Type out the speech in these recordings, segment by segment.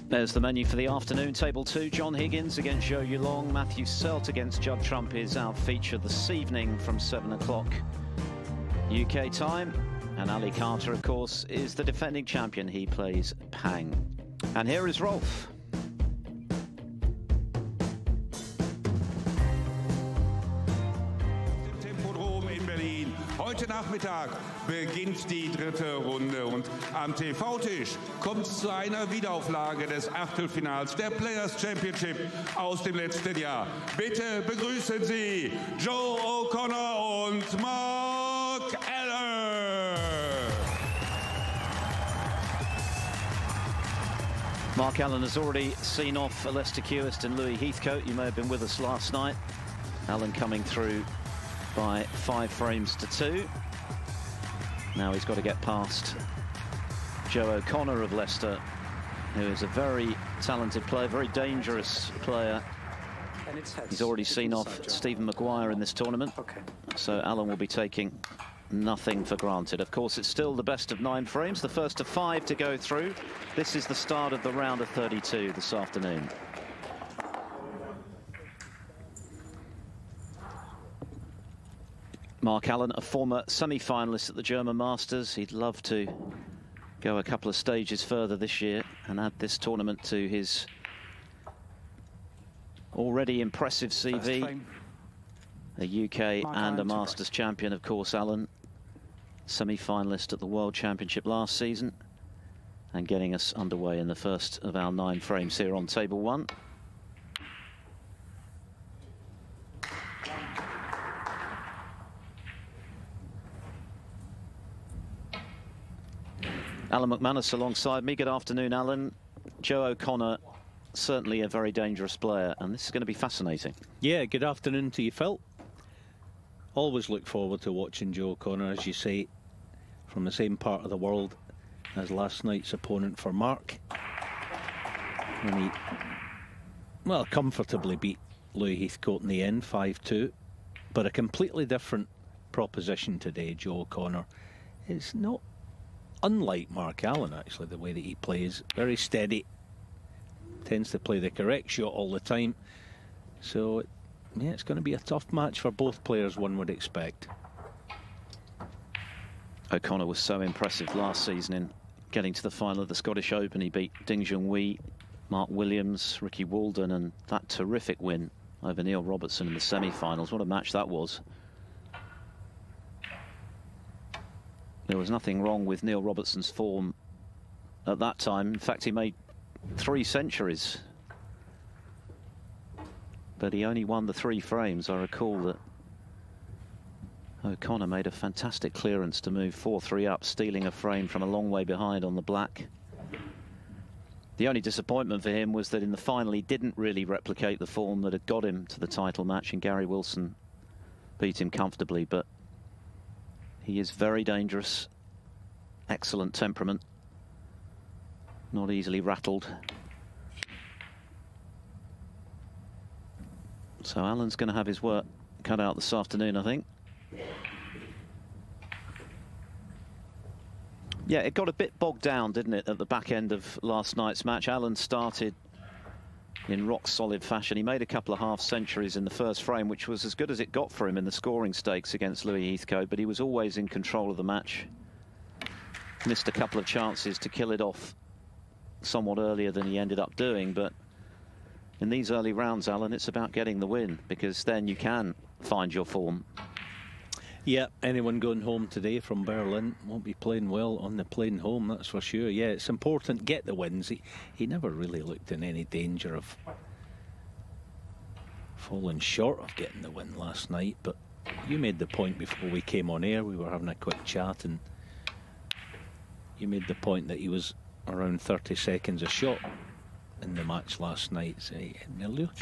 There's the menu for the afternoon. Table 2, John Higgins against Zhou Yulong. Matthew Selt against Judd Trump is our feature this evening from 7 o'clock UK time. And Ali Carter, of course, is the defending champion. He plays Pang. And here is Rolf. Heute Nachmittag beginnt die dritte Runde und am TV-Tisch kommt es zu einer Wiederauflage des Achtelfinals der Players Championship aus dem letzten Jahr. Bitte begrüßen Sie Joe O'Connor und Mark Allen. Mark Allen has already seen off Alistair Kewist and Louis Heathcote. You may have been with us last night. Allen coming through by 5 frames to 2. Now he's got to get past Joe O'Connor of Leicester, who is a very talented player, very dangerous player. He's already seen off Stephen Maguire in this tournament. So Allen will be taking nothing for granted. Of course, it's still the best of 9 frames, the first of 5 to go through. This is the start of the round of 32 this afternoon. Mark Allen, a former semi-finalist at the German Masters. He'd love to go a couple of stages further this year and add this tournament to his already impressive CV. A UK and a Masters champion, of course, Allen. Semi-finalist at the World Championship last season. And getting us underway in the first of our 9 frames here on table 1. Alan McManus alongside me. Good afternoon, Alan. Joe O'Connor, certainly a very dangerous player, and this is going to be fascinating. Yeah, good afternoon to you, Phil. Always look forward to watching Joe O'Connor, as you say, from the same part of the world as last night's opponent for Mark. And he, well, comfortably beat Louis Heathcote in the end, 5-2. But a completely different proposition today, Joe O'Connor. It's not unlike Mark Allen, actually, the way that he plays. Very steady. Tends to play the correct shot all the time. So, yeah, it's going to be a tough match for both players, one would expect. O'Connor was so impressive last season in getting to the final of the Scottish Open. He beat Ding Junhui, Mark Williams, Ricky Walden, and that terrific win over Neil Robertson in the semi-finals. What a match that was. There was nothing wrong with Neil Robertson's form at that time. In fact, he made 3 centuries. But he only won the 3 frames. I recall that O'Connor made a fantastic clearance to move 4-3 up, stealing a frame from a long way behind on the black. The only disappointment for him was that in the final he didn't really replicate the form that had got him to the title match, and Gary Wilson beat him comfortably. But he is very dangerous, excellent temperament, not easily rattled. So Allen's going to have his work cut out this afternoon, I think. Yeah, it got a bit bogged down, didn't it, at the back end of last night's match. Allen started in rock-solid fashion. He made a couple of half-centuries in the first frame, which was as good as it got for him in the scoring stakes against Louis Heathcote, but he was always in control of the match. Missed a couple of chances to kill it off somewhat earlier than he ended up doing, but in these early rounds, Alan, it's about getting the win, because then you can find your form. Yeah, anyone going home today from Berlin won't be playing well on the plane home, that's for sure. Yeah, it's important, get the wins. He never really looked in any danger of falling short of getting the win last night, but you made the point before we came on air. We were having a quick chat, and you made the point that he was around 30 seconds a shot in the match last night. So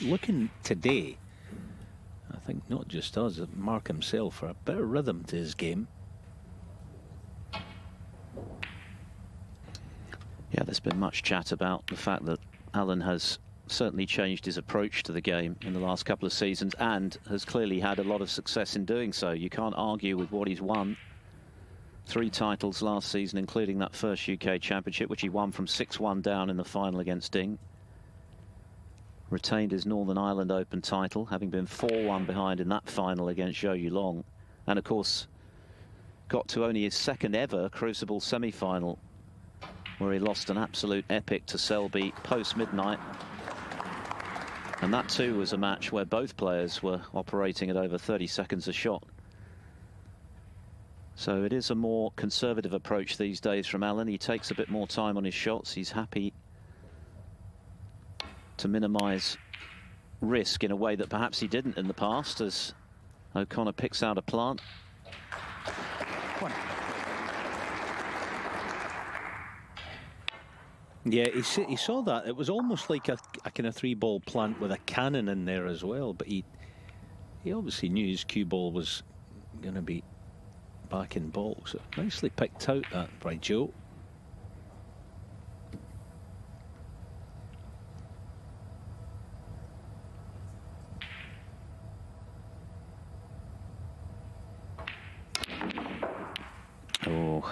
looking today, I think not just us, Mark himself, for a bit of rhythm to his game. Yeah, there's been much chat about the fact that Allen has certainly changed his approach to the game in the last couple of seasons, and has clearly had a lot of success in doing so. You can't argue with what he's won. 3 titles last season, including that first UK Championship, which he won from 6-1 down in the final against Ding. Retained his Northern Ireland Open title, having been 4-1 behind in that final against Zhou Yulong. And of course, got to only his 2nd ever Crucible semi-final, where he lost an absolute epic to Selby post-midnight. And that too was a match where both players were operating at over 30 seconds a shot. So it is a more conservative approach these days from Allen. He takes a bit more time on his shots. He's happy to minimise risk in a way that perhaps he didn't in the past, as O'Connor picks out a plant. Yeah, he saw that. It was almost like a kind of 3-ball plant with a cannon in there as well. But he obviously knew his cue ball was going to be back in ball. So nicely picked out that by Joe. Oh,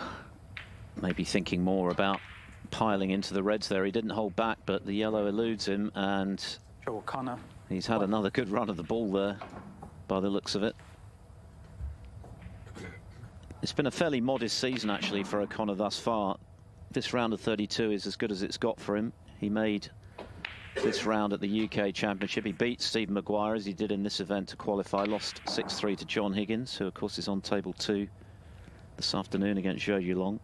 maybe thinking more about piling into the reds there. He didn't hold back, but the yellow eludes him, and O'Connor. He's had another good run of the ball there, by the looks of it. It's been a fairly modest season, actually, for O'Connor thus far. This round of 32 is as good as it's got for him. He made this round at the UK Championship. He beat Stephen Maguire, as he did in this event, to qualify. Lost 6-3 to John Higgins, who, of course, is on table 2 this afternoon against Zhou Yulong.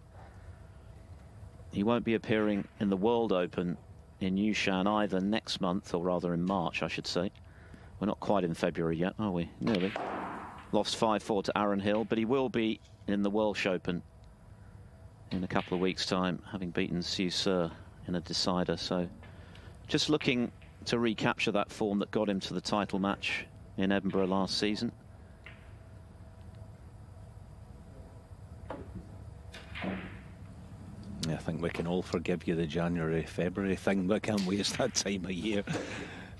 He won't be appearing in the World Open in Yushan either next month, or rather in March, I should say. We're not quite in February yet, are we? Nearly. Lost 5-4 to Aaron Hill, but he will be in the Welsh Open in a couple of weeks' time, having beaten Siu Sir in a decider. So just looking to recapture that form that got him to the title match in Edinburgh last season. I think we can all forgive you the January, February thing, but can't we? It's that time of year.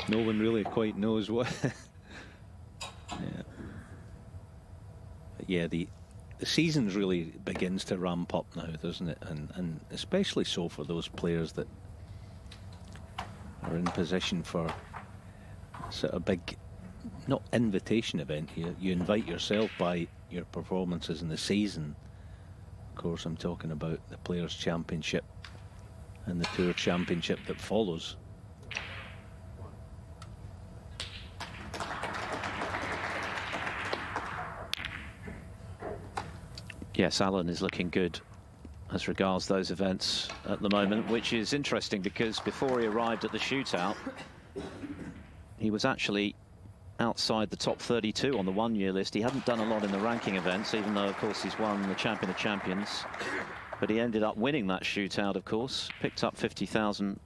No one really quite knows what. Yeah. But yeah, the season's really begins to ramp up now, doesn't it? And especially so for those players that are in position for sort of big, not invitation event. You invite yourself by your performances in the season. Of course, I'm talking about the Players' Championship and the Tour Championship that follows. Yes, Allen is looking good as regards those events at the moment, which is interesting because before he arrived at the shootout, he was actually outside the top 32 on the one-year list. He hadn't done a lot in the ranking events, even though, of course, he's won the Champion of Champions. But he ended up winning that shootout, of course, picked up 50,000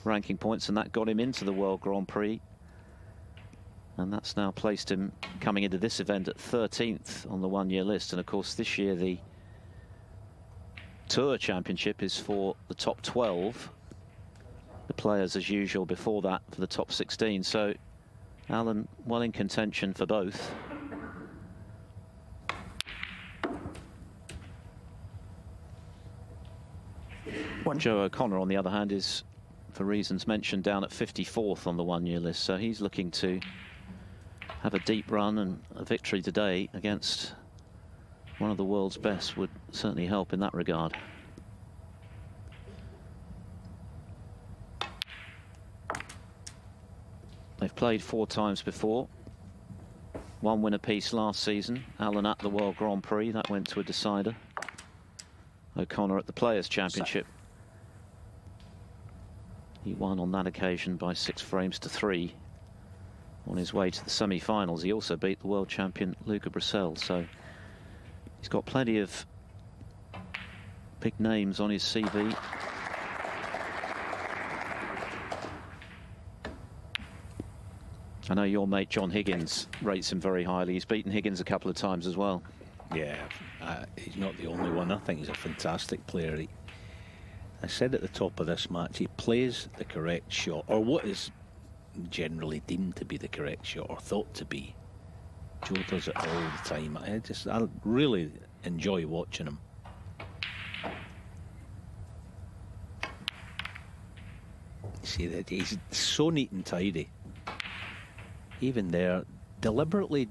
ranking points, and that got him into the World Grand Prix. And that's now placed him coming into this event at 13th on the one-year list. And, of course, this year the Tour Championship is for the top 12. The players, as usual, before that for the top 16. So Allen well in contention for both. Joe O'Connor, on the other hand, is, for reasons mentioned, down at 54th on the one-year list. So he's looking to have a deep run, and a victory today against one of the world's best would certainly help in that regard. They've played 4 times before. 1 win apiece last season. Allen at the World Grand Prix, that went to a decider. O'Connor at the Players' Championship. He won on that occasion by 6 frames to 3 on his way to the semi-finals. He also beat the world champion Luca Brissell, so he's got plenty of big names on his CV. I know your mate John Higgins rates him very highly. He's beaten Higgins a couple of times as well. Yeah, he's not the only one. I think he's a fantastic player. I said at the top of this match, he plays the correct shot, or what is generally deemed to be the correct shot, or thought to be. Joe does it all the time. I really enjoy watching him. See that he's so neat and tidy. Even there, deliberately,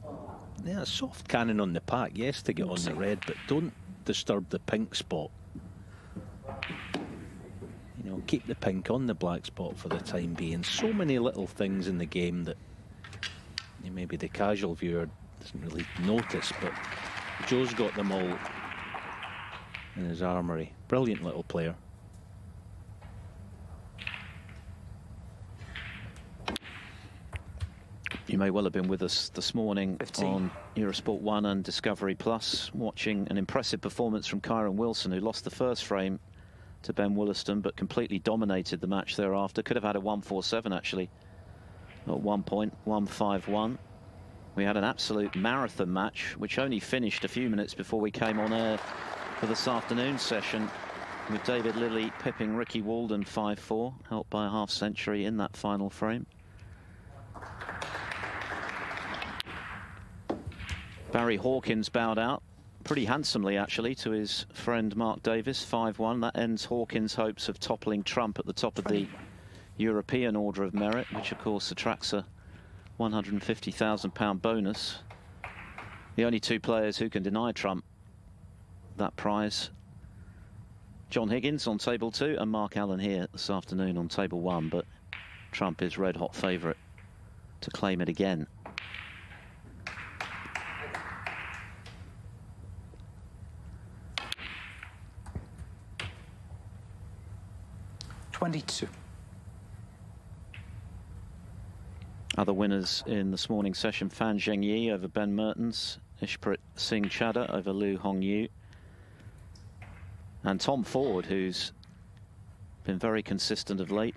yeah, soft cannon on the pack, yes, to get on the red, but don't disturb the pink spot. You know, keep the pink on the black spot for the time being. So many little things in the game that maybe the casual viewer doesn't really notice, but Joe's got them all in his armoury. Brilliant little player. You may well have been with us this morning 15. On Eurosport 1 and Discovery Plus, watching an impressive performance from Kyron Wilson, who lost the first frame to Ben Wollaston, but completely dominated the match thereafter. Could have had a 1-4-7 actually at one point, 1-5-1. We had an absolute marathon match, which only finished a few minutes before we came on air for this afternoon session, with David Lilley pipping Ricky Walden 5-4, helped by a half century in that final frame. Barry Hawkins bowed out pretty handsomely, actually, to his friend Mark Davis, 5-1. That ends Hawkins' hopes of toppling Trump at the top of the European Order of Merit, which, of course, attracts a £150,000 bonus. The only two players who can deny Trump that prize: John Higgins on table 2 and Mark Allen here this afternoon on table 1. But Trump is red-hot favourite to claim it again. Other winners in this morning's session: Fan Zhengyi over Ben Mertens, Ishprit Singh Chadha over Liu Hongyu, and Tom Ford, who's been very consistent of late.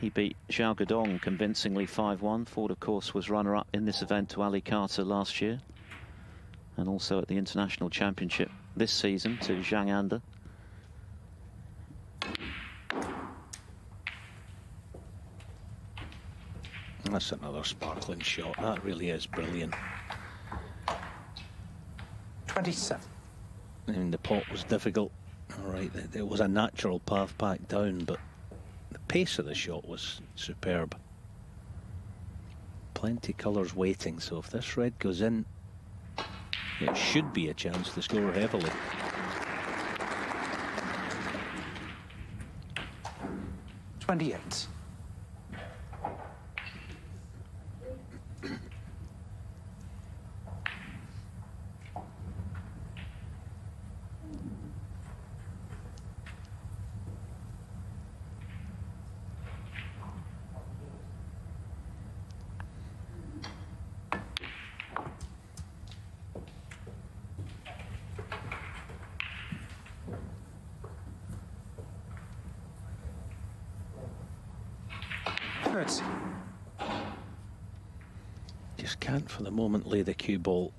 He beat Zhao Guodong convincingly 5-1. Ford, of course, was runner-up in this event to Ali Carter last year, and also at the International Championship this season to Zhang Anda. That's another sparkling shot. That really is brilliant. 27. I mean, the pot was difficult. All right, it was a natural path back down, but the pace of the shot was superb. Plenty colours waiting, so if this red goes in, it should be a chance to score heavily. $28. Just can't for the moment lay the cue ball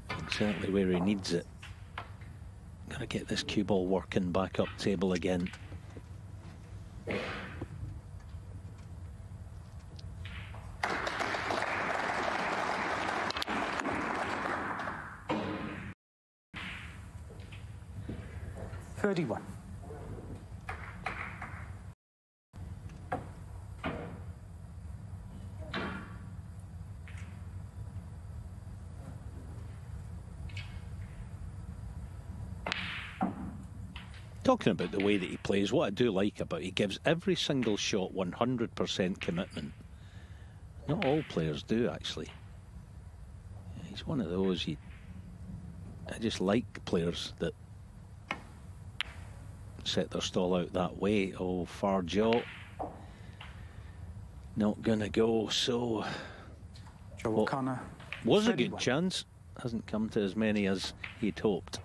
exactly where he needs it. Gotta get this cue ball working back up table again. $31. Talking about the way that he plays, what I do like about it, he gives every single shot 100% commitment. Not all players do, actually. He's one of those. I just like players that set their stall out that way. Oh, far jaw. Not gonna go, so... Joe O'Connor. Was a good chance. Hasn't come to as many as he'd hoped.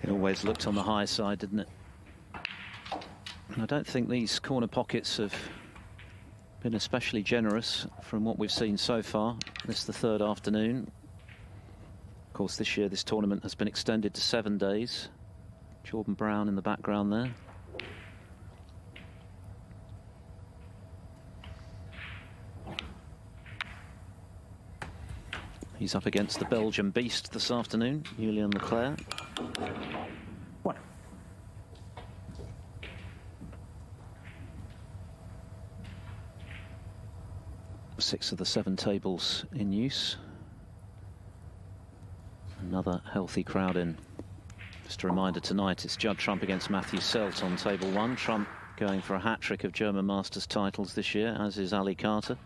It always looked on the high side, didn't it? And I don't think these corner pockets have been especially generous from what we've seen so far. This is the third afternoon. Of course, this year this tournament has been extended to 7 days. Jordan Brown in the background there. He's up against the Belgian beast this afternoon, Julian Leclerc. 6 of the 7 tables in use. Another healthy crowd in. Just a reminder tonight, it's Judd Trump against Matthew Selt on table 1. Trump going for a hat-trick of German Masters titles this year, as is Ali Carter.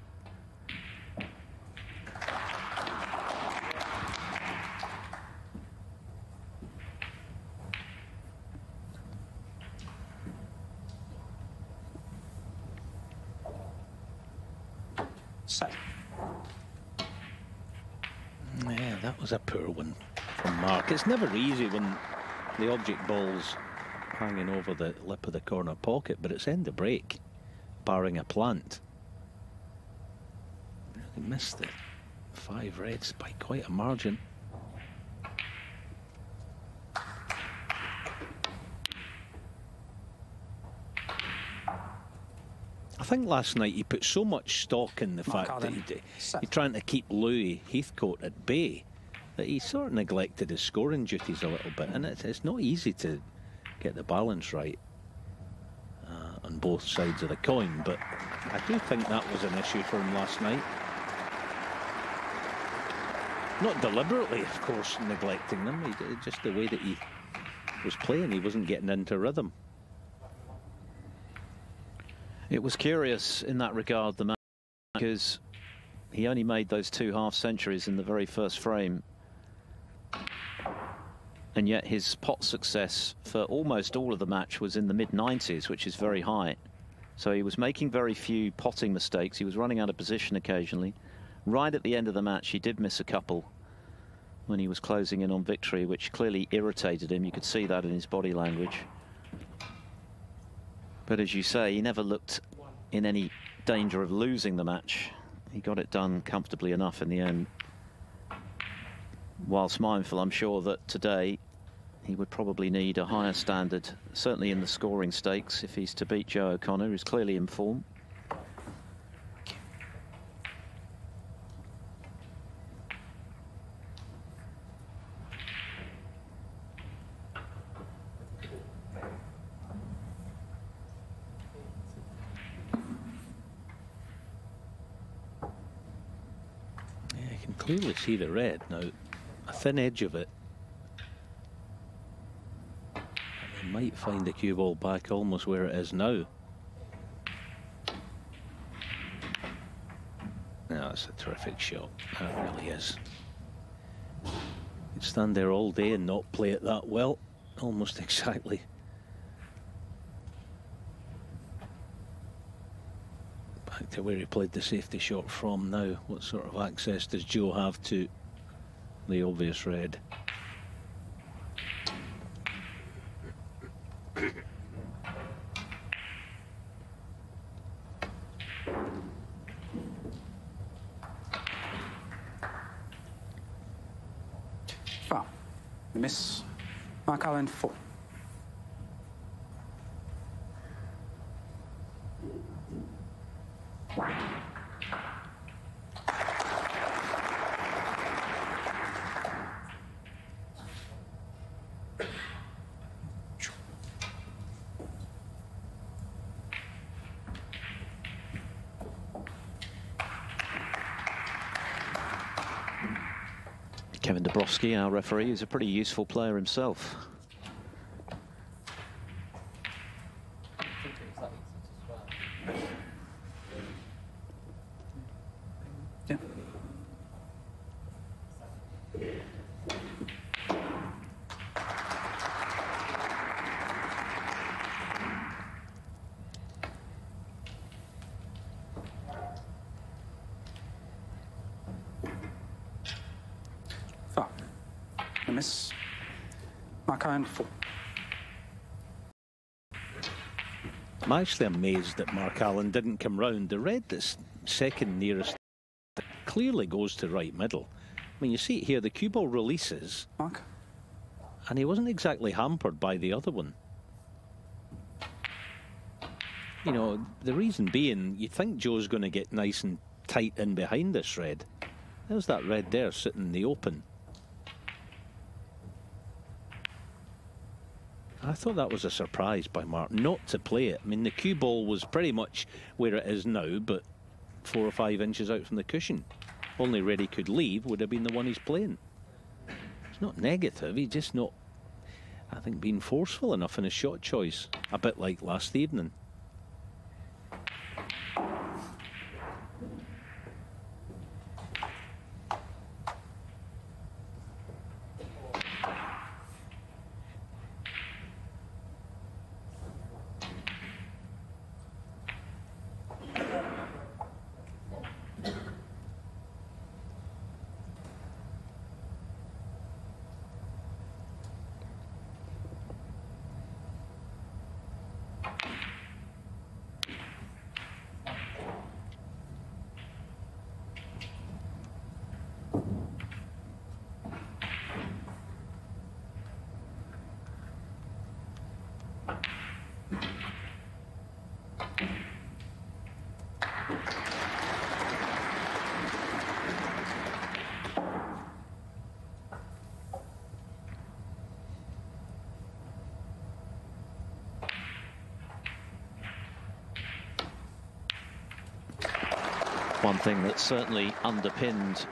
Set. Yeah, that was a poor one from Mark. It's never easy when the object ball's hanging over the lip of the corner pocket, but it's end of break, barring a plant. Really missed it. 5 reds by quite a margin. I think last night he put so much stock in the fact that he's trying to keep Louis Heathcote at bay that he sort of neglected his scoring duties a little bit, and it's not easy to get the balance right on both sides of the coin, but I do think that was an issue for him last night. Not deliberately, of course, neglecting them, just the way that he was playing, he wasn't getting into rhythm. It was curious in that regard, the match, because he only made those 2 half-centuries in the very first frame. And yet his pot success for almost all of the match was in the mid-90s, which is very high. So he was making very few potting mistakes. He was running out of position occasionally. Right at the end of the match, he did miss a couple when he was closing in on victory, which clearly irritated him. You could see that in his body language. But as you say, he never looked in any danger of losing the match. He got it done comfortably enough in the end. Whilst mindful, I'm sure that today he would probably need a higher standard, certainly in the scoring stakes, if he's to beat Joe O'Connor, who's clearly in form. Clearly see the red now, a thin edge of it. You might find the cue ball back almost where it is now. No, it's a terrific shot. That really is. You'd stand there all day and not play it that well, almost exactly. Back to where he played the safety shot from now. What sort of access does Joe have to the obvious red? Foul. Miss. Mark Allen 4. Kevin Dabrowski, our referee, is a pretty useful player himself. Yeah. Foul. Miss. Mark Allen 4. I'm actually amazed that Mark Allen didn't come round. The red that's second nearest clearly goes to right middle. I mean, you see it here, the cue ball releases, Mark. and he wasn't exactly hampered by the other one. You know, the reason being, you think Joe's going to get nice and tight in behind this red. There's that red there sitting in the open. I thought that was a surprise by Mark not to play it. I mean, the cue ball was pretty much where it is now, but 4 or 5 inches out from the cushion. Only red he could leave would have been the one he's playing. It's not negative, he's just not, I think, being forceful enough in his shot choice. A bit like last evening. One thing that certainly underpinned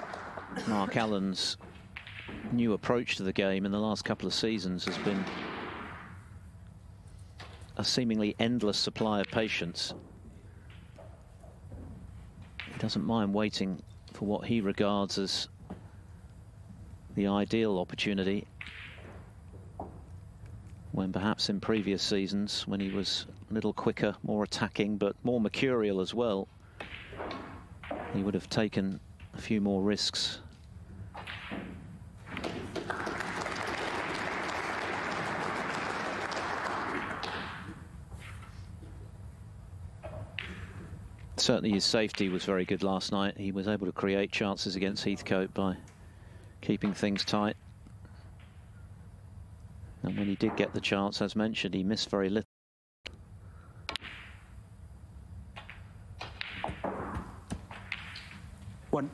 Mark Allen's new approach to the game in the last couple of seasons has been a seemingly endless supply of patience. He doesn't mind waiting for what he regards as the ideal opportunity, when perhaps in previous seasons, when he was a little quicker, more attacking, but more mercurial as well, he would have taken a few more risks. Certainly his safety was very good last night. He was able to create chances against Heathcote by keeping things tight. And when he did get the chance, as mentioned, he missed very little. One.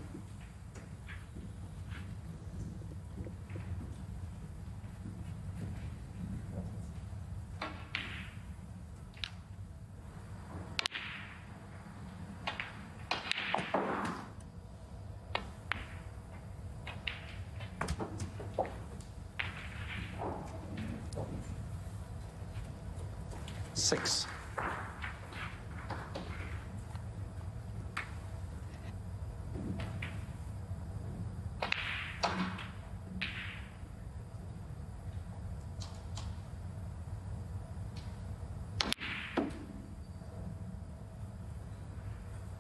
Six.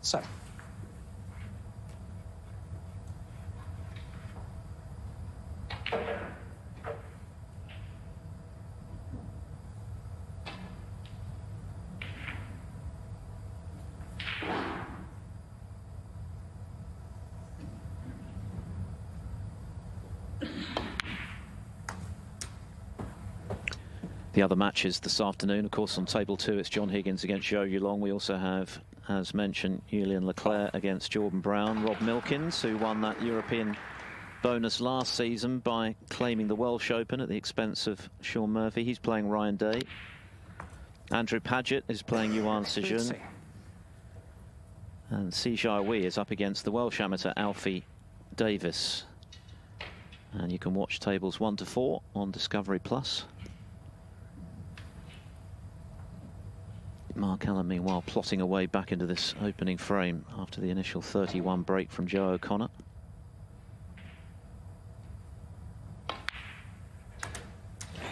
Seven. The other matches this afternoon, of course, on table 2, it's John Higgins against Zhou Yulong. We also have, as mentioned, Julian Leclerc against Jordan Brown. Rob Milkins, who won that European bonus last season by claiming the Welsh Open at the expense of Sean Murphy. He's playing Ryan Day. Andrew Paget is playing Yuan Sejun. And Sijai Wee is up against the Welsh amateur Alfie Davis. And you can watch tables 1 to 4 on Discovery Plus. Mark Allen, meanwhile, plotting away back into this opening frame after the initial 31 break from Joe O'Connor.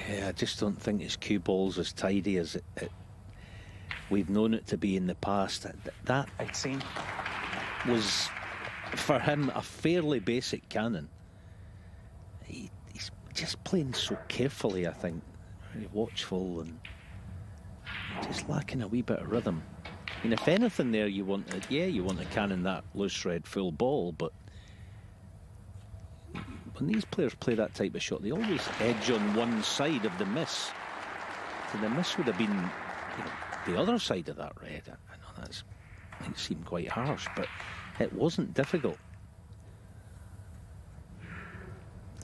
Yeah, I just don't think his cue ball's as tidy as we've known it to be in the past. That 18 was, for him, a fairly basic cannon. He's just playing so carefully, I think. Very watchful and just lacking a wee bit of rhythm. I mean, if anything there, you want to cannon that loose red full ball, but when these players play that type of shot, they always edge on one side of the miss. And the miss would have been, you know, the other side of that red. I know that might seem quite harsh, but it wasn't difficult.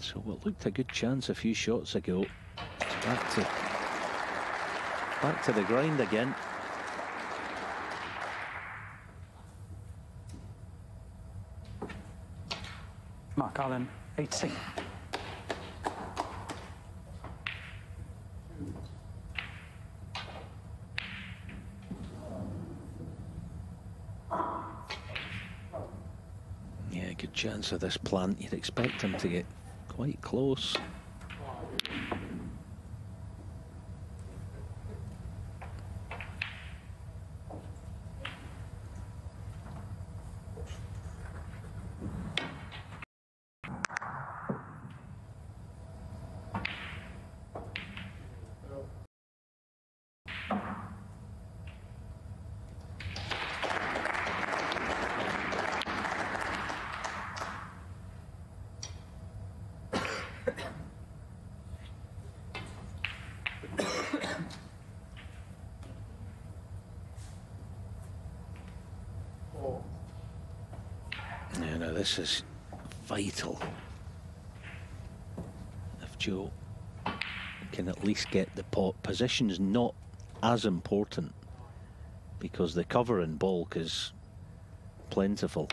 So what looked a good chance a few shots ago, it's back to the grind again. Mark Allen, 8-6. Yeah, good chance of this plant. You'd expect him to get quite close. Yeah, no, this is vital. If Joe can at least get the pot, position's not as important because the cover in bulk is plentiful.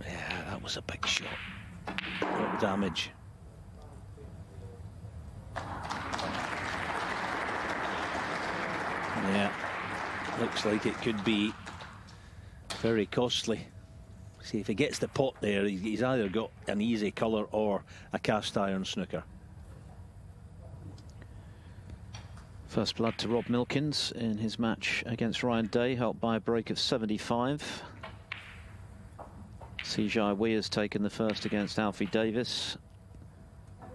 Yeah, that was a big shot. What damage. Yeah, looks like it could be very costly. See, if he gets the pot there, he's either got an easy colour or a cast iron snooker. First blood to Rob Milkins in his match against Ryan Day, helped by a break of 75. Sijai Wee has taken the first against Alfie Davis,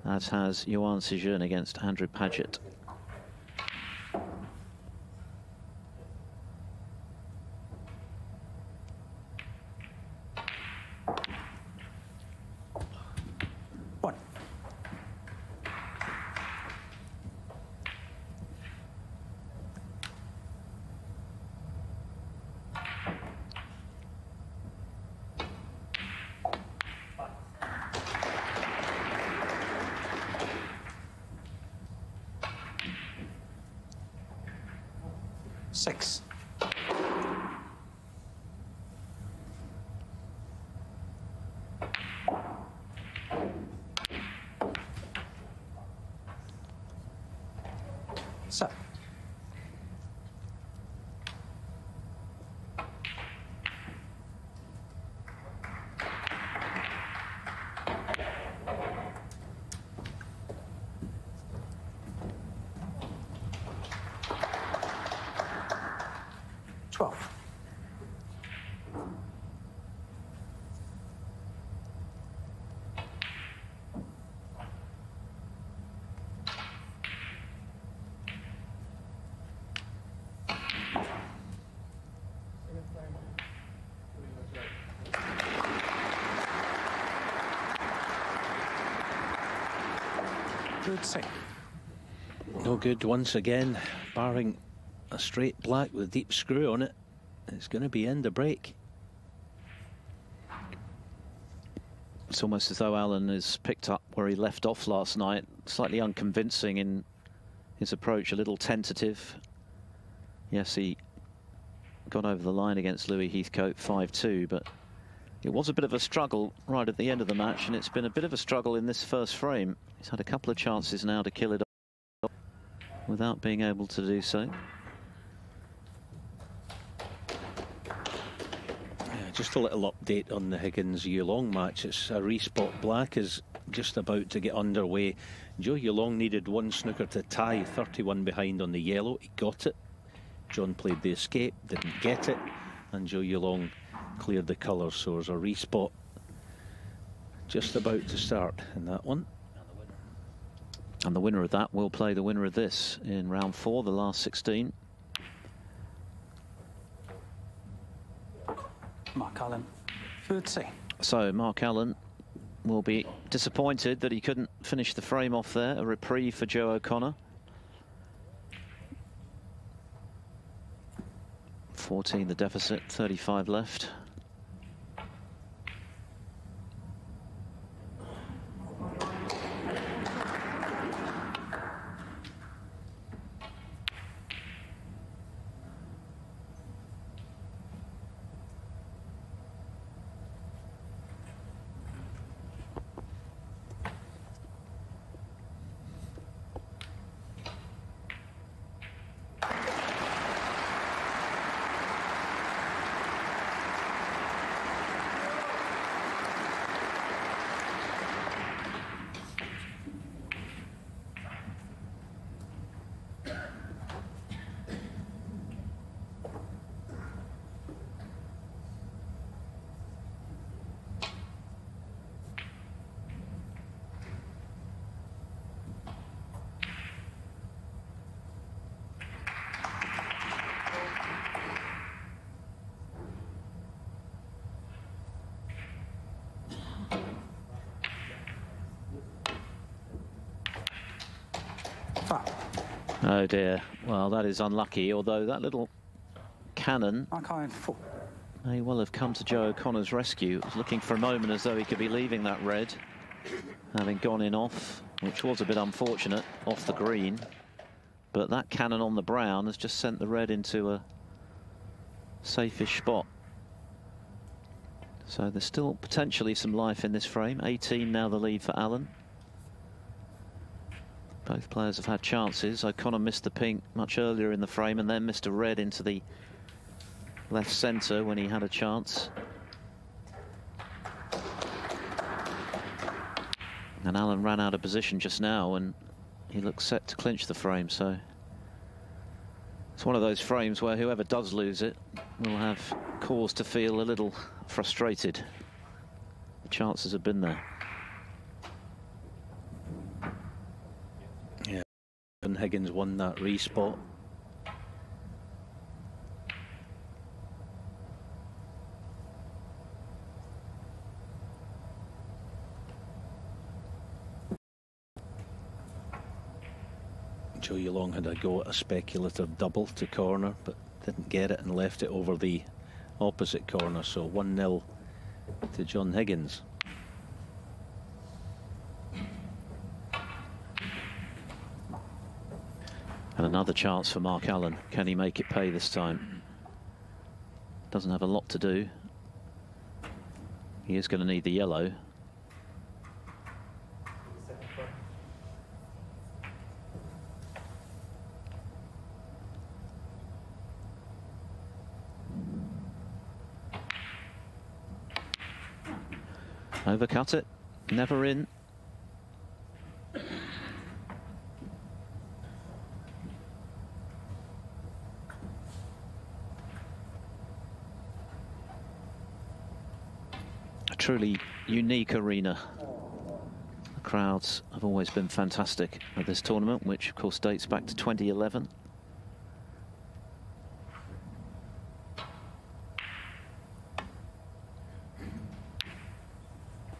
as has Yuan Sijun against Andrew Paget. Six. Seven. Good save. No good once again, barring a straight black with a deep screw on it. It's going to be end of break. It's almost as though Allen has picked up where he left off last night. Slightly unconvincing in his approach, a little tentative. Yes, he got over the line against Louis Heathcote 5-2, but it was a bit of a struggle right at the end of the match, and it's been a bit of a struggle in this first frame. He's had a couple of chances now to kill it off without being able to do so. Yeah, just a little update on the Higgins-Yulong match. It's a respot. Black is just about to get underway. Joe Yulong needed one snooker to tie, 31 behind on the yellow. He got it. John played the escape, didn't get it, and Joe Yulong cleared the colours, so there's a respot just about to start in that one. And the winner of that will play the winner of this in round 4, the last 16. Mark Allen, 30. So Mark Allen will be disappointed that he couldn't finish the frame off there. A reprieve for Joe O'Connor. 14 the deficit, 35 left. Oh dear. Well, that is unlucky, although that little cannon Okay, 4. may well have come to Joe O'Connor's rescue. It was looking for a moment as though he could be leaving that red, having gone in off, which was a bit unfortunate, off the green. But that cannon on the brown has just sent the red into a safe-ish spot. So there's still potentially some life in this frame. 18 now the lead for Allen. Both players have had chances. O'Connor missed the pink much earlier in the frame and then missed a red into the left centre when he had a chance. And Allen ran out of position just now and he looks set to clinch the frame, so it's one of those frames where whoever does lose it will have cause to feel a little frustrated. The chances have been there. Yeah, and Higgins won that respot. Joey Long had a go at a speculative double to corner, but didn't get it and left it over the opposite corner. So 1-0 to John Higgins. And another chance for Mark Allen. Can he make it pay this time? Doesn't have a lot to do. He is going to need the yellow. Overcut it, never in. A truly unique arena. The crowds have always been fantastic at this tournament, which of course dates back to 2011.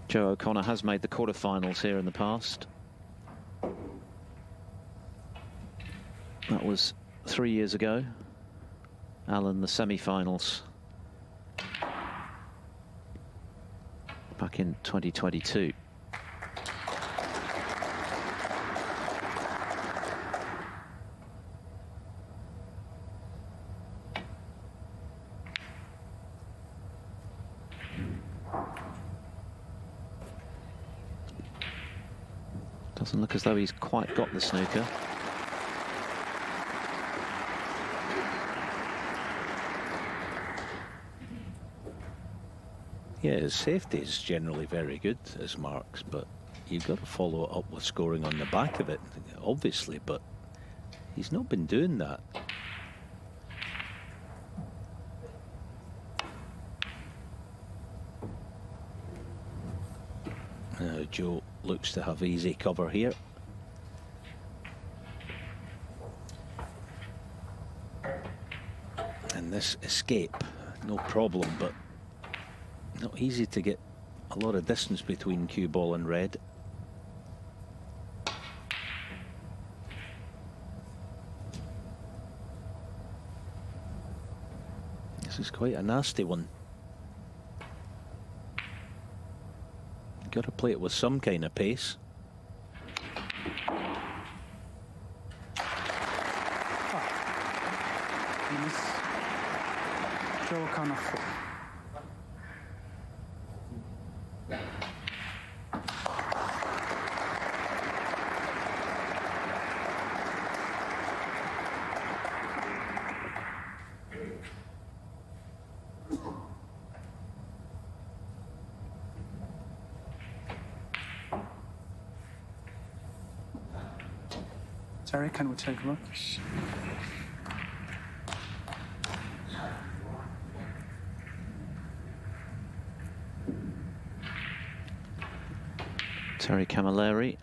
Joe O'Connor has made the quarterfinals here in the past. That was 3 years ago. Allen, the semi-finals back in 2022. Doesn't look as though he's quite got the snooker. Yeah, his safety is generally very good as marks, but you've got to follow it up with scoring on the back of it, obviously, but he's not been doing that. Now Joe looks to have easy cover here. And this escape, no problem, but not easy to get a lot of distance between cue ball and red. This is quite a nasty one. Got to play it with some kind of pace. Joe O'Connor 4. Terry, can we take a look? Terry Camilleri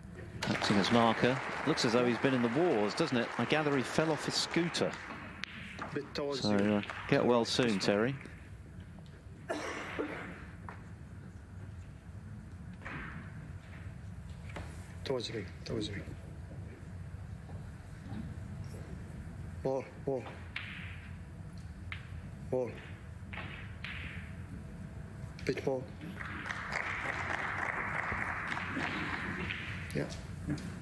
acting as marker. Looks as though he's been in the wars, doesn't it? I gather he fell off his scooter. So get well soon, Terry. Towards the ring, towards the ring. Ball. Bit more. Yeah.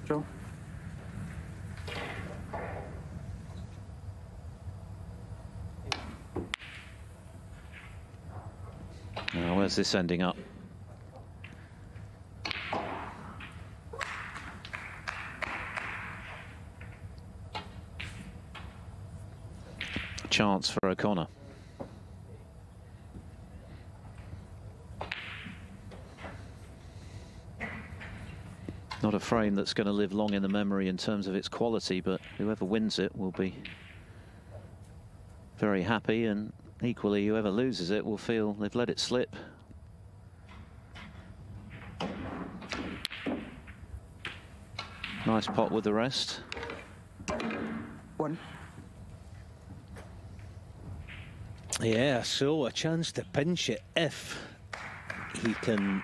Joe. Now, where's this ending up? Chance for O'Connor. Not a frame that's going to live long in the memory in terms of its quality, but whoever wins it will be very happy, and equally whoever loses it will feel they've let it slip. Nice pot with the rest. 1. Yeah, so a chance to pinch it if he can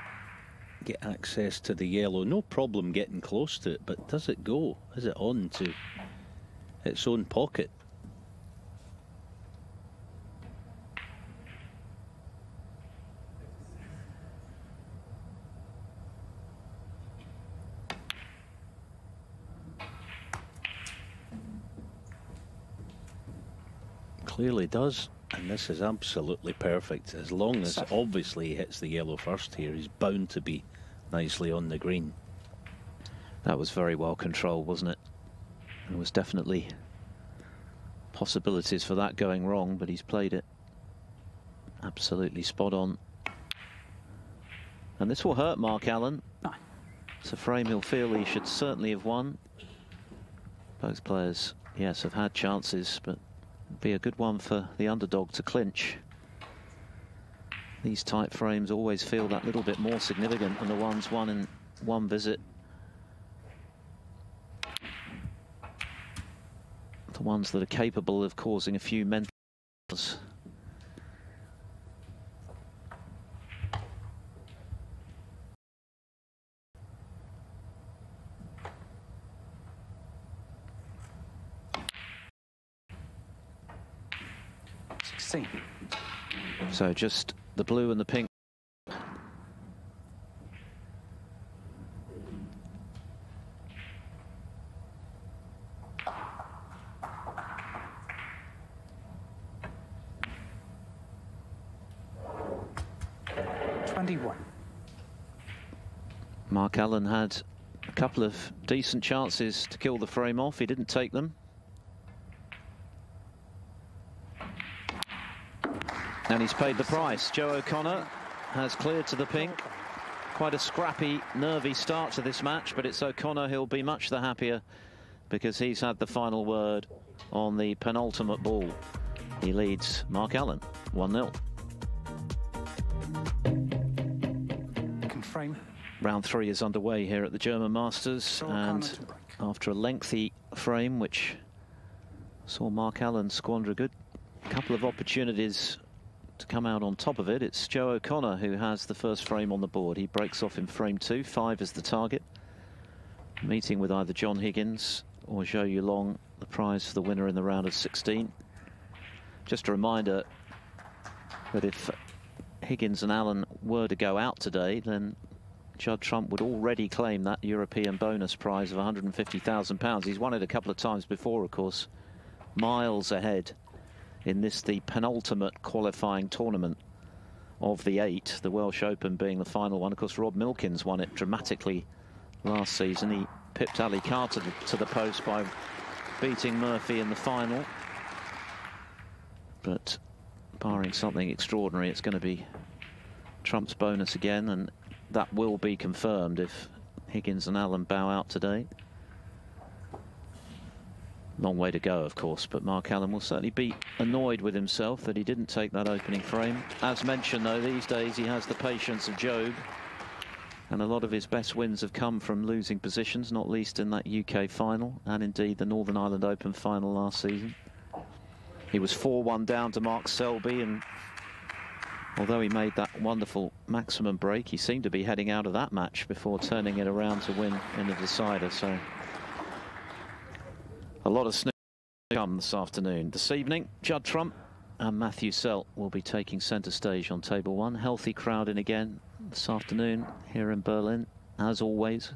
get access to the yellow. No problem getting close to it, but does it go? Is it on to its own pocket? Clearly does, and this is absolutely perfect. As long as obviously he hits the yellow first here, he's bound to be nicely on the green. That was very well controlled, wasn't it? There was definitely possibilities for that going wrong, but he's played it absolutely spot on. And this will hurt Mark Allen. It's a frame he'll feel he should certainly have won. Both players, yes, have had chances, but it'll be a good one for the underdog to clinch. These tight frames always feel that little bit more significant than the ones won in one visit. The ones that are capable of causing a few mental errors. So just the blue and the pink. Mark Allen had a couple of decent chances to kill the frame off. He didn't take them. And he's paid the price. Joe O'Connor has cleared to the pink. Quite a scrappy, nervy start to this match, but it's O'Connor who'll be much the happier because he's had the final word on the penultimate ball. He leads Mark Allen 1-0. Frame. Round 3 is underway here at the German Masters, and after a lengthy frame which saw Mark Allen squander a good couple of opportunities to come out on top of it, it's Joe O'Connor who has the first frame on the board. He breaks off in frame 2, 5 is the target, meeting with either John Higgins or Zhou Yulong, the prize for the winner in the round of 16. Just a reminder that if Higgins and Allen were to go out today, then Judd Trump would already claim that European bonus prize of £150,000. He's won it a couple of times before, of course, miles ahead in this, the penultimate qualifying tournament of the 8, the Welsh Open being the final one. Of course, Rob Milkins won it dramatically last season. He pipped Ali Carter to the post by beating Murphy in the final. But barring something extraordinary, it's going to be Trump's bonus again, and that will be confirmed if Higgins and Allen bow out today. Long way to go, of course, but Mark Allen will certainly be annoyed with himself that he didn't take that opening frame. As mentioned, though, these days he has the patience of Job, and a lot of his best wins have come from losing positions, not least in that UK final, and indeed the Northern Ireland Open final last season. He was 4-1 down to Mark Selby, and although he made that wonderful maximum break, he seemed to be heading out of that match before turning it around to win in the decider. So a lot of snooker come this afternoon. This evening, Judd Trump and Matthew Selt will be taking centre stage on table one. Healthy crowd in again this afternoon here in Berlin, as always.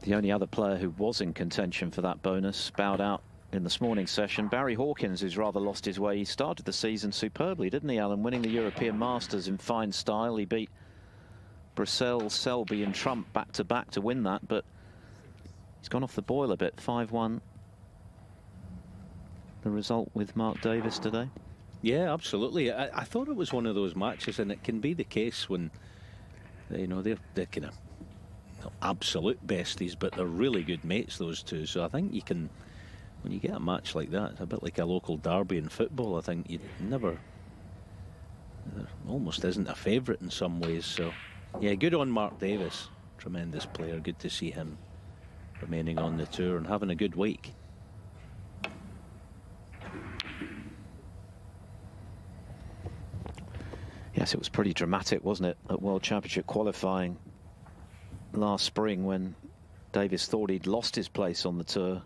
The only other player who was in contention for that bonus bowed out in this morning's session. Barry Hawkins, who's rather lost his way. He started the season superbly, didn't he, Alan? Winning the European Masters in fine style. He beat Brissell, Selby and Trump back-to-back to win that, but he's gone off the boil a bit. 5-1 the result with Mark Davis today. Yeah, absolutely. I thought it was one of those matches, and it can be the case when, you know, they're kind of absolute besties, but they're really good mates, those two. So I think you can, when you get a match like that, it's a bit like a local derby in football. I think you never, there almost isn't a favourite in some ways. So yeah, good on Mark Davis, tremendous player. Good to see him remaining on the tour and having a good week. Yes, it was pretty dramatic, wasn't it, at World Championship qualifying last spring, when Davis thought he'd lost his place on the tour,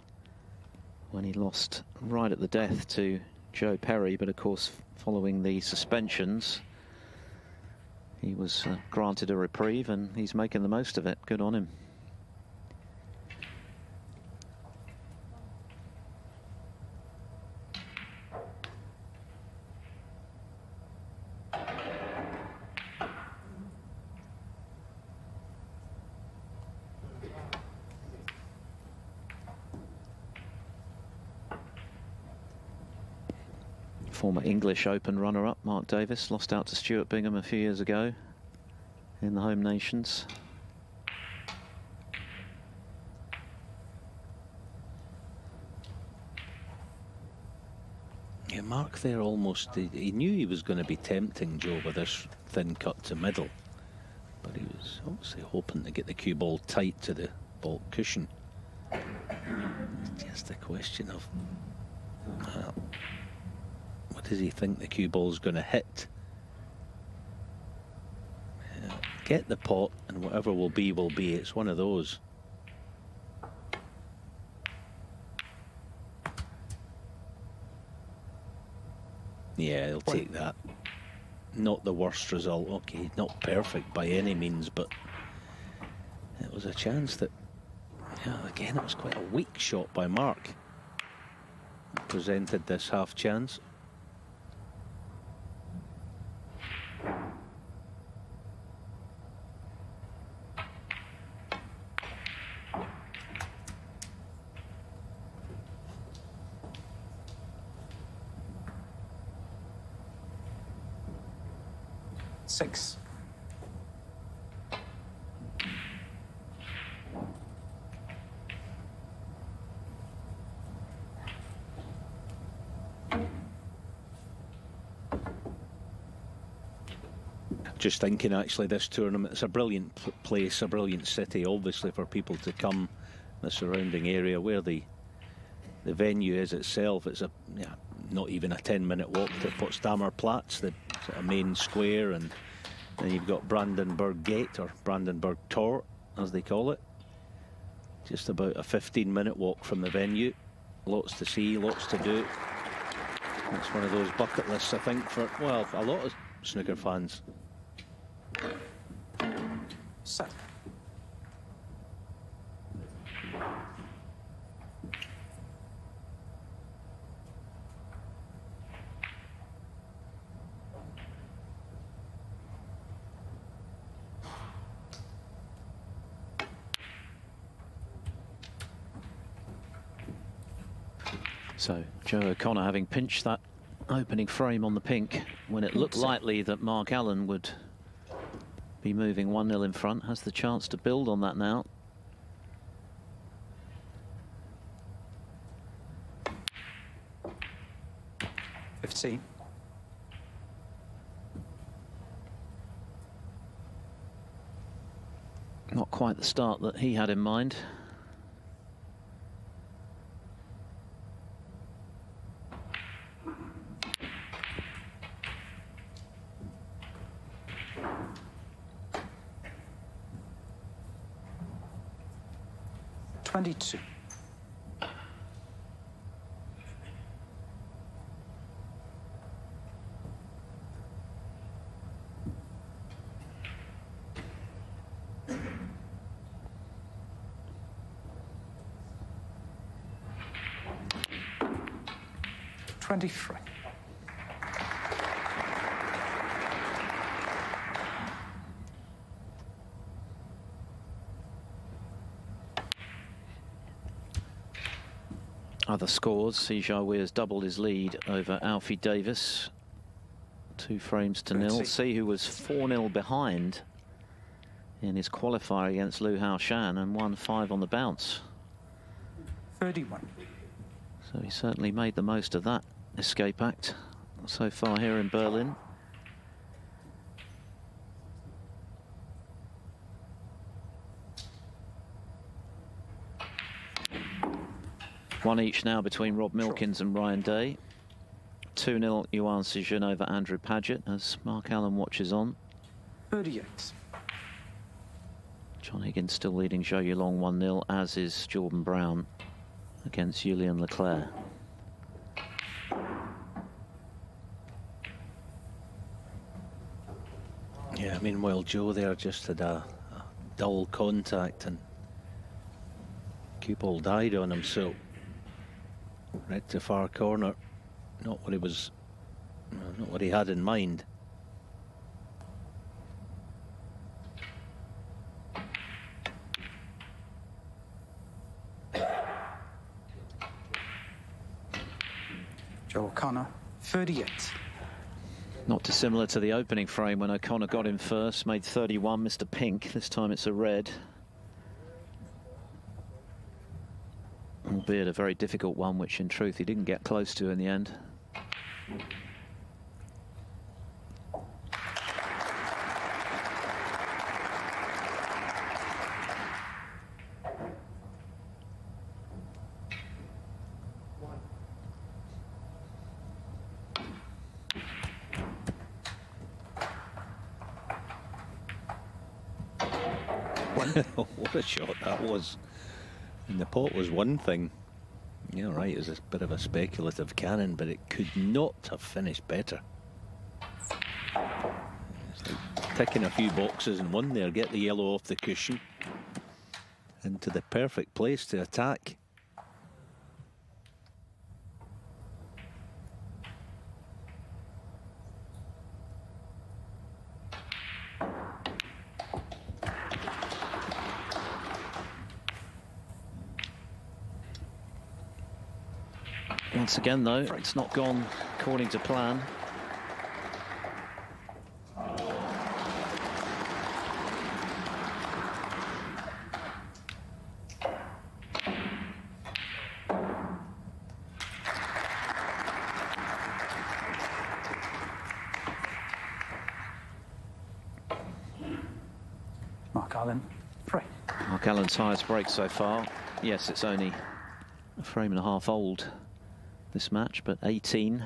when he lost right at the death to Joe Perry. But of course, following the suspensions, he was granted a reprieve, and he's making the most of it. Good on him. Former English Open runner-up Mark Davis lost out to Stuart Bingham a few years ago in the home nations. Yeah, Mark there almost, he knew he was going to be tempting Joe with this thin cut to middle, but he was obviously hoping to get the cue ball tight to the ball cushion. It's just a question of what does he think the cue ball's going to hit? Get the pot, and whatever will be, will be. It's one of those. Yeah, he'll take that. Not the worst result. Okay, not perfect by any means, but it was a chance that, yeah, again, it was quite a weak shot by Mark. Presented this half chance. Six. Just thinking, actually, this tournament, it's a brilliant place, a brilliant city, obviously, for people to come, the surrounding area where the venue is itself. It's a, yeah, not even a 10-minute walk to Potsdamer Platz, the sort of main square, and then you've got Brandenburg Gate, or Brandenburg Tor, as they call it. Just about a 15-minute walk from the venue. Lots to see, lots to do. It's one of those bucket lists, I think, for, well, a lot of snooker fans. Set. So Joe O'Connor, having pinched that opening frame on the pink when it looked likely that Mark Allen would be moving 1-0 in front, has the chance to build on that now. $15. Not quite the start that he had in mind. 22. $23. Other scores, Sijia Weir's doubled his lead over Alfie Davis. 2 frames to 0. See who was 4-0 behind in his qualifier against Liu Hao Shan and won 5 on the bounce. 31. So he certainly made the most of that escape act so far here in Berlin. One each now between Rob Milkins and Ryan Day. 2-0 Yuan Sijun over Andrew Paget as Mark Allen watches on. 38. John Higgins still leading Zhou Yulong 1-0, as is Jordan Brown against Julian Leclerc. Yeah, I mean, while Joe there just had a dull contact and cue ball died on him, so right to far corner, not what he was, not what he had in mind. Joe O'Connor, 38. Not dissimilar to the opening frame when O'Connor got him first, made 31, Mr. Pink. This time it's a red. Albeit a very difficult one, which in truth he didn't get close to in the end. What a shot that was. And the pot was one thing. Yeah, right, it was a bit of a speculative cannon, but it could not have finished better. It's like ticking a few boxes in one there, get the yellow off the cushion into the perfect place to attack. Once again, though, it's not gone according to plan. Mark Allen, free. Mark Allen's highest break so far. Yes, it's only a frame and a half old, this match, but 18.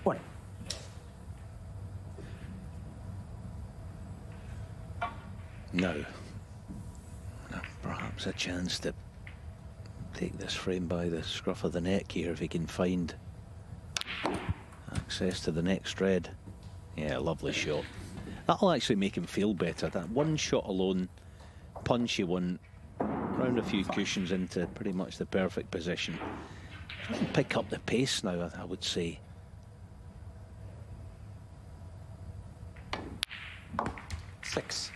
One. Now, perhaps a chance to take this frame by the scruff of the neck here if he can find access to the next red. Yeah, lovely shot. That'll actually make him feel better. That one shot alone, punchy one, round a few cushions into pretty much the perfect position. Pick up the pace now, I would say. Six.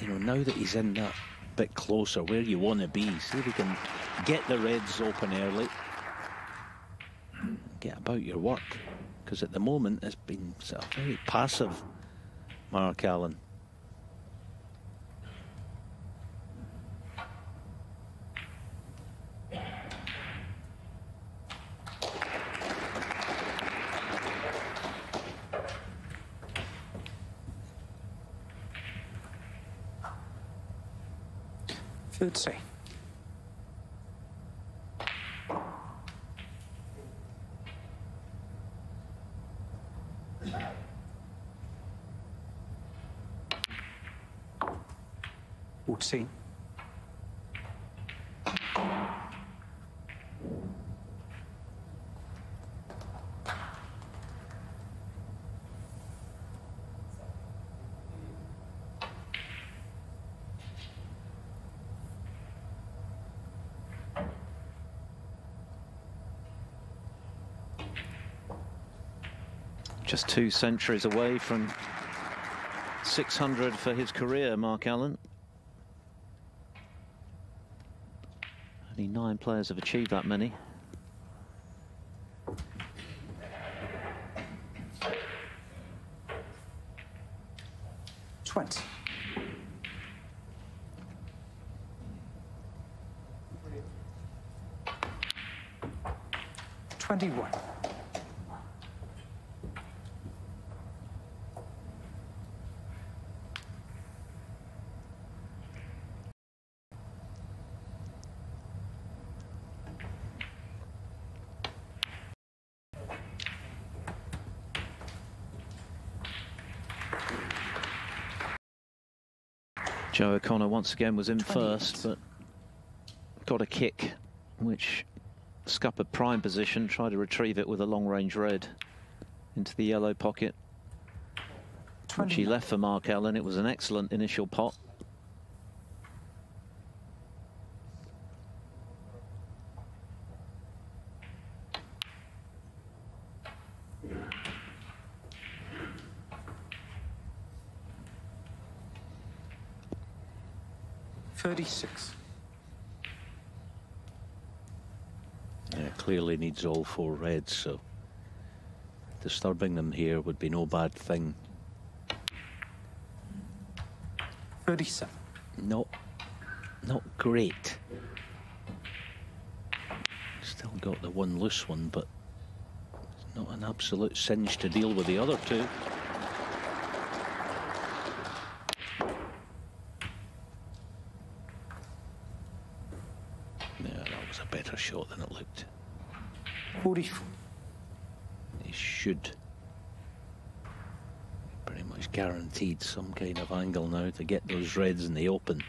You know, now that he's in that bit closer where you want to be. See if you can get the reds open early. Get about your work. Because at the moment, it's been sort of very passive, Mark Allen. Third say. Would Just 2 centuries away from 600 for his career, Mark Allen. Only 9 players have achieved that many. $20. 21. Joe O'Connor once again was in first, but got a kick which scuppered prime position, tried to retrieve it with a long-range red into the yellow pocket, which he left for Mark Allen. It was an excellent initial pot. Yeah, clearly needs all 4 reds, so disturbing them here would be no bad thing. 37. Not great. Still got the one loose one, but it's not an absolute cinch to deal with the other 2. Better shot than it looked. 44. He should pretty much guaranteed some kind of angle now to get those reds in the open.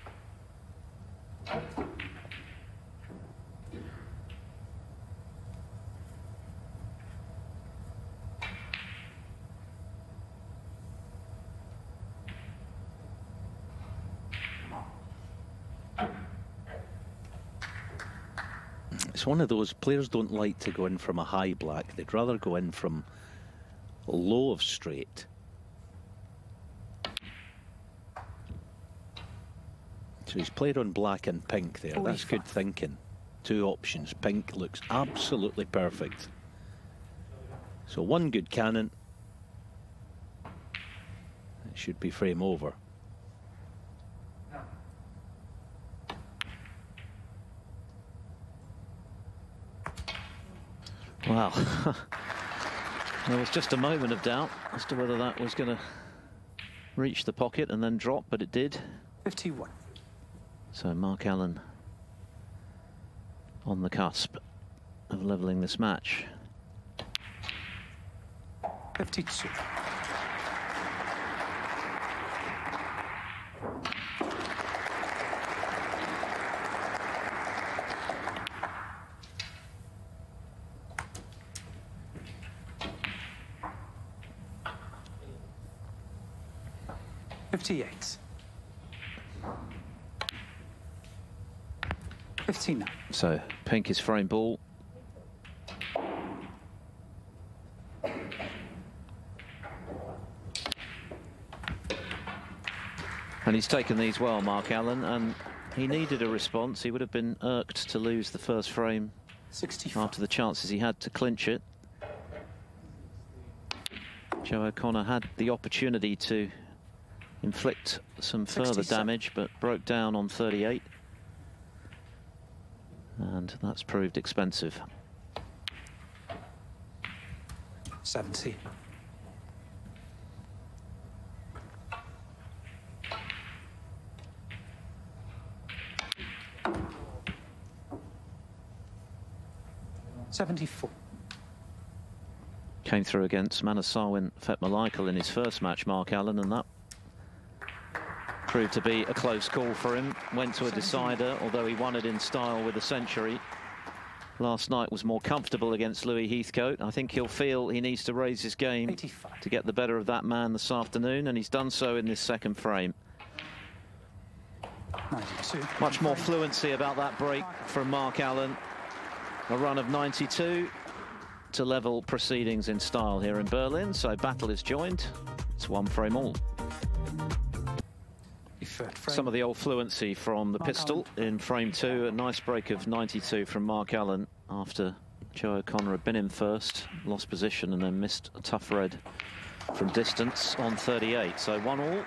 It's one of those players don't like to go in from a high black. They'd rather go in from low of straight. So he's played on black and pink there. That's good thinking. 2 options. Pink looks absolutely perfect. So 1 good cannon. It should be frame over. Wow. There was just a moment of doubt as to whether that was going to reach the pocket and then drop, but it did. 51. So Mark Allen on the cusp of levelling this match. 52. $58. 59. So pink is frame ball. And he's taken these well, Mark Allen, and he needed a response. He would have been irked to lose the first frame 65. after the chances he had to clinch it. Joe O'Connor had the opportunity to inflict some further 67. damage, but broke down on 38. And that's proved expensive. 70. $74. Came through against Manasarwin Fetmalaikal in his first match, Mark Allen, and that proved to be a close call for him. Went to a decider, although he won it in style with a century. Last night was more comfortable against Louis Heathcote. I think he'll feel he needs to raise his game 85. to get the better of that man this afternoon, and he's done so in this second frame. 92. Much more fluency about that break from Mark Allen. A run of 92 to level proceedings in style here in Berlin. So battle is joined. It's one frame all. Some of the old fluency from the pistol in frame two. A nice break of 92 from Mark Allen after Joe O'Connor had been in first, lost position, and then missed a tough red from distance on 38. So 1-1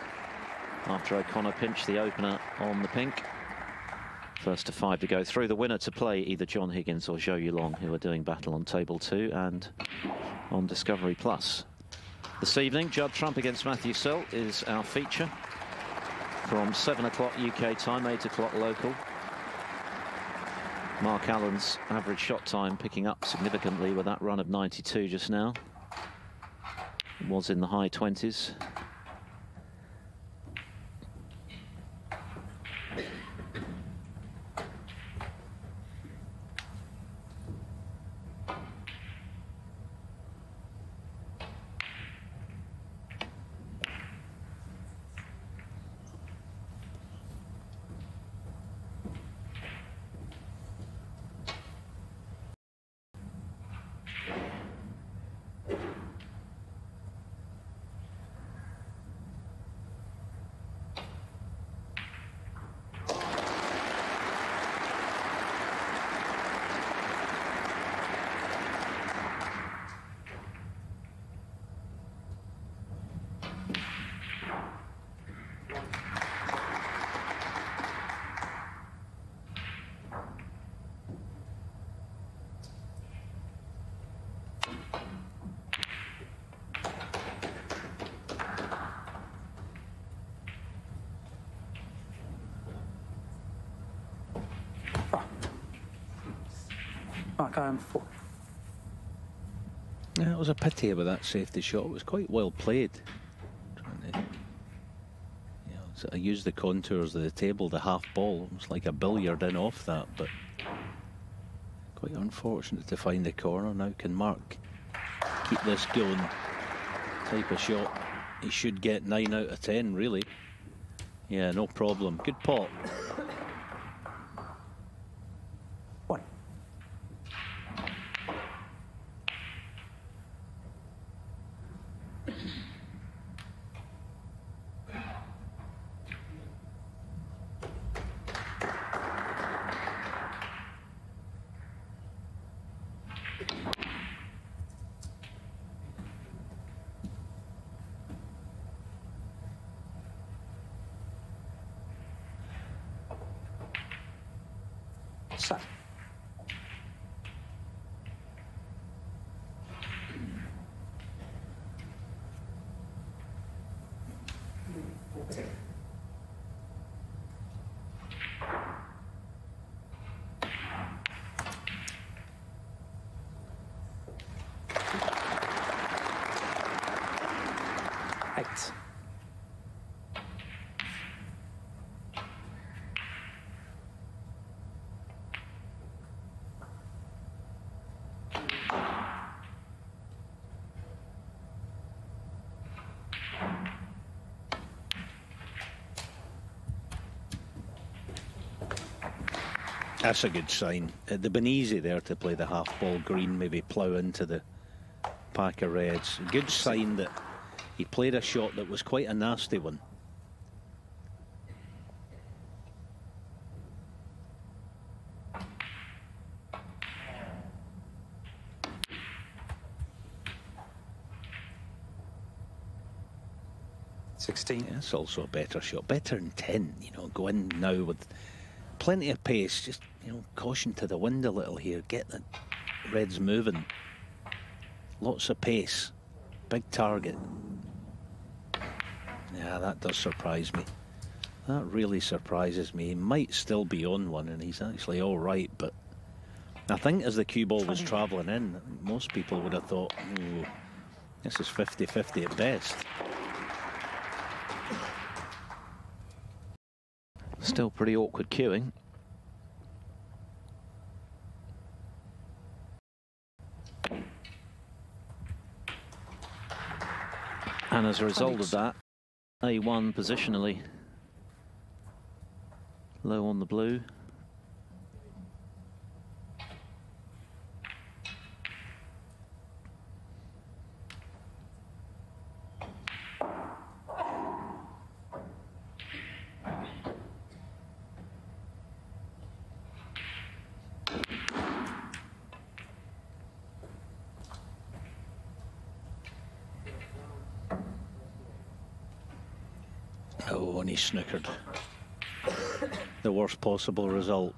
after O'Connor pinched the opener on the pink. First to 5 to go through. The winner to play either John Higgins or Zhou Yulong, who are doing battle on table 2 and on Discovery Plus. This evening, Judd Trump against Matthew Selt is our feature from 7 o'clock UK time, 8 o'clock local. Mark Allen's average shot time picking up significantly with that run of 92 just now. It was in the high 20s. Mark Allen 4. Yeah, it was a pity about that safety shot. It was quite well played. So I used the contours of the table, the half ball. It was like a billiard in off that, but quite unfortunate to find the corner. Now can Mark keep this going? Type of shot he should get 9 out of 10, really. Yeah, no problem. Good pot. 1. Set. Eight. That's a good sign. It'd have been easy there to play the half ball green, maybe plough into the pack of reds. A good sign that he played a shot that was quite a nasty one. 16. Yeah, it's also a better shot. Better than 10, you know. Go in now with plenty of pace. Just, you know, caution to the wind a little here. Get the reds moving. Lots of pace. Big target. Yeah, that does surprise me. That really surprises me. He might still be on one, and he's actually all right, but I think as the cue ball was travelling in, most people would have thought, ooh, this is 50-50 at best. Still pretty awkward cueing. And as a result of that, A1 positionally low on the blue. Oh, and he snookered. The worst possible result.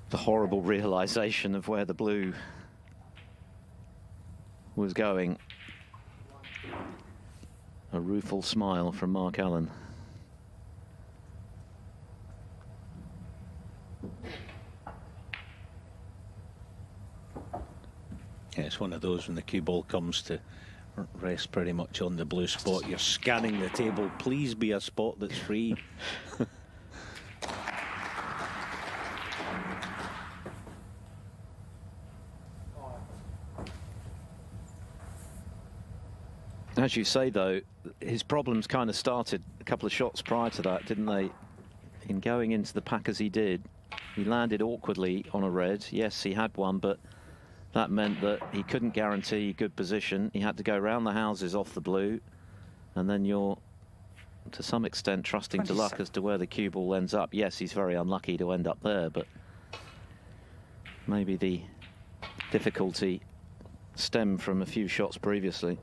The horrible realization of where the blue was going. A rueful smile from Mark Allen. Yeah, it's one of those when the cue ball comes to rest pretty much on the blue spot. You're scanning the table. Please be a spot that's free. As you say, though, his problems kind of started a couple of shots prior to that, didn't they? In going into the pack as he did, he landed awkwardly on a red. Yes, he had one, but that meant that he couldn't guarantee a good position. He had to go round the houses off the blue, and then you're, to some extent, trusting to luck as to where the cue ball ends up. Yes, he's very unlucky to end up there, but maybe the difficulty stemmed from a few shots previously.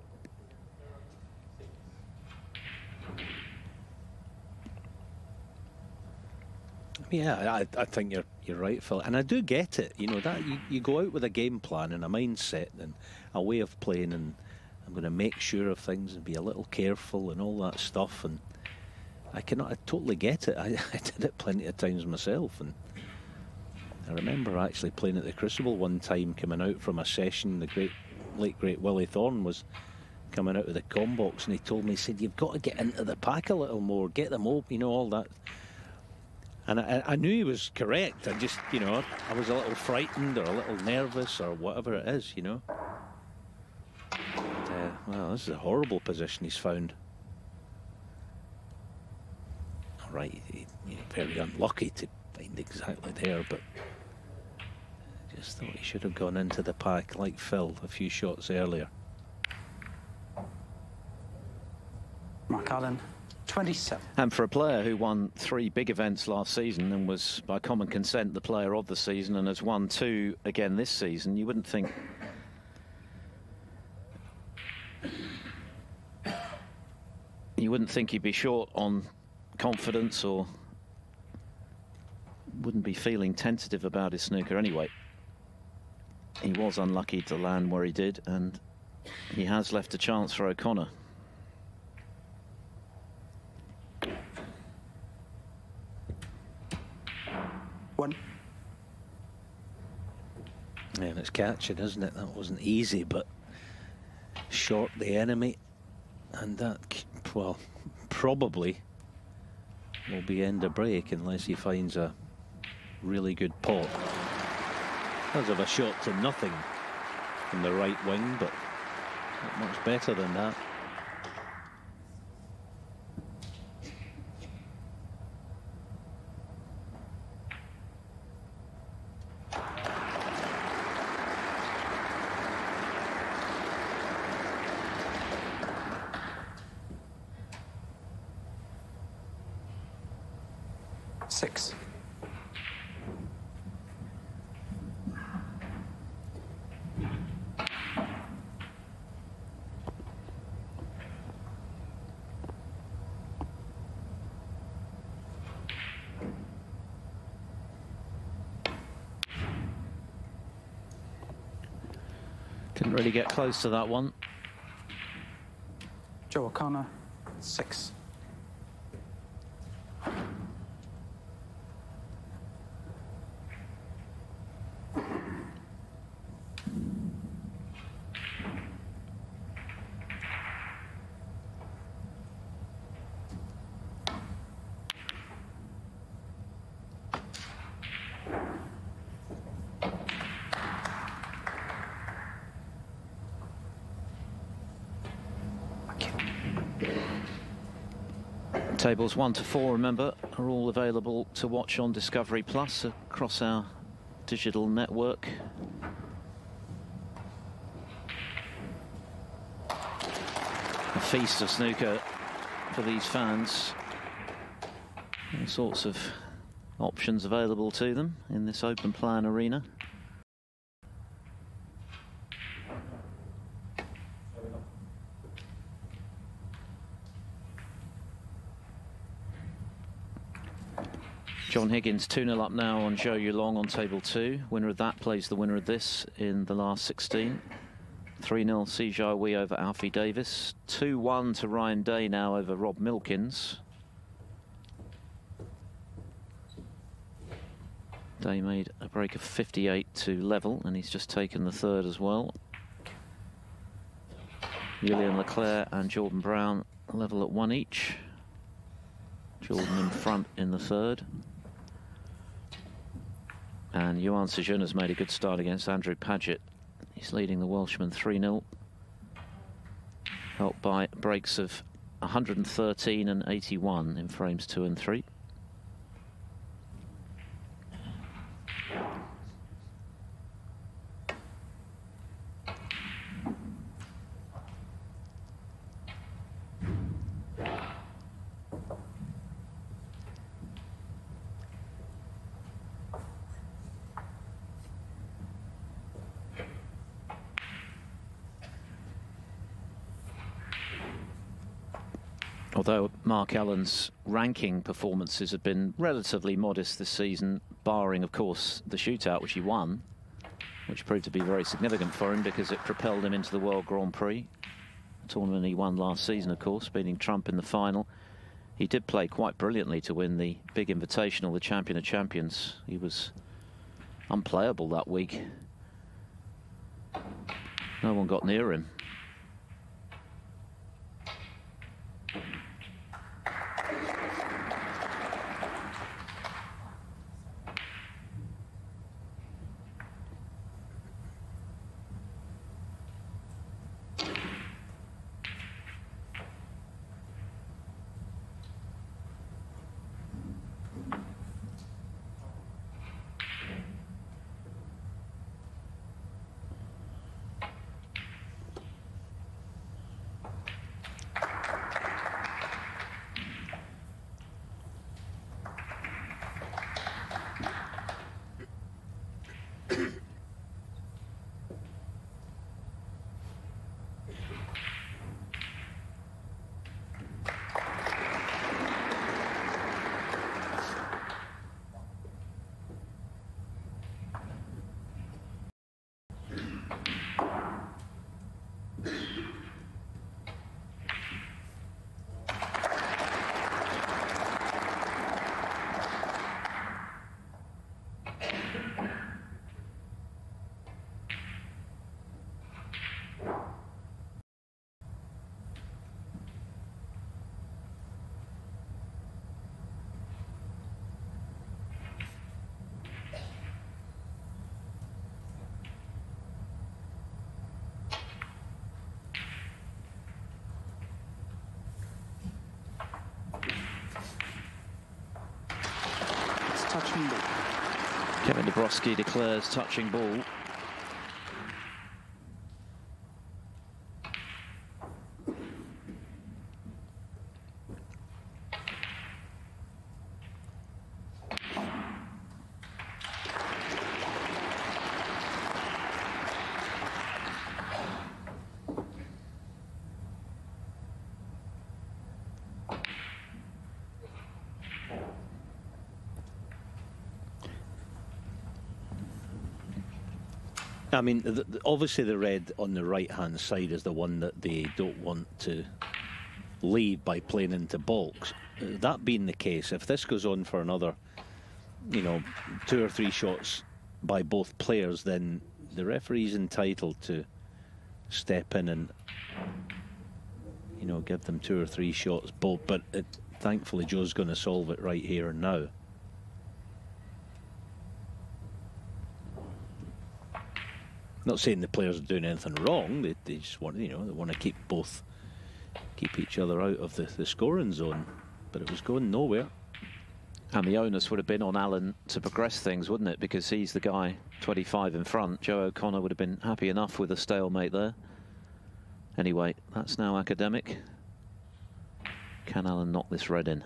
Yeah, I think you're right, Phil, and I do get it. You know that you go out with a game plan and a mindset and a way of playing, and I'm going to make sure of things and be a little careful and all that stuff. And I totally get it. I did it plenty of times myself, and I remember actually playing at the Crucible one time, coming out from a session. The late great Willie Thorne was coming out of the com box, and he told me, he said, "You've got to get into the pack a little more, get them open, you know, all that." And I knew he was correct. I just, you know, I was a little frightened or a little nervous or whatever it is, you know. But, well, this is a horrible position he's found. All right, very unlucky to find exactly there, but I just thought he should have gone into the pack like Phil a few shots earlier. Mark Allen, 27. And for a player who won 3 big events last season and was, by common consent, the player of the season, and has won 2 again this season, you wouldn't think he'd be short on confidence, or wouldn't be feeling tentative about his snooker anyway. He was unlucky to land where he did, and he has left a chance for O'Connor. One. And it's catching, isn't it? That wasn't easy, but short the enemy, and that, well, probably will be end of break unless he finds a really good pot. Does have a shot to nothing from the right wing, but not much better than that. Six. Couldn't really get close to that one. Joe O'Connor, 6. Tables 1 to 4, remember, are all available to watch on Discovery Plus across our digital network. A feast of snooker for these fans. All sorts of options available to them in this open plan arena. John Higgins 2-0 up now on Zhou Yulong on table 2. Winner of that plays the winner of this in the last 16. 3-0 Si Jiawei over Alfie Davis. 2-1 to Ryan Day now over Rob Milkins. Day made a break of 58 to level, and he's just taken the third as well. Julian Leclerc and Jordan Brown level at 1 each. Jordan in front in the third. And Yuan Sejun has made a good start against Andrew Paget. He's leading the Welshman 3-0. Helped by breaks of 113 and 81 in frames 2 and 3. Although Mark Allen's ranking performances have been relatively modest this season, barring, of course, the shootout, which he won, which proved to be very significant for him because it propelled him into the World Grand Prix, a tournament he won last season, of course, beating Trump in the final. He did play quite brilliantly to win the big invitational, the Champion of Champions. He was unplayable that week. No one got near him. Touching ball. Kevin Dabrowski declares touching ball. I mean, obviously the red on the right-hand side is the one that they don't want to leave by playing into balks. That being the case, if this goes on for another, you know, 2 or 3 shots by both players, then the referee's entitled to step in and, you know, give them 2 or 3 shots both. But thankfully, Joe's going to solve it right here and now. Not saying the players are doing anything wrong. They just want, you know, they want to keep each other out of the scoring zone. But it was going nowhere. And the onus would have been on Allen to progress things, wouldn't it? Because he's the guy 25 in front. Joe O'Connor would have been happy enough with a stalemate there. Anyway, that's now academic. Can Allen knock this red in?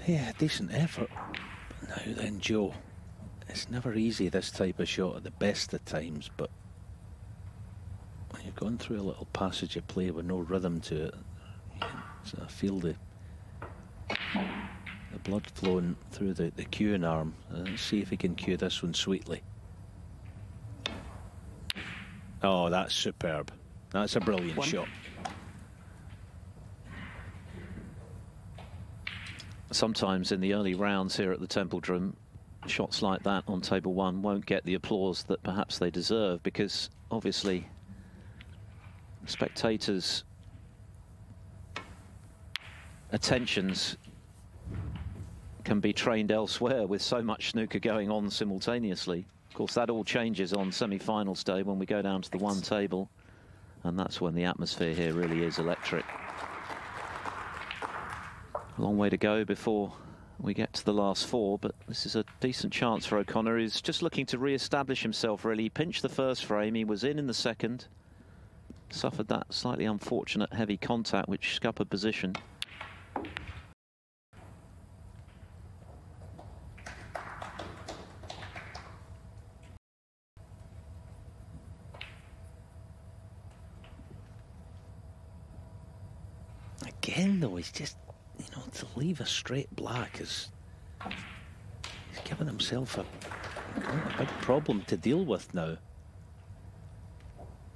Yeah, decent effort. But now then, Joe. It's never easy, this type of shot, at the best of times, but when you've gone through a little passage of play with no rhythm to it, so I feel the blood flowing through the cueing arm. Let's see if he can cue this one sweetly. Oh, that's superb. That's a brilliant shot. Sometimes in the early rounds here at the Templedrum, shots like that on table 1 won't get the applause that perhaps they deserve, because obviously spectators' attentions can be trained elsewhere with so much snooker going on simultaneously. Of course, that all changes on semi-finals day when we go down to the 1 table, and that's when the atmosphere here really is electric. A long way to go before we get to the last 4, but this is a decent chance for O'Connor. He's just looking to re-establish himself, really. He pinched the first frame, he was in the second, suffered that slightly unfortunate heavy contact which scuppered position. Again, though, he's just, you know, to leave a straight black is, he's given himself a big problem to deal with now.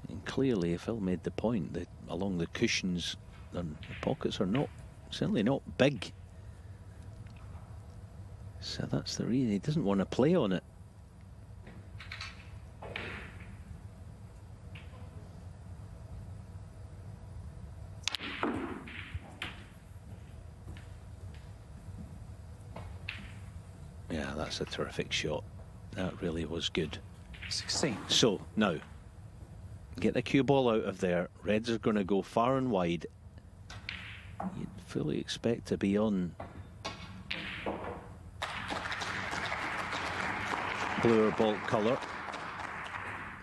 And clearly, Phil made the point that along the cushions, the pockets are certainly not big. So that's the reason he doesn't want to play on it. Yeah, that's a terrific shot. That really was good. 16. So, now, get the cue ball out of there. Reds are going to go far and wide. You'd fully expect to be on blue or bulk colour.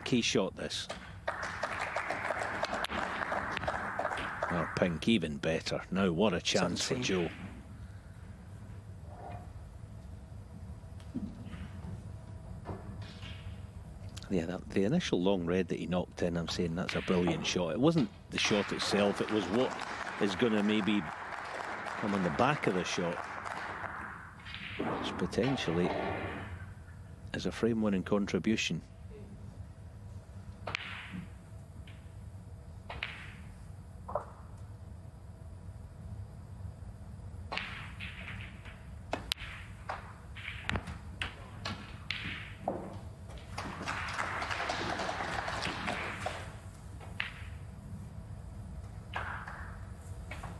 Key shot, this. Or pink, even better. Now, what a chance 17. for Joe. Yeah, the initial long red that he knocked in, I'm saying that's a brilliant shot. It wasn't the shot itself, it was what is going to maybe come on the back of the shot, which potentially is a frame-winning contribution.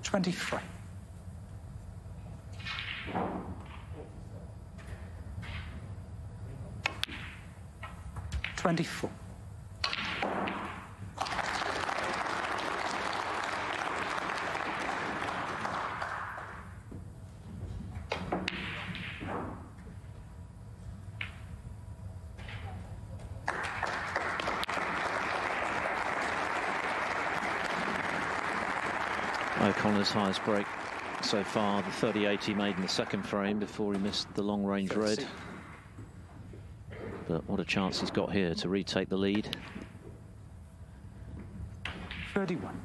Twenty-three. 24. O'Connor's highest break so far, the 38 he made in the second frame before he missed the long-range red. But what a chance he's got here to retake the lead. 31.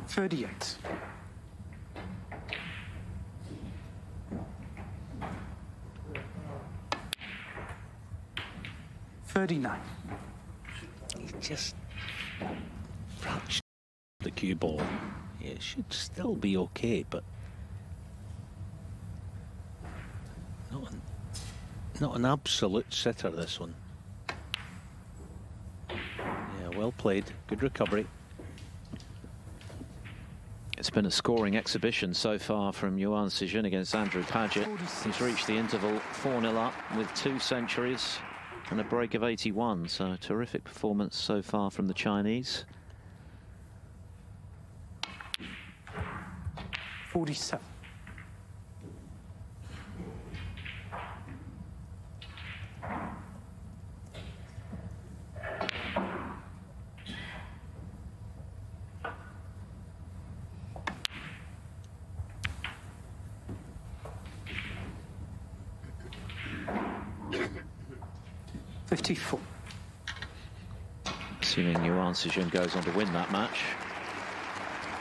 $38. $39. He just fractured the cue ball. Yeah, it should still be okay, but not an absolute sitter, this one. Yeah, well played. Good recovery. It's been a scoring exhibition so far from Yuan Sijun against Andrew Paget. He's reached the interval 4-0 up with 2 centuries and a break of 81. So a terrific performance so far from the Chinese. 47. Assuming Yuan Sijun goes on to win that match,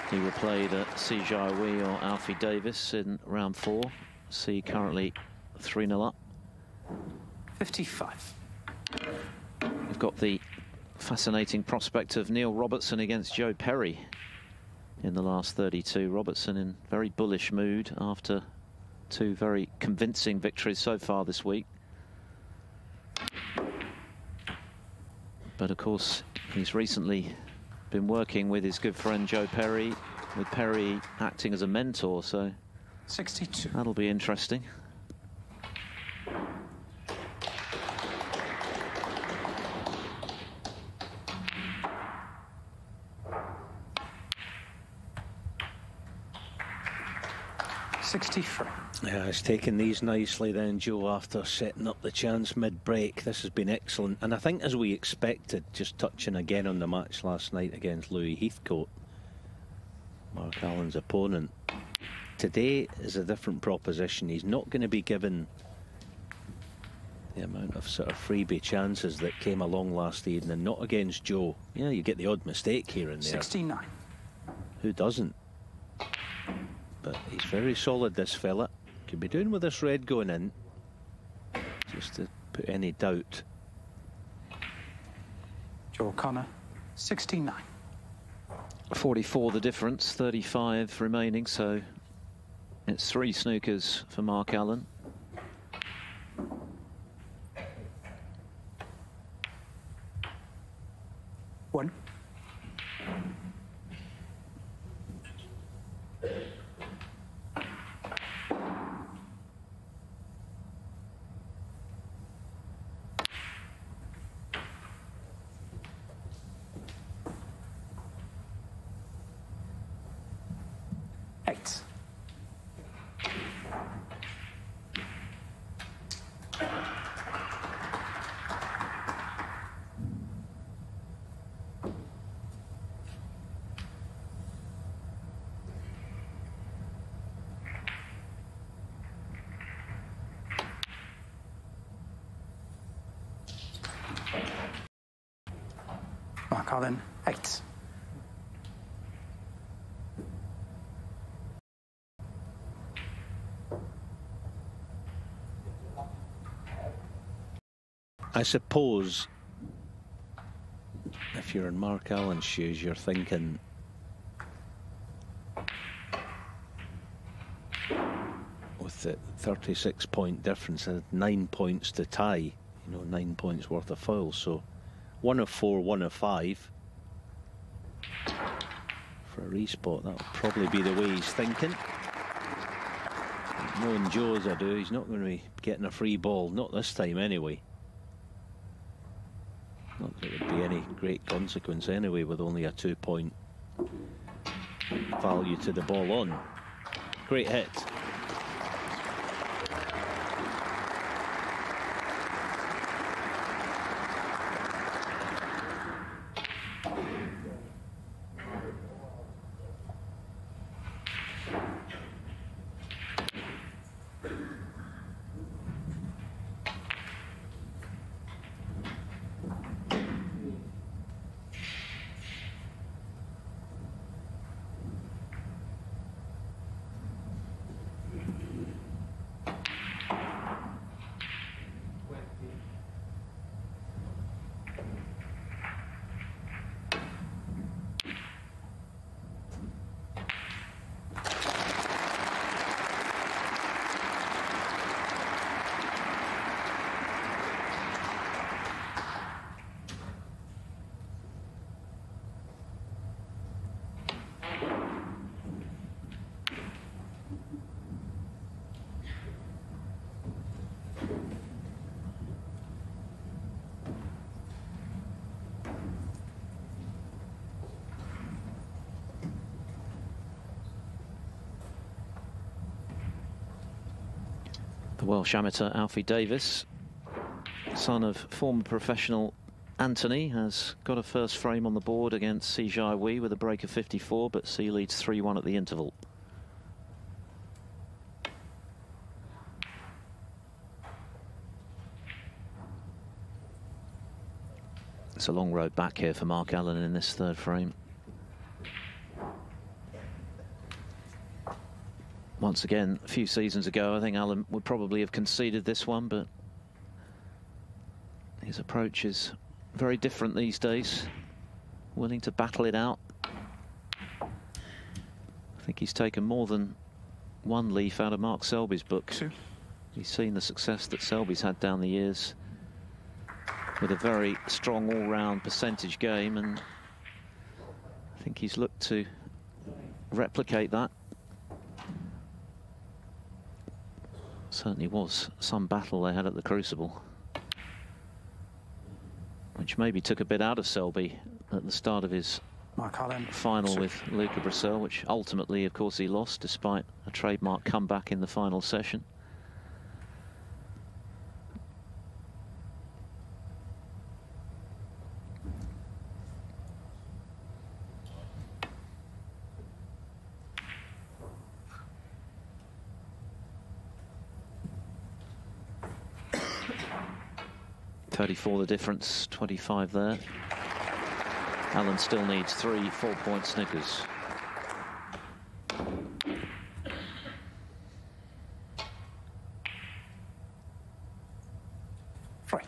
he will play the Si Jiawei or Alfie Davis in round 4. Si currently 3-0 up. 55. We've got the fascinating prospect of Neil Robertson against Joe Perry in the last 32. Robertson in very bullish mood after 2 very convincing victories so far this week. But of course, he's recently been working with his good friend Joe Perry, with Perry acting as a mentor, so 62. That'll be interesting. Yeah, he's taken these nicely then, Joe, after setting up the chance mid-break. This has been excellent. And I think, as we expected, just touching again on the match last night against Louis Heathcote, Mark Allen's opponent, today is a different proposition. He's not going to be given the amount of sort of freebie chances that came along last evening, not against Joe. Yeah, you get the odd mistake here and there. 69. Who doesn't? But he's very solid, this fella. Could be doing with this red going in, just to put any doubt. Joe O'Connor, 69. 44 the difference, 35 remaining, so it's 3 snookers for Mark Allen. One. Mark Allen, 8. I suppose if you're in Mark Allen's shoes, you're thinking, with the 36-point difference, 9 points to tie, you know, 9 points worth of fouls, so 1 of 4, 1 of 5 for a respot. That'll probably be the way he's thinking. Knowing Joe as I do, he's not going to be getting a free ball, not this time anyway. Not that it would be any great consequence anyway, with only a 2-point value to the ball on. Great hit. Welsh amateur Alfie Davis, son of former professional Anthony, has got a first frame on the board against Si Jai Wei with a break of 54, but Si leads 3-1 at the interval. It's a long road back here for Mark Allen in this third frame. Once again, a few seasons ago, I think Allen would probably have conceded this one, but his approach is very different these days, willing to battle it out. I think he's taken more than one leaf out of Mark Selby's book. Two. He's seen the success that Selby's had down the years with a very strong all-round percentage game, and I think he's looked to replicate that. Certainly was some battle they had at the Crucible, which maybe took a bit out of Selby at the start of his Mark Allen. final with Luca Brissell, which ultimately, of course, he lost despite a trademark comeback in the final session. .34 the difference, 25 there. Allen still needs 3 4-point snookers. Free.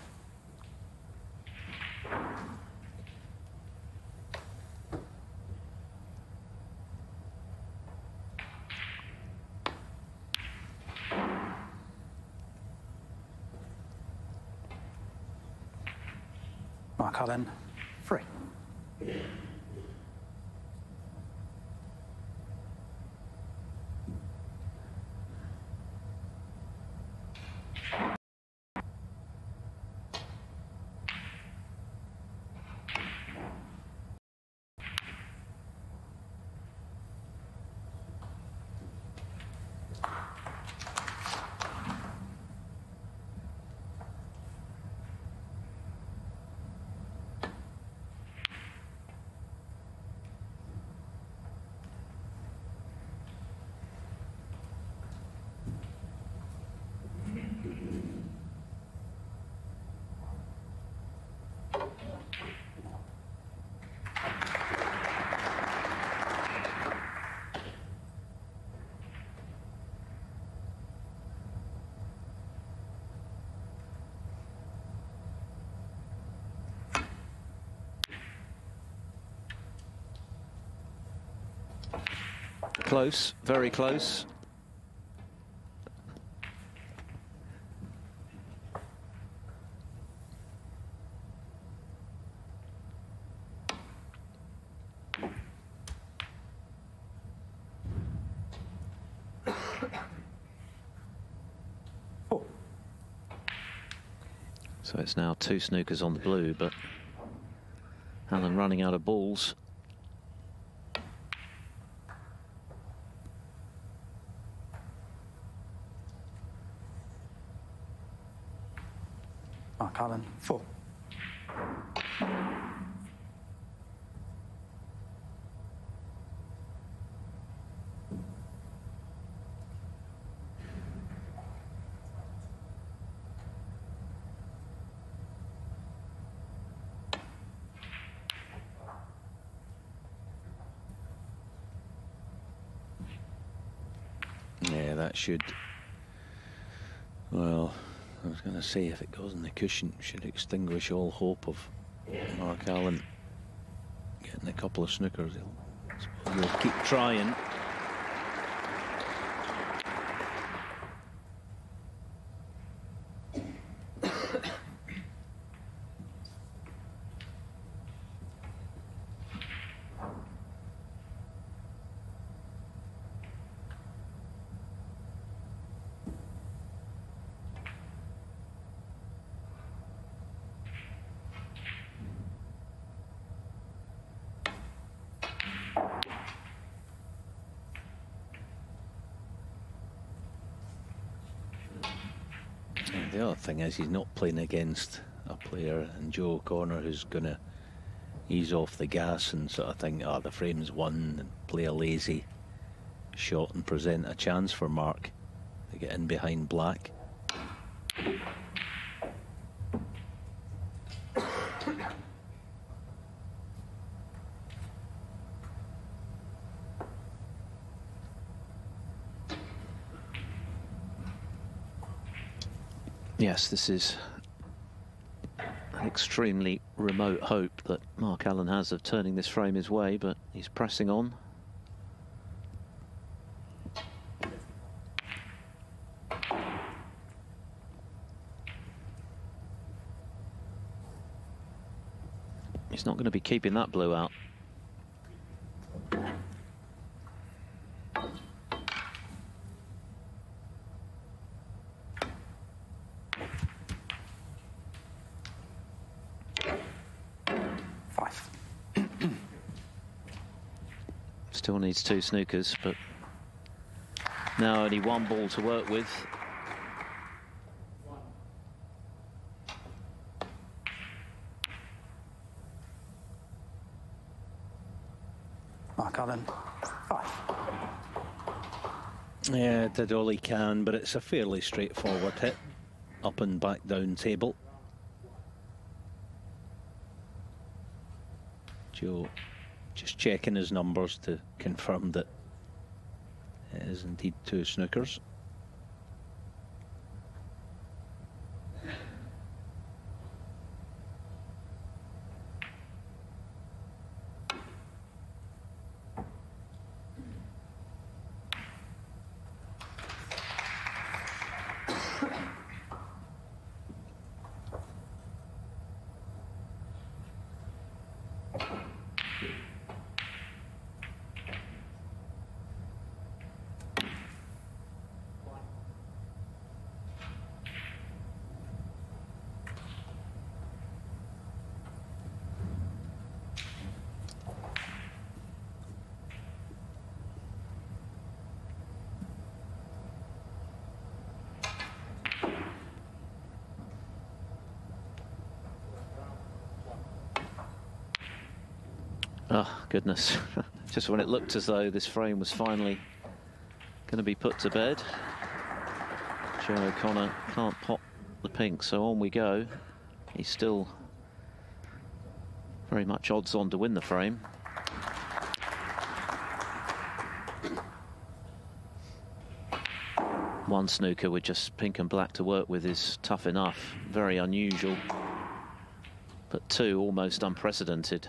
Mark Allen, free. Close, very close. So it's now 2 snookers on the blue, but Allen running out of balls. Mark Allen, 4. Yeah, that should, well, I was going to say if it goes in the cushion, should extinguish all hope of Mark Allen getting a couple of snookers. He'll keep trying. Yeah, the other thing is he's not playing against a player in Joe O'Connor who's going to ease off the gas and sort of think, oh, the frame's won, and play a lazy shot and present a chance for Mark to get in behind black. Yes, this is an extremely remote hope that Mark Allen has of turning this frame his way, but he's pressing on. He's not going to be keeping that blue out. Still needs 2 snookers, but now only 1 ball to work with. Mark Allen, 5. Yeah, did all he can, but it's a fairly straightforward hit. Up and back down table. Joe just checking his numbers to confirm that it is indeed 2 snookers. Oh, goodness. Just when it looked as though this frame was finally going to be put to bed, Joe O'Connor can't pop the pink, so on we go. He's still very much odds on to win the frame. One snooker with just pink and black to work with is tough enough, very unusual, but 2 almost unprecedented.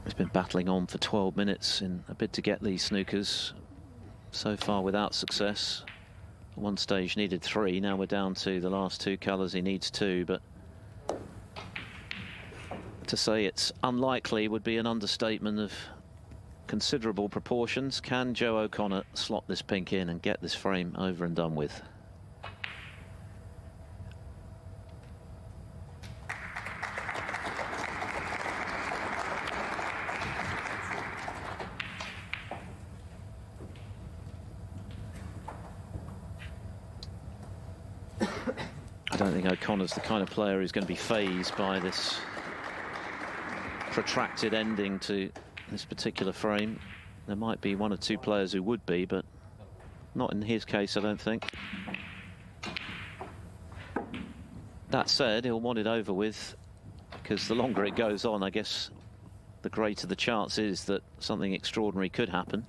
He's been battling on for 12 minutes in a bid to get these snookers, so far without success. At one stage needed 3, now we're down to the last 2 colours, he needs 2, but to say it's unlikely would be an understatement of considerable proportions. Can Joe O'Connor slot this pink in and get this frame over and done with? I don't think O'Connor's the kind of player who's going to be fazed by this protracted ending to this particular frame. There might be one or two players who would be, but not in his case, I don't think. That said, he'll want it over with, because the longer it goes on, I guess the greater the chance is that something extraordinary could happen.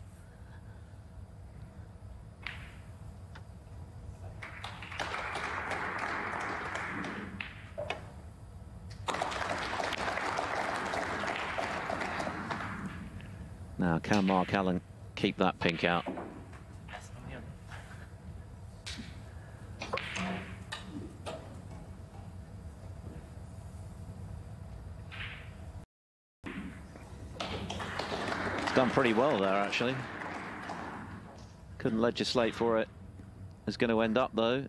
Now, can Mark Allen keep that pink out? It's done pretty well there, actually. Couldn't legislate for it. It's going to end up, though.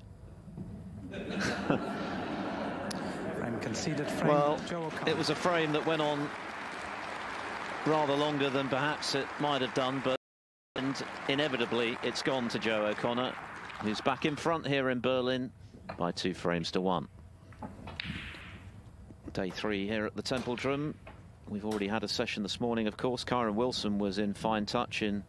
Frame conceded. Frame. Well, it was a frame that went on rather longer than perhaps it might have done, but inevitably it's gone to Joe O'Connor, who's back in front here in Berlin by 2 frames to 1. Day 3 here at the Templedrum. We've already had a session this morning, of course. Kyron Wilson was in fine touch in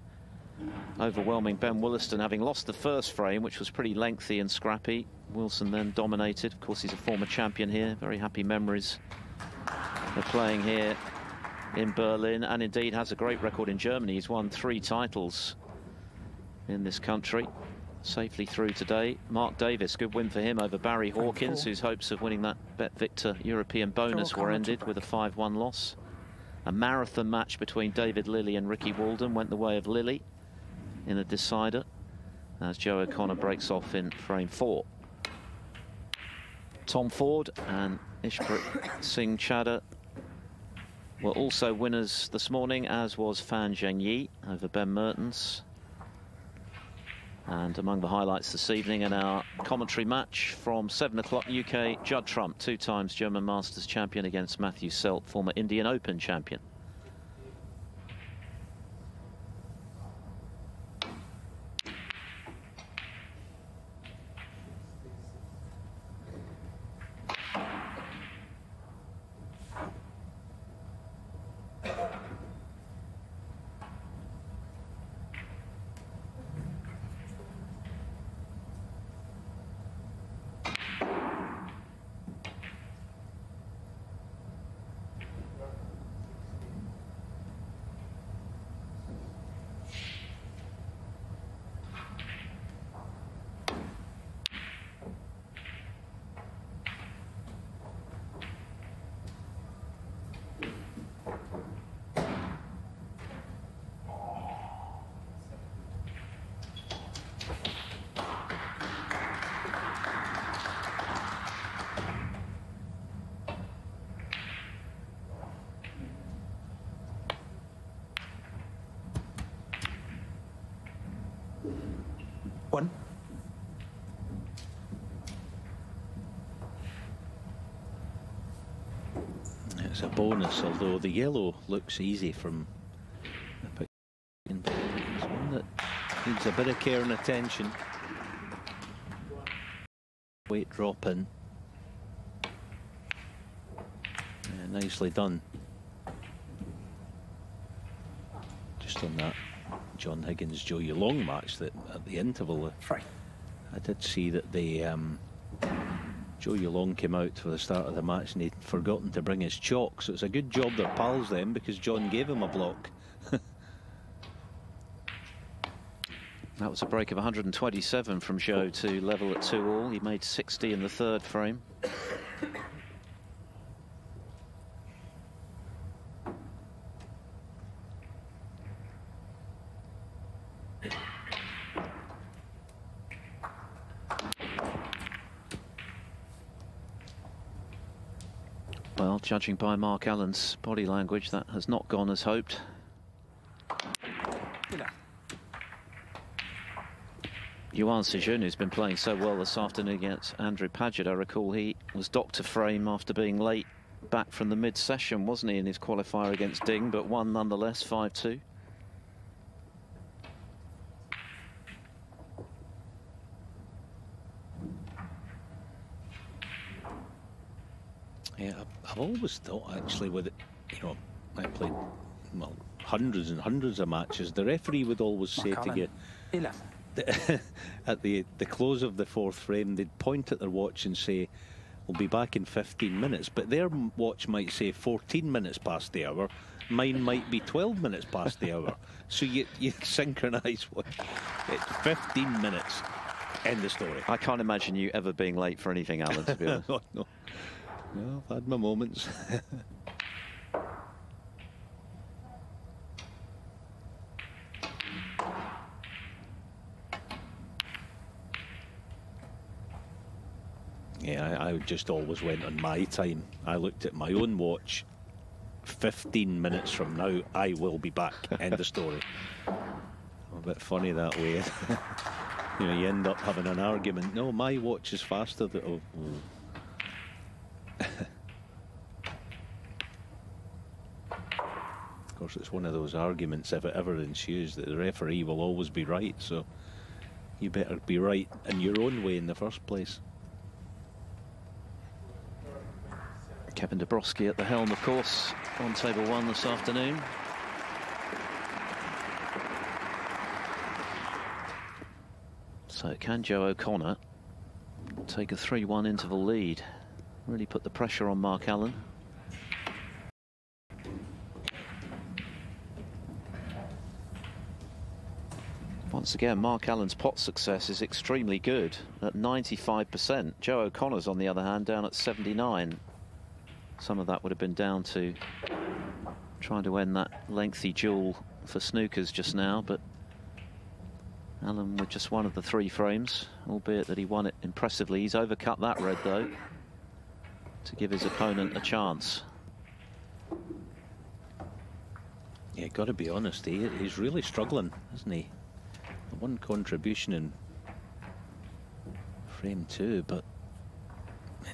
overwhelming Ben Wollaston, having lost the first frame, which was pretty lengthy and scrappy. Wilson then dominated. Of course, he's a former champion here. Very happy memories of playing here in Berlin, and indeed has a great record in Germany. He's won 3 titles in this country. Safely through today. Mark Davis, good win for him over Barry Hawkins, whose hopes of winning that Bet Victor European bonus were ended with a 5-1 loss. A marathon match between David Lilley and Ricky Walden went the way of Lilley in a decider, as Joe O'Connor breaks off in frame 4. Tom Ford and Ishpreet Singh Chadha were also winners this morning, as was Fan Zhengyi over Ben Mertens. And among the highlights this evening in our commentary match from 7 o'clock UK, Judd Trump, 2 times German Masters champion against Matthew Selt, former Indian Open champion. One. It's a bonus, although the yellow looks easy from the picture. It's one that needs a bit of care and attention. Weight drop in. Yeah, nicely done. Just on that John Higgins-Joe Long match that at the interval, I did see that the Joe Long came out for the start of the match and he'd forgotten to bring his chalk, so it's a good job they're pals then, because John gave him a block. That was a break of 127 from Joe to level at 2-all. He made 60 in the 3rd frame. Well, judging by Mark Allen's body language, that has not gone as hoped. Yuan Sijun, who's been playing so well this afternoon against Andrew Paget, I recall he was docked to frame after being late back from the mid-session, wasn't he, in his qualifier against Ding, but won nonetheless, 5-2. Yeah, I've always thought, actually, with it, you know, I played, well, hundreds and hundreds of matches, the referee would always say to you, 11. at the close of the fourth frame, they'd point at their watch and say, we'll be back in 15 minutes. But their watch might say 14 minutes past the hour. Mine might be 12 minutes past the hour. So you synchronise what? It's 15 minutes. End of story. I can't imagine you ever being late for anything, Alan, to be honest. No. No, I've had my moments. Yeah, I just always went on my time. I looked at my own watch. 15 minutes from now, I will be back. End of story. A bit funny that way. You know, you end up having an argument. No, my watch is faster than... Oh. Of course, it's one of those arguments, if it ever ensues, that the referee will always be right. So you better be right in your own way in the first place. Kevin Dabrowski at the helm, of course, on table one this afternoon. So can Joe O'Connor take a 3-1 interval lead? Really put the pressure on Mark Allen. Once again, Mark Allen's pot success is extremely good at 95%. Joe O'Connor's, on the other hand, down at 79%. Some of that would have been down to trying to end that lengthy duel for Snookers just now, but Allen with just one of the 3 frames, albeit that he won it impressively. He's overcut that red, though, to give his opponent a chance. Yeah, got to be honest, he's really struggling, isn't he? One contribution in frame 2, but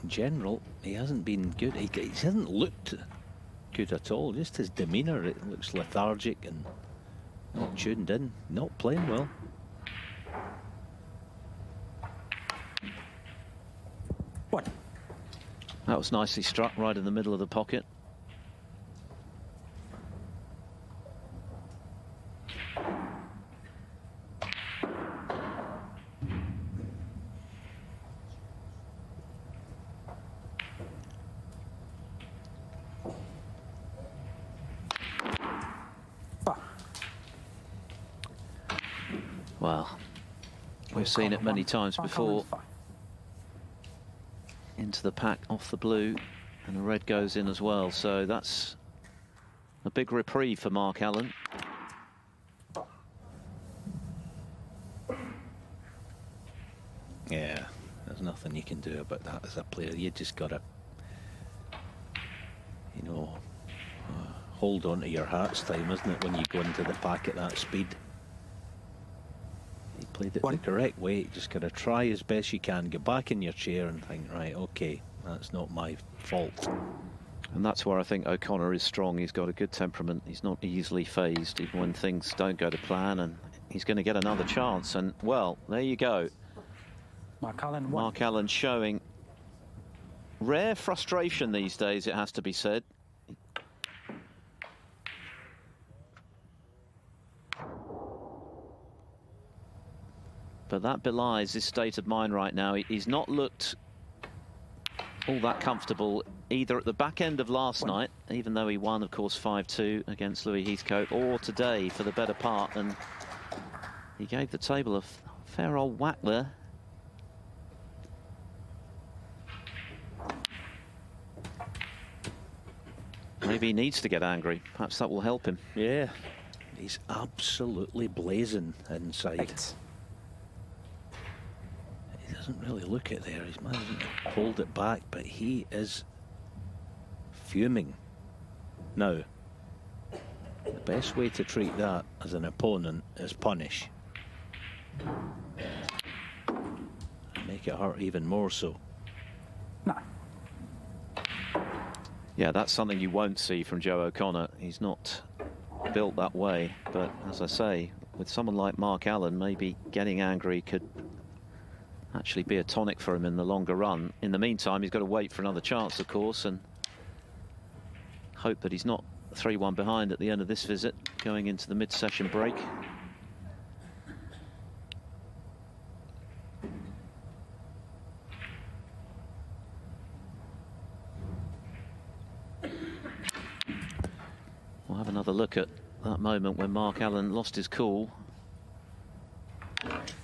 in general, he hasn't been good. He hasn't looked good at all. Just his demeanour, it looks lethargic and not tuned in, not playing well. What? That was nicely struck right in the middle of the pocket. Well, we've seen it many times before. Into the pack, off the blue, and the red goes in as well. So that's a big reprieve for Mark Allen. Yeah, there's nothing you can do about that as a player. You just got to, you know, hold on to your hat's time, isn't it, when you go into the pack at that speed? He played it the correct way. You just got to try as best you can, get back in your chair and think, right, okay, that's not my fault. And that's where I think O'Connor is strong. He's got a good temperament. He's not easily phased, even when things don't go to plan, and he's going to get another chance. And, well, there you go. Mark Allen, Mark Allen showing rare frustration these days, it has to be said. But that belies his state of mind right now. He's not looked all that comfortable either at the back end of last night, even though he won, of course, 5-2 against Louis Heathcote, or today for the better part. And he gave the table a fair old whack there. Maybe he needs to get angry. Perhaps that will help him. Yeah, he's absolutely blazing inside. He doesn't really look it there. He's managing to hold it back, but he is fuming. Now, the best way to treat that as an opponent is punish. Make it hurt even more so. No. Yeah, that's something you won't see from Joe O'Connor. He's not built that way. But as I say, with someone like Mark Allen, maybe getting angry could actually be a tonic for him in the longer run. In the meantime, he's got to wait for another chance, of course, and hope that he's not 3-1 behind at the end of this visit, going into the mid-session break. We'll have another look at that moment when Mark Allen lost his cool.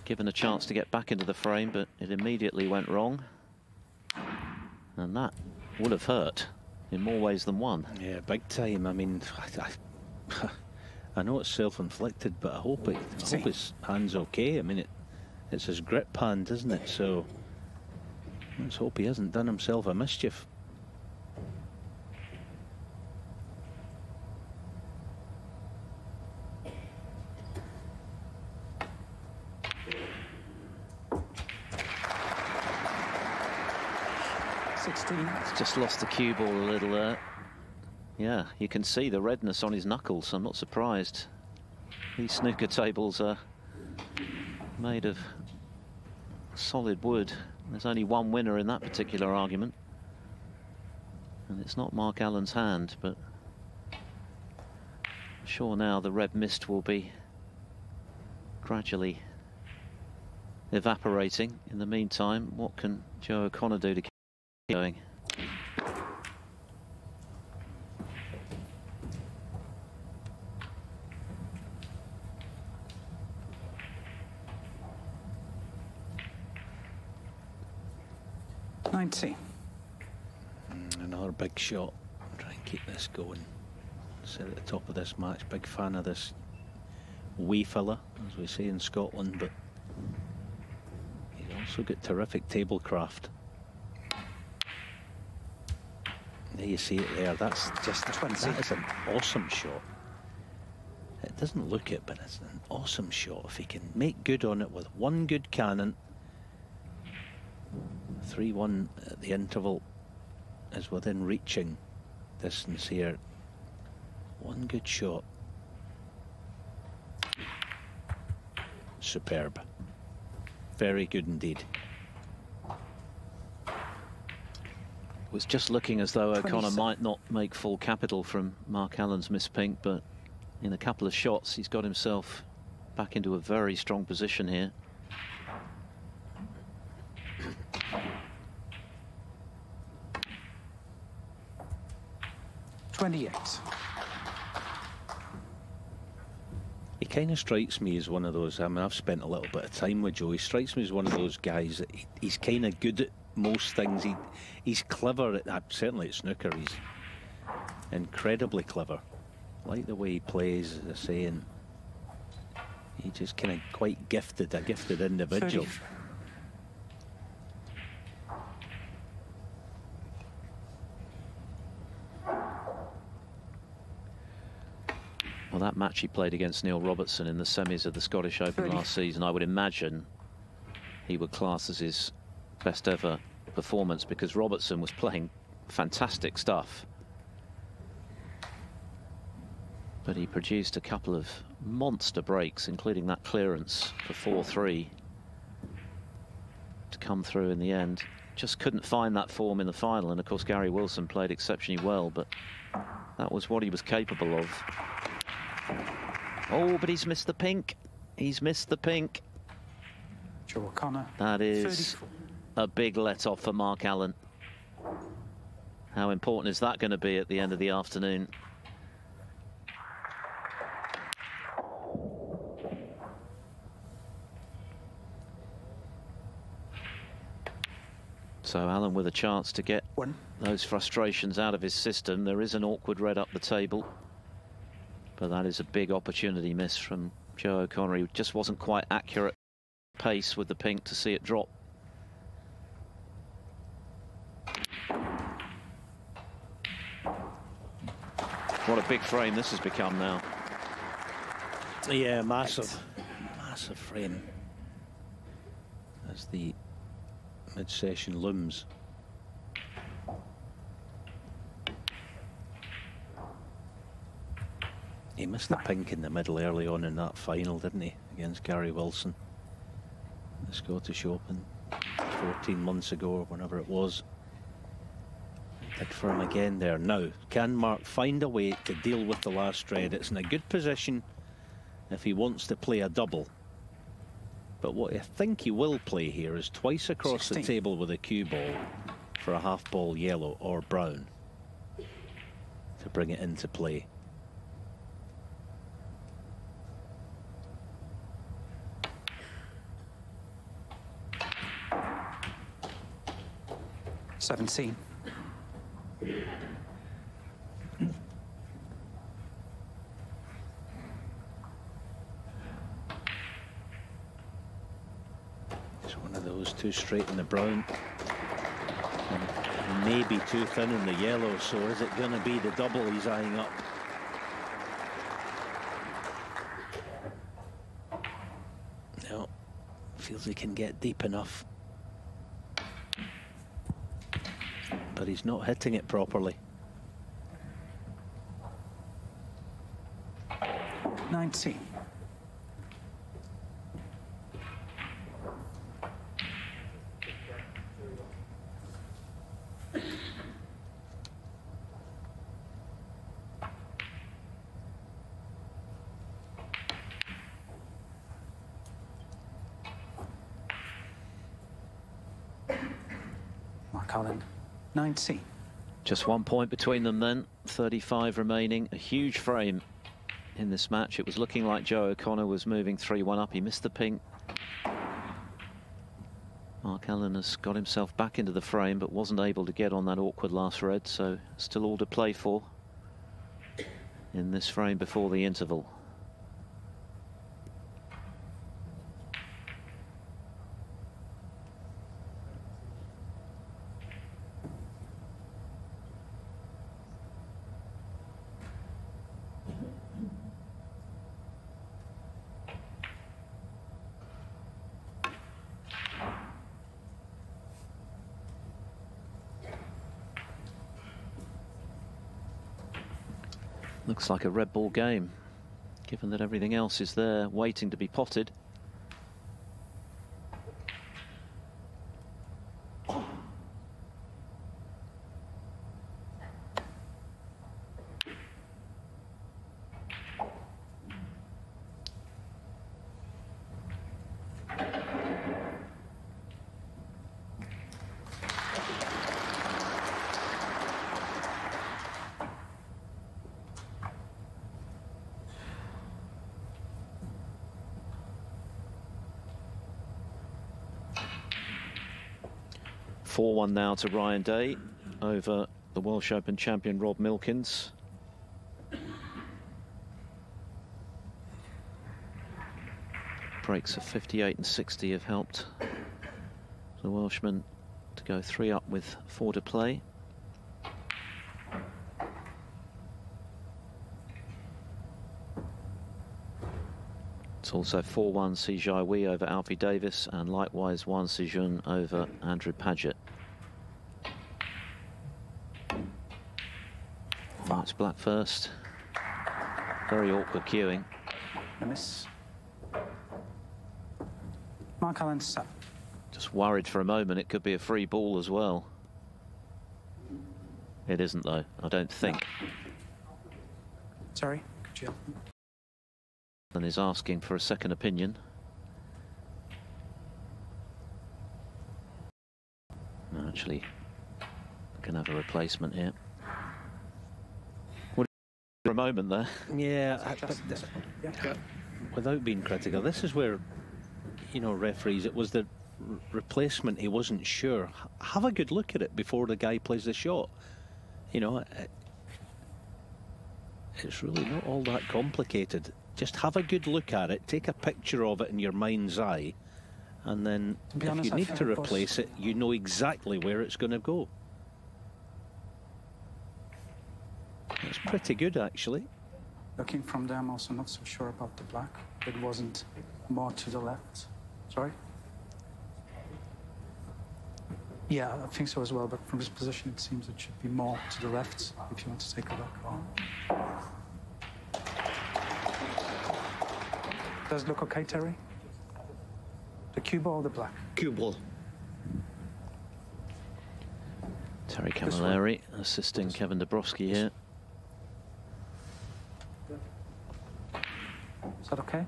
Given a chance to get back into the frame, but it immediately went wrong. And that would have hurt in more ways than one. Yeah, big time. I mean, I know it's self-inflicted, but I hope his hand's okay. I mean, it's his grip hand, isn't it? So let's hope he hasn't done himself a mischief. He's just lost the cue ball a little there. Yeah, you can see the redness on his knuckles. I'm not surprised. These snooker tables are made of solid wood. There's only one winner in that particular argument. And it's not Mark Allen's hand, but I'm sure now the red mist will be gradually evaporating. In the meantime, what can Joe O'Connor do to keep going? Another big shot. Try and keep this going. Sit at the top of this match. Big fan of this wee fella, as we say in Scotland, but he's also got terrific tablecraft. There you see it there. That's just that is an awesome shot. It doesn't look it, but it's an awesome shot. If he can make good on it with one good cannon. 3-1 at the interval is within reaching distance here. One good shot. Superb. Very good indeed. It was just looking as though O'Connor might not make full capital from Mark Allen's miss pink, but in a couple of shots he's got himself back into a very strong position here. He kind of strikes me as one of those, I mean, I've spent a little bit of time with Joe. He strikes me as one of those guys that he's kind of good at most things. He's clever at, certainly at snooker, he's incredibly clever. Like the way he plays, as I say, and he just kind of quite gifted, a gifted individual. 30. Well, that match he played against Neil Robertson in the semis of the Scottish Open last season, I would imagine he would class as his best ever performance, because Robertson was playing fantastic stuff. But he produced a couple of monster breaks, including that clearance for 4-3 to come through in the end. Just couldn't find that form in the final, and of course Gary Wilson played exceptionally well, but that was what he was capable of. Oh, but he's missed the pink. He's missed the pink. Joe O'Connor. That is 34. a big let-off for Mark Allen. How important is that going to be at the end of the afternoon? So Allen with a chance to get those frustrations out of his system. There is an awkward red up the table, but that is a big opportunity miss from Joe O'Connor. He just wasn't quite accurate pace with the pink to see it drop. What a big frame this has become now. Yeah, massive, massive frame. As the mid-session looms. He missed the pink in the middle early on in that final, didn't he, against Gary Wilson, the Scottish Open 14 months ago or whenever it was. Did for him again there. Now, can Mark find a way to deal with the last red? It's in a good position if he wants to play a double. But what I think he will play here is twice across 16. the table with a cue ball for a half ball yellow or brown to bring it into play. $17. It's one of those, too straight in the brown and maybe too thin in the yellow. So is it going to be the double he's eyeing up? No, feels he can get deep enough, but he's not hitting it properly. 19. Mark Allen, 19. Just 1 point between them then. 35 remaining. A huge frame in this match. It was looking like Joe O'Connor was moving 3-1 up. He missed the pink. Mark Allen has got himself back into the frame, but wasn't able to get on that awkward last red, so still all to play for in this frame before the interval. Looks like a red ball game, given that everything else is there waiting to be potted. Four-1 now to Ryan Day over the Welsh Open champion Rob Milkins. Breaks of 58 and 60 have helped the Welshman to go 3 up with 4 to play. It's also 4-1 Si Jai Wee over Alfie Davis, and likewise 1 Si-jun over Andrew Paget. Oh, it's black first. Very awkward queuing. A miss. Mark Allen, set. Just worried for a moment it could be a free ball as well. It isn't though, I don't think. No. Sorry, could you? And is asking for a second opinion. No, actually, we can have a replacement here. What for a moment there? Yeah, without being critical, this is where, you know, referees, it was the replacement he wasn't sure. Have a good look at it before the guy plays the shot. You know, it's really not all that complicated. Just have a good look at it, take a picture of it in your mind's eye, and then if you need to replace it, you know exactly where it's going to go. It's pretty good, actually. Looking from there, I'm also not so sure about the black. It wasn't more to the left. Sorry? Yeah, I think so as well, but from this position it seems it should be more to the left, if you want to take a look. Does it look okay, Terry? The cue ball or the black? Cue ball. Terry Camilleri assisting Kevin Dabrowski here. Is that okay?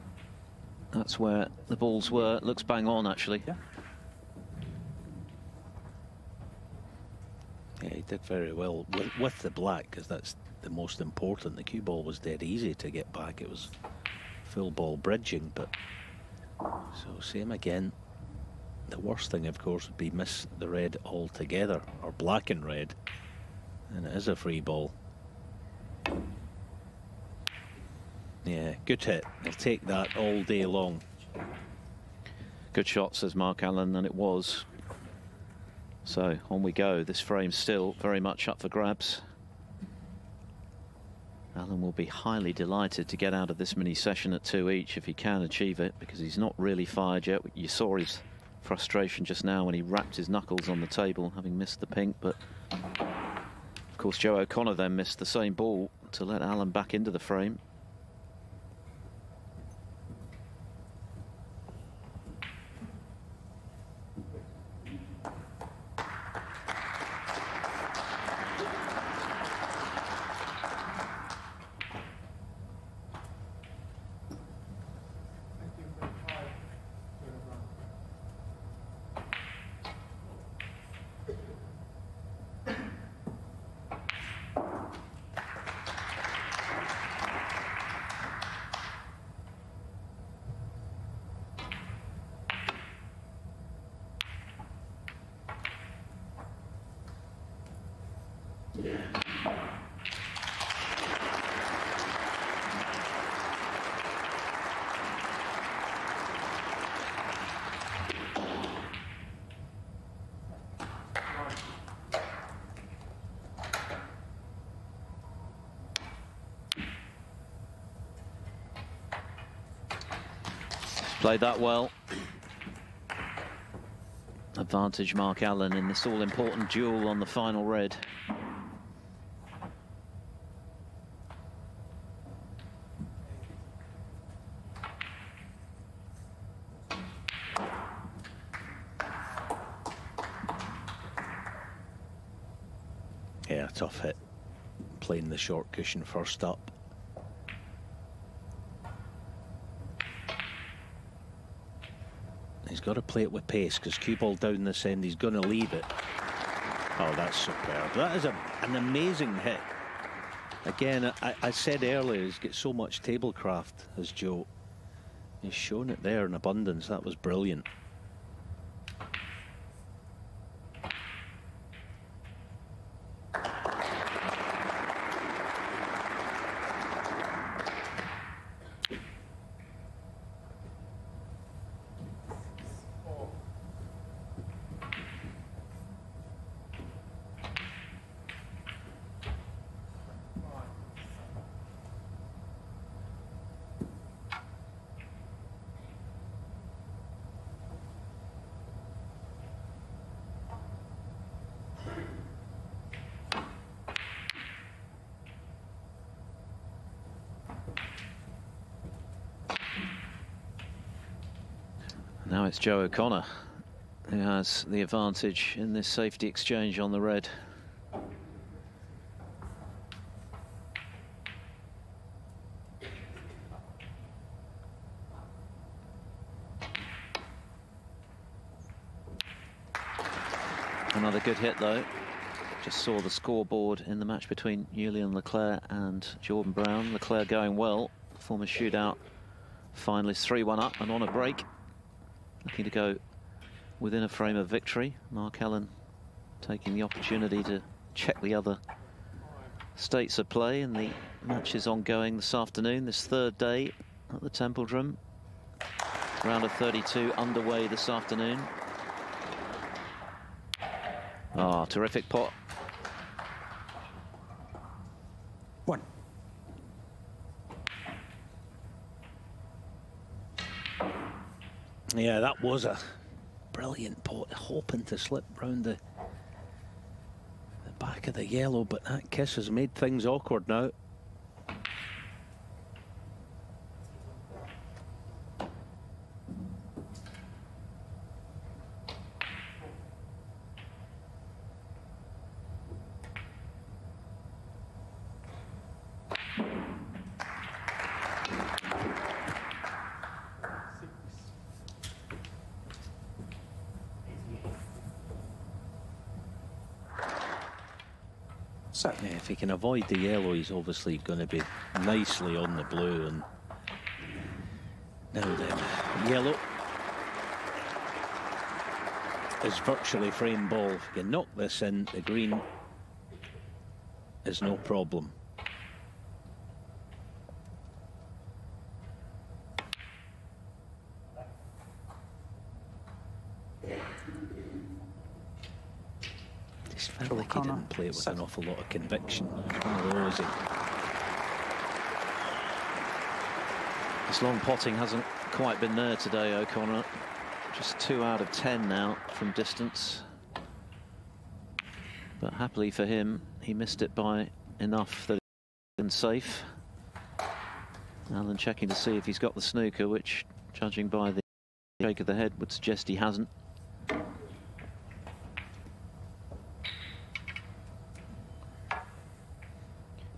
That's where the balls were. Looks bang on, actually. Yeah. Yeah, he did very well with the black, because that's the most important. The cue ball was dead easy to get back. It was full ball bridging, but so same again. The worst thing, of course, would be miss the red altogether, or black and red, and it is a free ball. Yeah, good hit. He'll take that all day long. Good shot, says Mark Allen, and it was. So on we go. This frame's still very much up for grabs. Allen will be highly delighted to get out of this mini session at 2 each if he can achieve it, because he's not really fired yet. You saw his frustration just now when he rapped his knuckles on the table, having missed the pink. But of course, Joe O'Connor then missed the same ball to let Allen back into the frame. Played that well. Advantage Mark Allen in this all-important duel on the final red. Yeah, tough hit. Playing the short cushion first up. He's got to play it with pace, because cue ball down this end, he's going to leave it. Oh, that's superb. That is an amazing hit. Again, I said earlier, he's got so much tablecraft, as Joe. He's shown it there in abundance. That was brilliant. Now it's Joe O'Connor who has the advantage in this safety exchange on the red. Another good hit though. Just saw the scoreboard in the match between Julian Leclerc and Jordan Brown. Leclerc going well. Former shootout finalist 3-1 up and on a break. Looking to go within a frame of victory. Mark Allen taking the opportunity to check the other states of play, and the match is ongoing this afternoon, this third day at the Templedrum. Round of 32 underway this afternoon. Ah, terrific pot. One. Yeah, that was a brilliant pot, hoping to slip round the back of the yellow, but that kiss has made things awkward now. So, yeah, if he can avoid the yellow, he's obviously going to be nicely on the blue. And now then, yellow is virtually frame ball. If you can knock this in, the green is no problem. Just felt like he didn't play it with an awful lot of conviction. It's one of those. This long potting hasn't quite been there today, O'Connor. Just 2 out of 10 now from distance. But happily for him, he missed it by enough that it's been safe. Alan checking to see if he's got the snooker, which, judging by the shake of the head, would suggest he hasn't.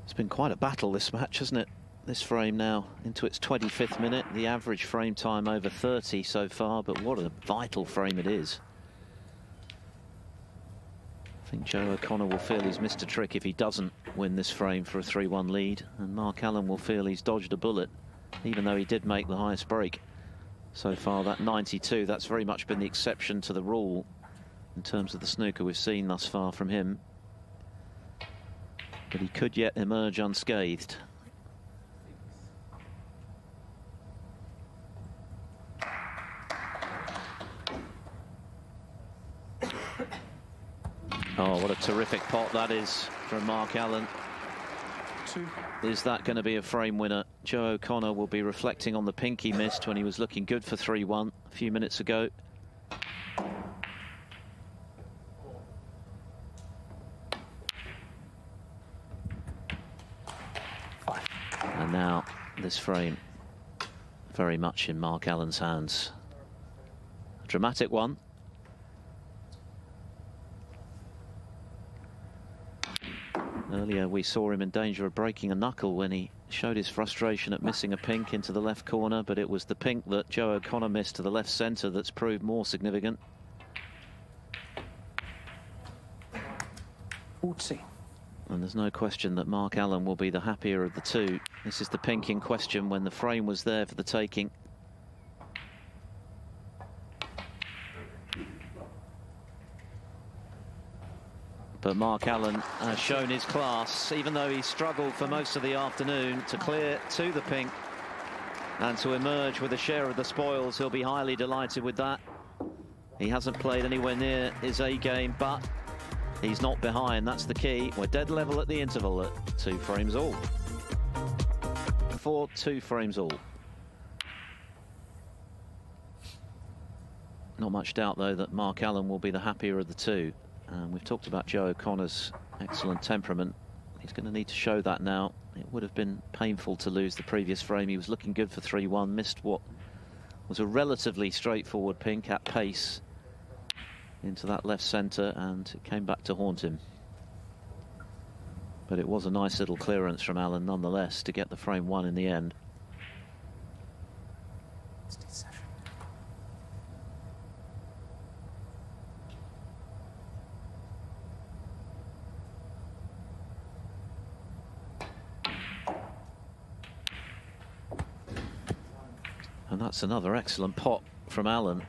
It's been quite a battle, this match, hasn't it? This frame now into its 25th minute. The average frame time over 30 so far, but what a vital frame it is. I think Joe O'Connor will feel he's missed a trick if he doesn't win this frame for a 3-1 lead, and Mark Allen will feel he's dodged a bullet, even though he did make the highest break so far. That 92, that's very much been the exception to the rule in terms of the snooker we've seen thus far from him. But he could yet emerge unscathed. Oh, what a terrific pot that is from Mark Allen. Is that going to be a frame winner? Joe O'Connor will be reflecting on the pink he missed when he was looking good for 3-1 a few minutes ago. And now this frame very much in Mark Allen's hands. A dramatic one. Earlier we saw him in danger of breaking a knuckle when he showed his frustration at missing a pink into the left corner, but it was the pink that Joe O'Connor missed to the left centre that's proved more significant. And there's no question that Mark Allen will be the happier of the two. This is the pink in question when the frame was there for the taking. But Mark Allen has shown his class, even though he struggled for most of the afternoon to clear to the pink and to emerge with a share of the spoils. He'll be highly delighted with that. He hasn't played anywhere near his A game, but he's not behind. That's the key. We're dead level at the interval at 2 frames all. 2 frames all. Not much doubt, though, that Mark Allen will be the happier of the two. We've talked about Joe O'Connor's excellent temperament. He's going to need to show that now. It would have been painful to lose the previous frame. He was looking good for 3-1, missed what was a relatively straightforward pink at pace into that left centre, and it came back to haunt him. But it was a nice little clearance from Allen nonetheless to get the frame 1 in the end. And that's another excellent pot from Allen.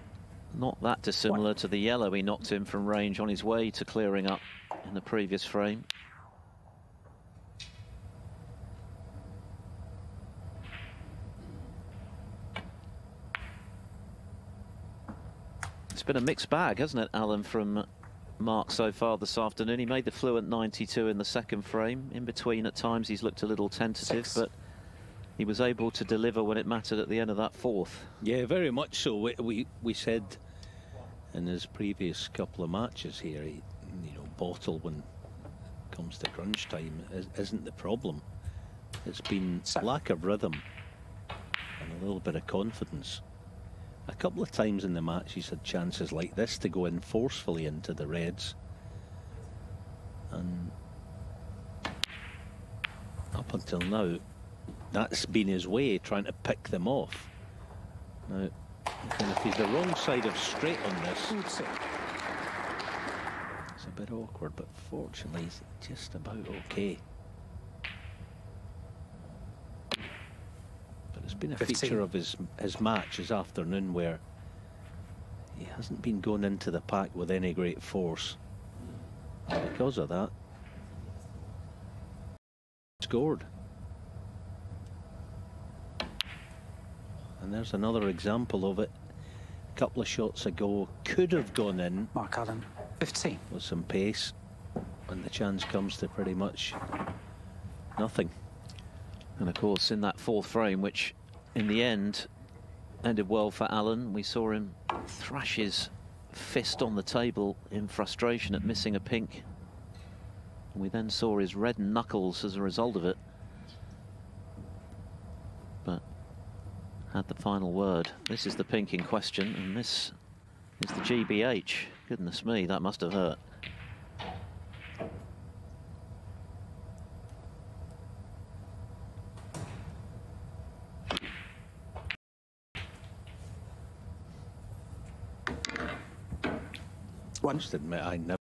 Not that dissimilar to the yellow he knocked in from range on his way to clearing up in the previous frame. It's been a mixed bag, hasn't it, Alan, from Mark so far this afternoon. He made the fluent 92 in the second frame. In between, at times, he's looked a little tentative, but he was able to deliver when it mattered at the end of that fourth. Yeah, very much so. We said in his previous couple of matches here, bottle when it comes to crunch time isn't the problem. It's been lack of rhythm and a little bit of confidence. A couple of times in the match he's had chances like this to go in forcefully into the reds, and up until now that's been his way, trying to pick them off. Now, if he's the wrong side of straight on this, it's a bit awkward, but fortunately he's just about okay. But it's been a 15. feature of his match this afternoon where he hasn't been going into the pack with any great force. And because of that, scored. And there's another example of it. A couple of shots ago, could have gone in. Mark Allen, 15. With some pace, and the chance comes to pretty much nothing. And of course, in that fourth frame, which in the end ended well for Allen, we saw him thrash his fist on the table in frustration at missing a pink. And we then saw his red knuckles as a result of it. But had the final word. This is the pink in question, and this is the GBH. Goodness me, that must have hurt. I must admit, I never.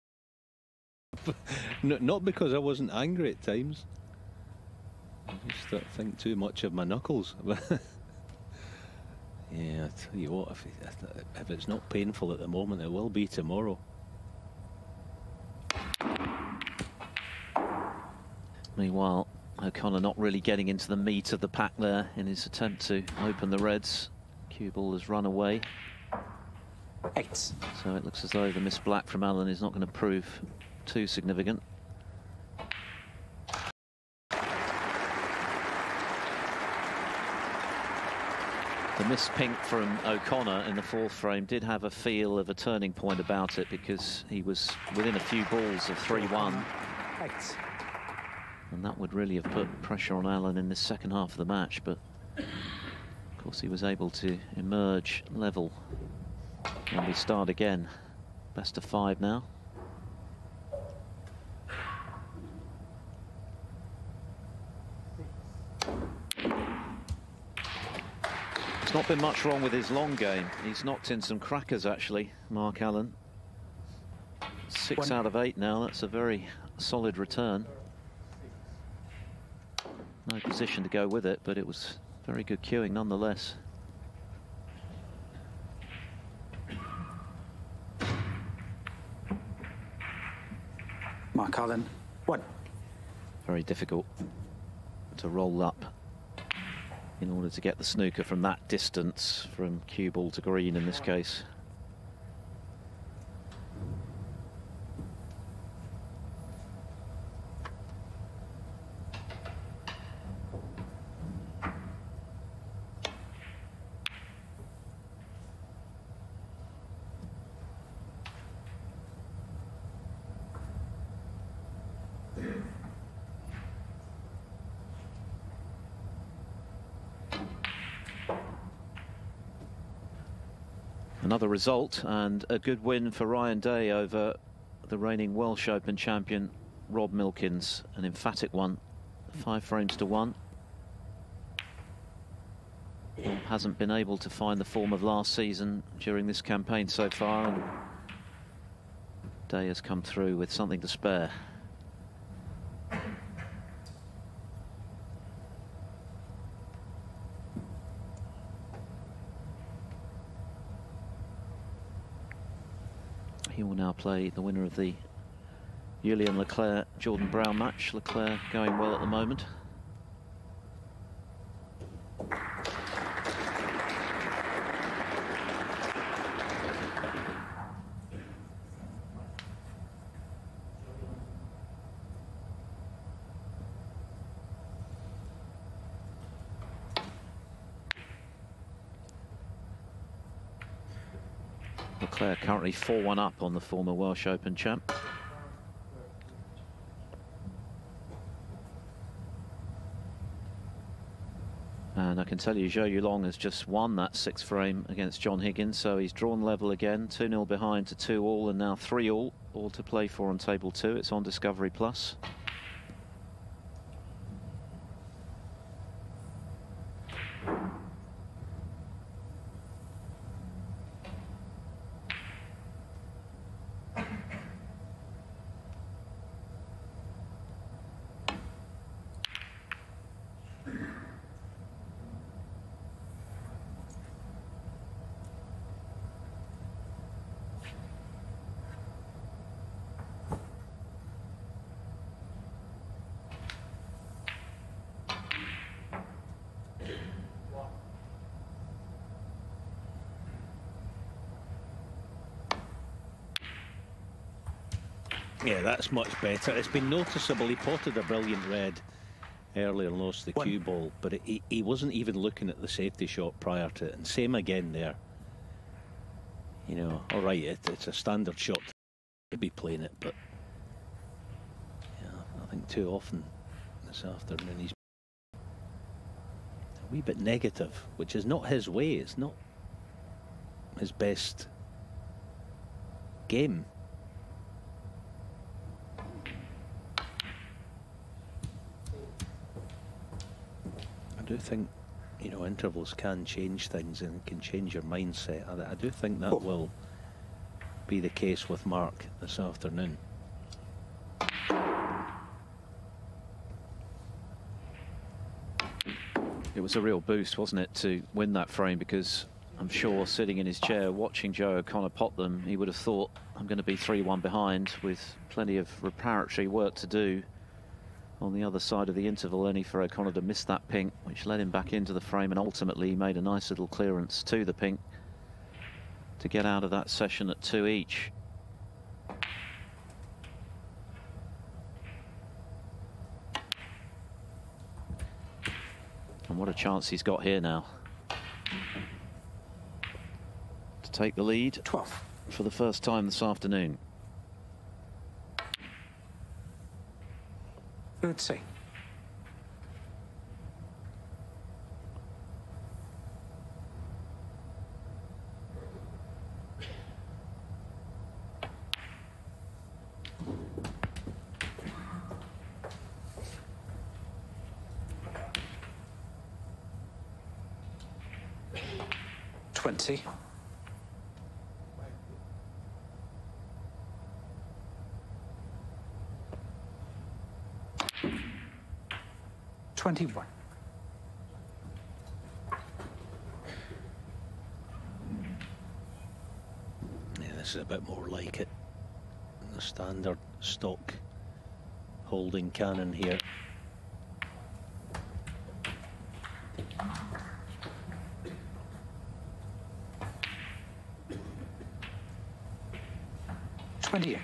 Not because I wasn't angry at times. I just don't think too much of my knuckles. Yeah, I tell you what, if it's not painful at the moment, it will be tomorrow. Meanwhile, O'Connor not really getting into the meat of the pack there in his attempt to open the reds. Cue ball has run away. 8. So it looks as though the miss black from Allen is not going to prove too significant. The miss pink from O'Connor in the fourth frame did have a feel of a turning point about it, because he was within a few balls of 3-1. 8. And that would really have put pressure on Allen in the second half of the match, but of course he was able to emerge level. And we start again. Best of 5 now. There's not been much wrong with his long game. He's knocked in some crackers, actually, Mark Allen. 6 out of 8 now. That's a very solid return. No position to go with it, but it was very good cueing nonetheless. Mark Allen, 1. Very difficult to roll up in order to get the snooker from that distance, from cue ball to green in this case. Another result, and a good win for Ryan Day over the reigning Welsh Open champion Rob Milkins. An emphatic one, 5 frames to 1. Rob hasn't been able to find the form of last season during this campaign so far, and Day has come through with something to spare. He will now play the winner of the Julian Leclerc-Jordan Brown match. Leclerc going well at the moment. Leclerc currently 4-1 up on the former Welsh Open champ. And I can tell you, Zhou Yulong has just won that 6th frame against John Higgins, so he's drawn level again, 2-0 behind to 2-all, and now 3-all, all to play for on table 2. It's on Discovery Plus. Yeah, that's much better. It's been noticeable. He potted a brilliant red earlier and lost the cue ball, but he wasn't even looking at the safety shot prior to it. And same again there. You know, all right, it's a standard shot to be playing it, but yeah, I think too often this afternoon he's a wee bit negative, which is not his way. It's not his best game. I do think, you know, intervals can change things and can change your mindset. I do think that will be the case with Mark this afternoon. It was a real boost, wasn't it, to win that frame, because I'm sure sitting in his chair watching Joe O'Connor pot them, he would have thought, I'm going to be 3-1 behind with plenty of reparatory work to do on the other side of the interval, only for O'Connor to miss that pink, which led him back into the frame, and ultimately he made a nice little clearance to the pink to get out of that session at 2 each. And what a chance he's got here now to take the lead 12 for the first time this afternoon. Let's see. $20. 21. Yeah, this is a bit more like it. The standard stock holding cannon here.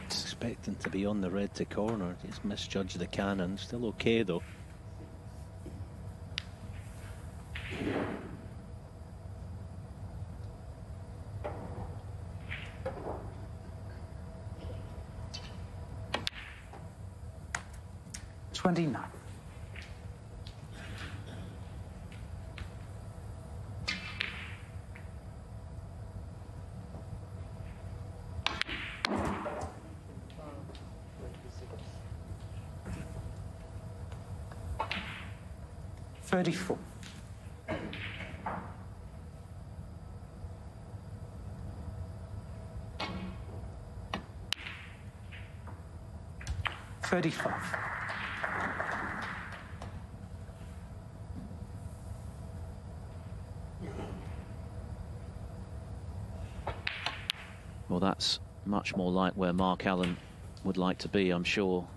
Expecting to be on the red to corner, just misjudged the cannon. Still okay though. $29. $34. $35. Well, that's much more like where Mark Allen would like to be, I'm sure.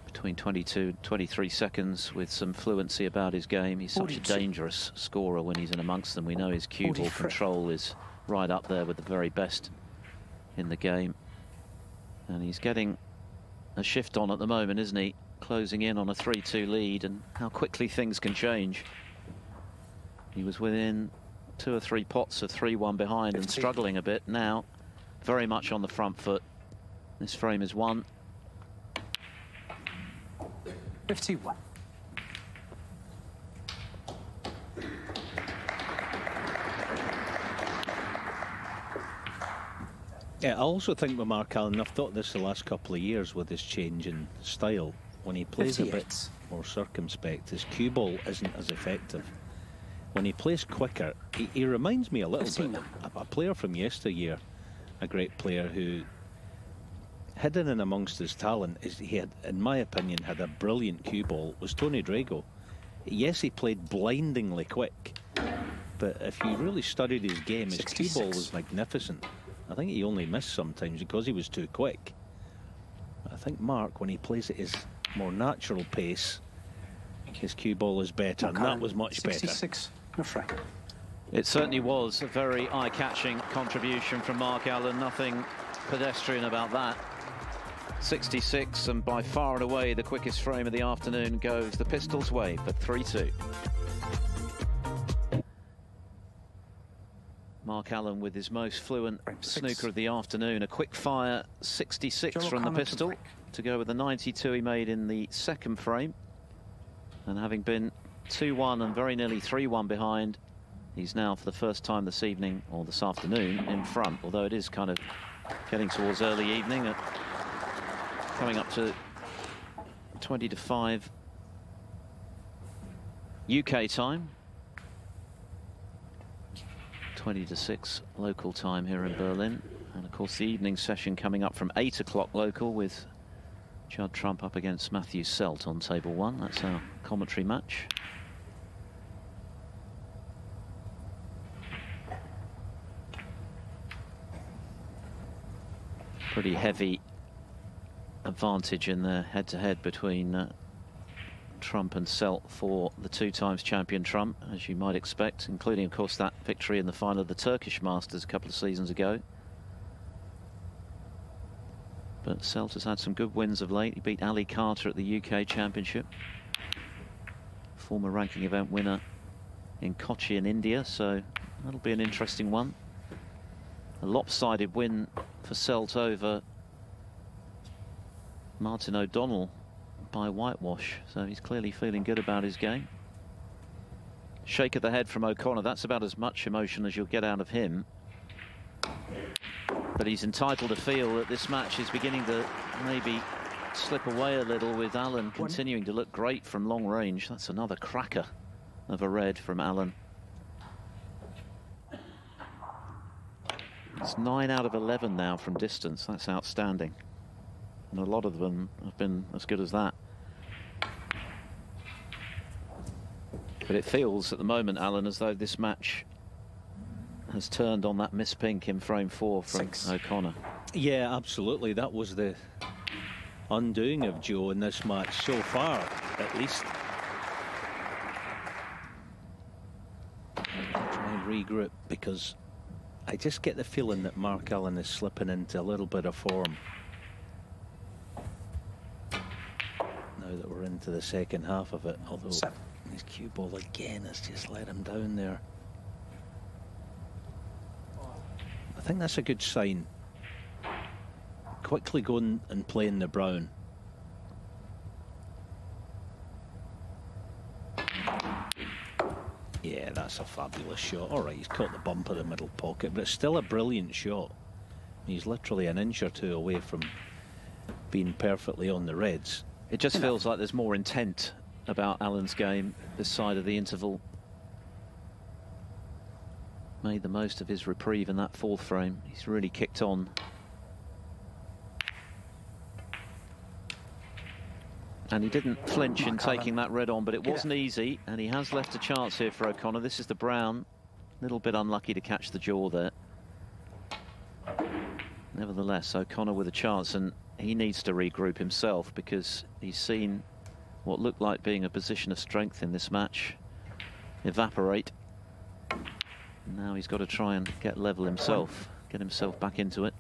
Between 22 and 23 seconds with some fluency about his game. He's such a dangerous scorer when he's in amongst them. We know his cue ball control is right up there with the very best in the game. And he's getting a shift on at the moment, isn't he? Closing in on a 3-2 lead, and how quickly things can change. He was within 2 or 3 pots of 3-1 behind and struggling a bit. Now, very much on the front foot. This frame is won. 51. Yeah, I also think with Mark Allen, I've thought this the last couple of years with his change in style. When he plays 58. a bit more circumspect, his cue ball isn't as effective. When he plays quicker, he reminds me a little 59. bit of a player from yesteryear, a great player who, hidden in amongst his talent, is he had, in my opinion, had a brilliant cue ball, was Tony Drago. Yes, he played blindingly quick, but if you really studied his game, his 66. cue ball was magnificent. I think he only missed sometimes because he was too quick. I think Mark, when he plays at his more natural pace, his cue ball is better, and that was much 66. better. It certainly was a very eye-catching contribution from Mark Allen. Nothing pedestrian about that. 66, and by far and away the quickest frame of the afternoon goes the Pistols' way for 3-2. Mark Allen with his most fluent snooker of the afternoon. A quick fire 66 from the pistol to go with the 92 he made in the second frame. And having been 2-1 and very nearly 3-1 behind, he's now for the first time this evening, or this afternoon, in front. Although it is kind of getting towards early evening, coming up to 20 to 5 UK time. 20 to 6 local time here in Berlin. And of course the evening session coming up from 8 o'clock local with Judd Trump up against Matthew Selt on table 1. That's our commentary match. Pretty heavy advantage in the head-to-head between Trump and Selt for the 2 times champion Trump, as you might expect, including of course that victory in the final of the Turkish Masters a couple of seasons ago. But Selt has had some good wins of late. He beat Ali Carter at the UK Championship, former ranking event winner in Kochi in India, so that'll be an interesting one. A lopsided win for Selt over Martin O'Donnell by whitewash, so he's clearly feeling good about his game. Shake of the head from O'Connor. That's about as much emotion as you'll get out of him, but he's entitled to feel that this match is beginning to maybe slip away a little, with Allen continuing to look great from long range. That's another cracker of a red from Allen. It's 9 out of 11 now from distance. That's outstanding, and a lot of them have been as good as that. But it feels at the moment, Alan, as though this match has turned on that miss pink in frame 4 from O'Connor. Yeah, absolutely. That was the undoing of Joe in this match so far, at least. I'll try and regroup, because I just get the feeling that Mark Allen is slipping into a little bit of form now that we're into the second half of it, although his cue ball again has just let him down there. I think that's a good sign. Quickly going and playing the brown. Yeah, that's a fabulous shot. All right, he's caught the bump of the middle pocket, but it's still a brilliant shot. He's literally an inch or two away from being perfectly on the reds. It just feels like there's more intent about Allen's game this side of the interval. Made the most of his reprieve in that 4th frame. He's really kicked on. And he didn't flinch in taking that red on, but it wasn't easy, and he has left a chance here for O'Connor. This is the brown. A little bit unlucky to catch the jaw there. Nevertheless, O'Connor with a chance, and he needs to regroup himself, because he's seen what looked like being a position of strength in this match evaporate. Now he's got to try and get level himself, get himself back into it.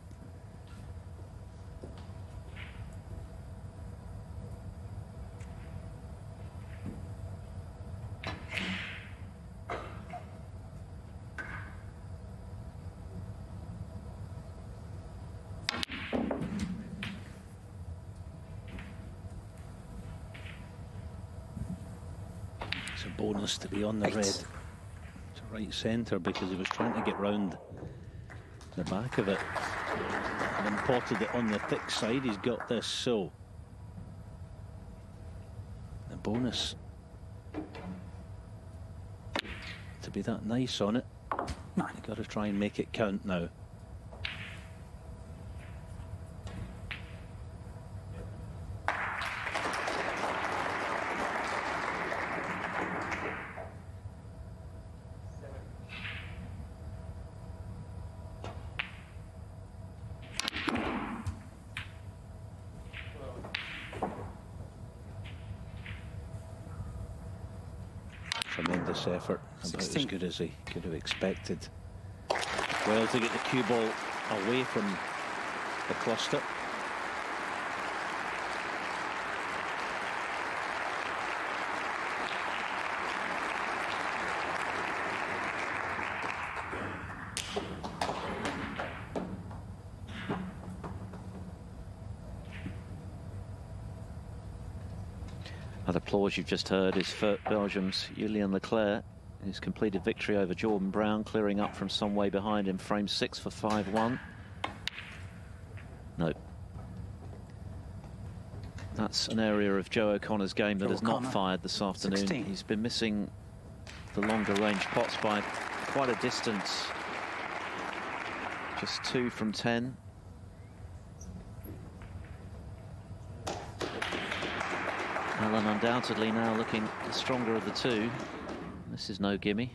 It's a bonus to be on the red. Right centre, because he was trying to get round the back of it and potted it on the thick side. He's got this, so the bonus to be that nice on it. You've got to try and make it count now. Tremendous effort, about as good as he could have expected. Well, to get the cue ball away from the cluster. That applause you've just heard is for Belgium's Julien Leclerc, who's completed victory over Jordan Brown, clearing up from some way behind in frame 6 for 5-1. No. That's an area of Joe O'Connor's game that has not fired this afternoon. 16. He's been missing the longer range pots by quite a distance. Just 2 from 10. Allen undoubtedly now looking the stronger of the two. This is no gimme.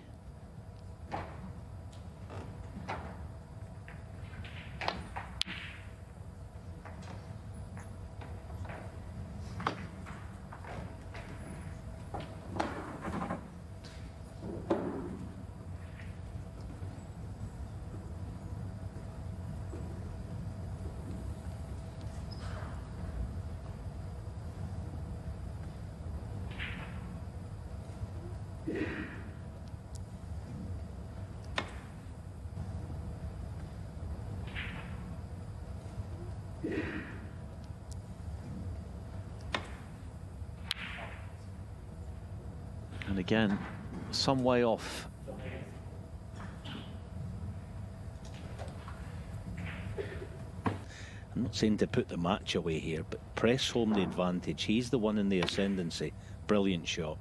And again, some way off. I'm not saying to put the match away here, but press home the advantage. He's the one in the ascendancy. Brilliant shot.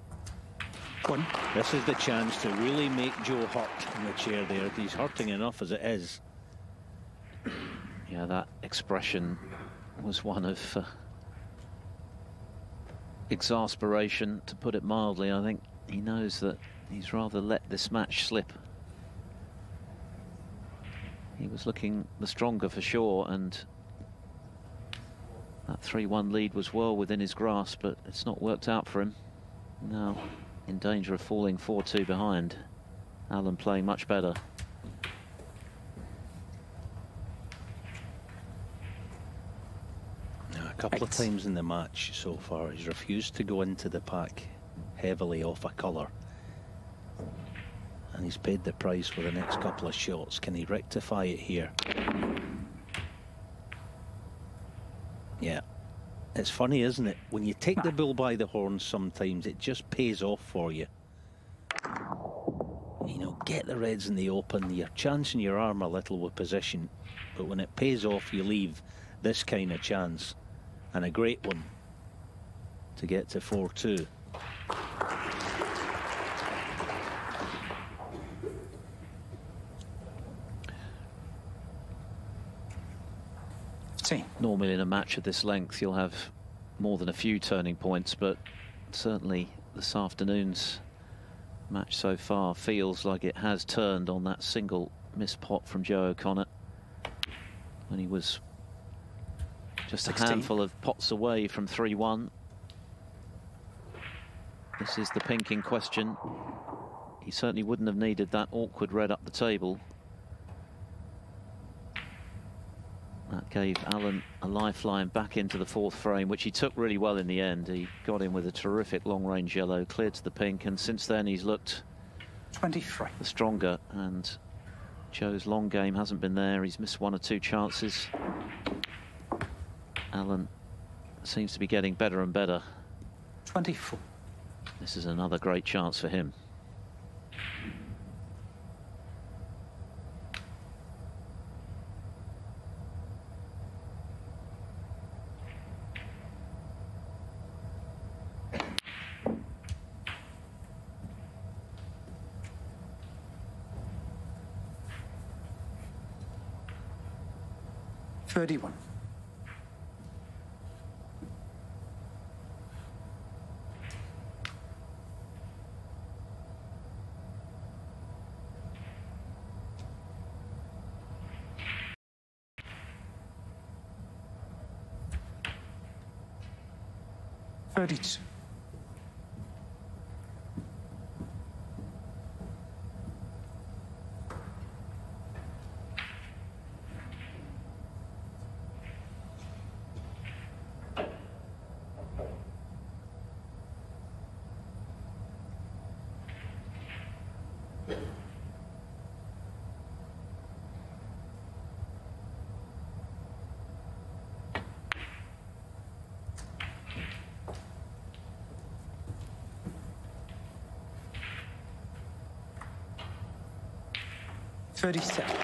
One. This is the chance to really make Joe hurt in the chair there. He's hurting enough as it is. Yeah, that expression was one of exasperation, to put it mildly. I think he knows that he's rather let this match slip. He was looking the stronger for sure, and that 3-1 lead was well within his grasp, but it's not worked out for him. Now in danger of falling 4-2 behind. Allen playing much better. A couple of times in the match so far, he's refused to go into the pack heavily off a colour. And he's paid the price for the next couple of shots. Can he rectify it here? Yeah. It's funny, isn't it? When you take the bull by the horns, sometimes it just pays off for you. You know, get the reds in the open, you're chancing your arm a little with position, but when it pays off, you leave this kind of chance. And a great one to get to 4-2. Normally in a match of this length you'll have more than a few turning points, but certainly this afternoon's match so far feels like it has turned on that single missed pot from Joe O'Connor when he was just 16. A handful of pots away from 3-1. This is the pink in question. He certainly wouldn't have needed that awkward red up the table. That gave Allen a lifeline back into the fourth frame, which he took really well in the end. He got in with a terrific long-range yellow, cleared to the pink, and since then he's looked 23. The stronger, and Joe's long game hasn't been there. He's missed 1 or 2 chances. Allen seems to be getting better and better. 24. This is another great chance for him. $31. $32. 37.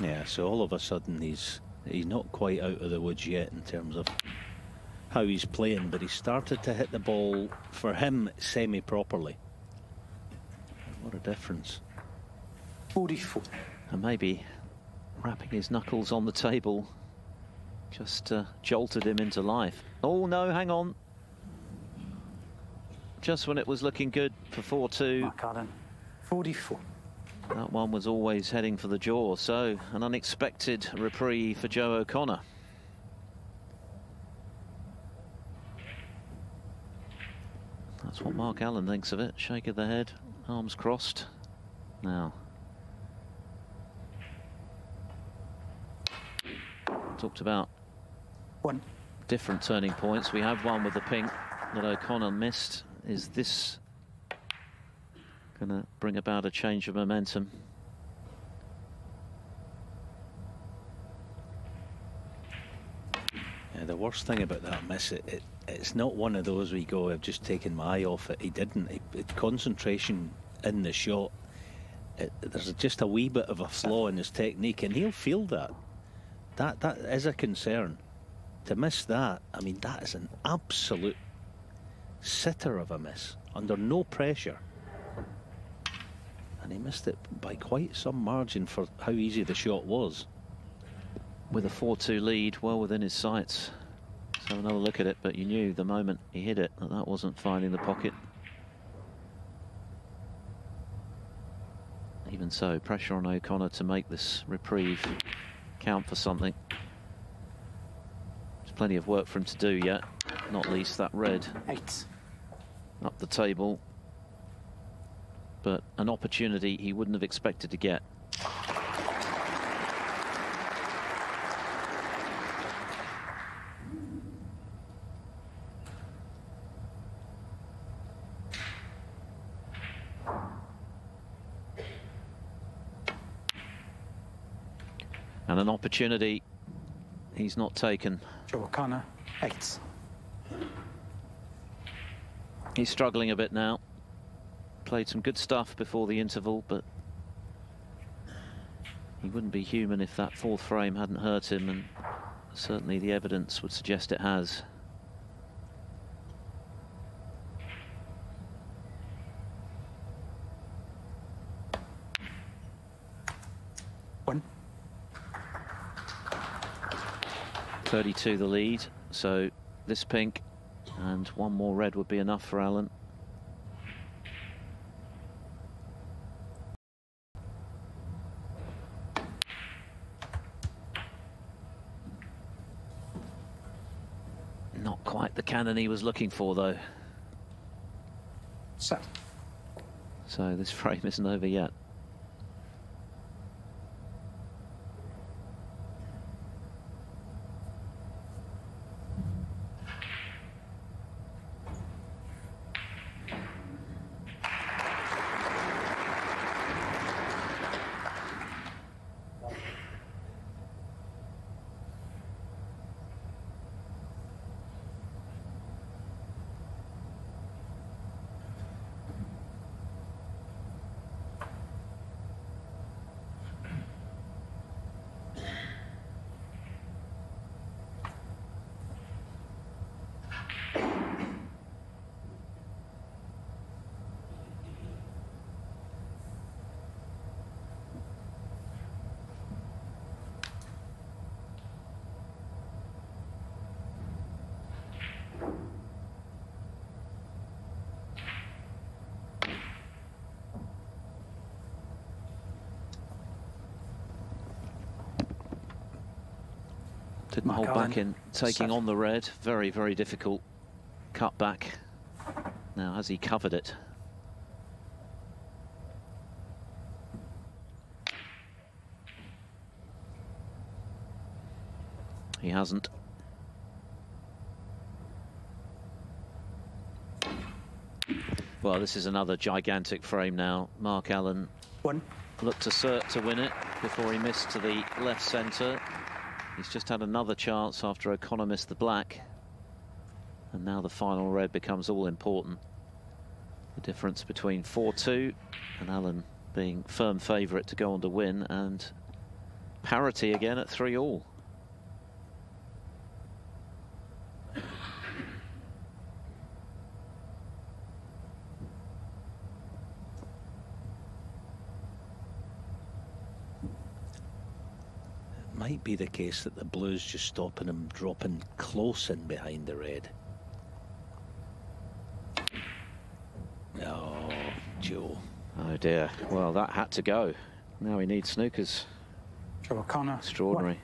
Yeah, so all of a sudden he's not quite out of the woods yet in terms of how he's playing, but he started to hit the ball, for him, semi-properly. What a difference. 44. And maybe rapping his knuckles on the table just jolted him into life. Oh no, hang on. Just when it was looking good for 4-2. Mark Allen, 44. That one was always heading for the jaw, so an unexpected reprieve for Joe O'Connor. That's what Mark Allen thinks of it. Shake of the head, arms crossed. Now, talked about different turning points. We have one with the pink that O'Connor missed. Is this going to bring about a change of momentum? Yeah, the worst thing about that miss, it's not one of those we go, I've just taken my eye off it. He didn't. Concentration in the shot. There's just a wee bit of a flaw in his technique, and he'll feel that. That is a concern. To miss that, I mean, that is an absolute sitter of a miss, under no pressure. And he missed it by quite some margin for how easy the shot was. With a 4-2 lead, well within his sights. Let's have another look at it, but you knew the moment he hit it that wasn't finding the pocket. Even so, pressure on O'Connor to make this reprieve count for something. There's plenty of work for him to do yet, not least that red 8. Up the table. But an opportunity he wouldn't have expected to get. And an opportunity he's not taken. Joe O'Connor, 8. He's struggling a bit now. Played some good stuff before the interval, but he wouldn't be human if that fourth frame hadn't hurt him, and certainly the evidence would suggest it has. One. 32 the lead, so this pink and one more red would be enough for Allen. Not quite the cannon he was looking for, though. So this frame isn't over yet. Didn't hold back in taking on the red. Very, very difficult cut back. Now, has he covered it? He hasn't. Well, this is another gigantic frame now. Mark Allen looked to win it. before he missed to the left centre. He's just had another chance after O'Connor missed the black. And now the final red becomes all important. The difference between 4-2 and Allen being firm favourite to go on to win, and parity again at 3-all. Might be the case that the blue's just stopping him dropping close in behind the red. Oh, Joe. Oh dear. Well, that had to go. Now he needs snookers. Joe O'Connor. Extraordinary.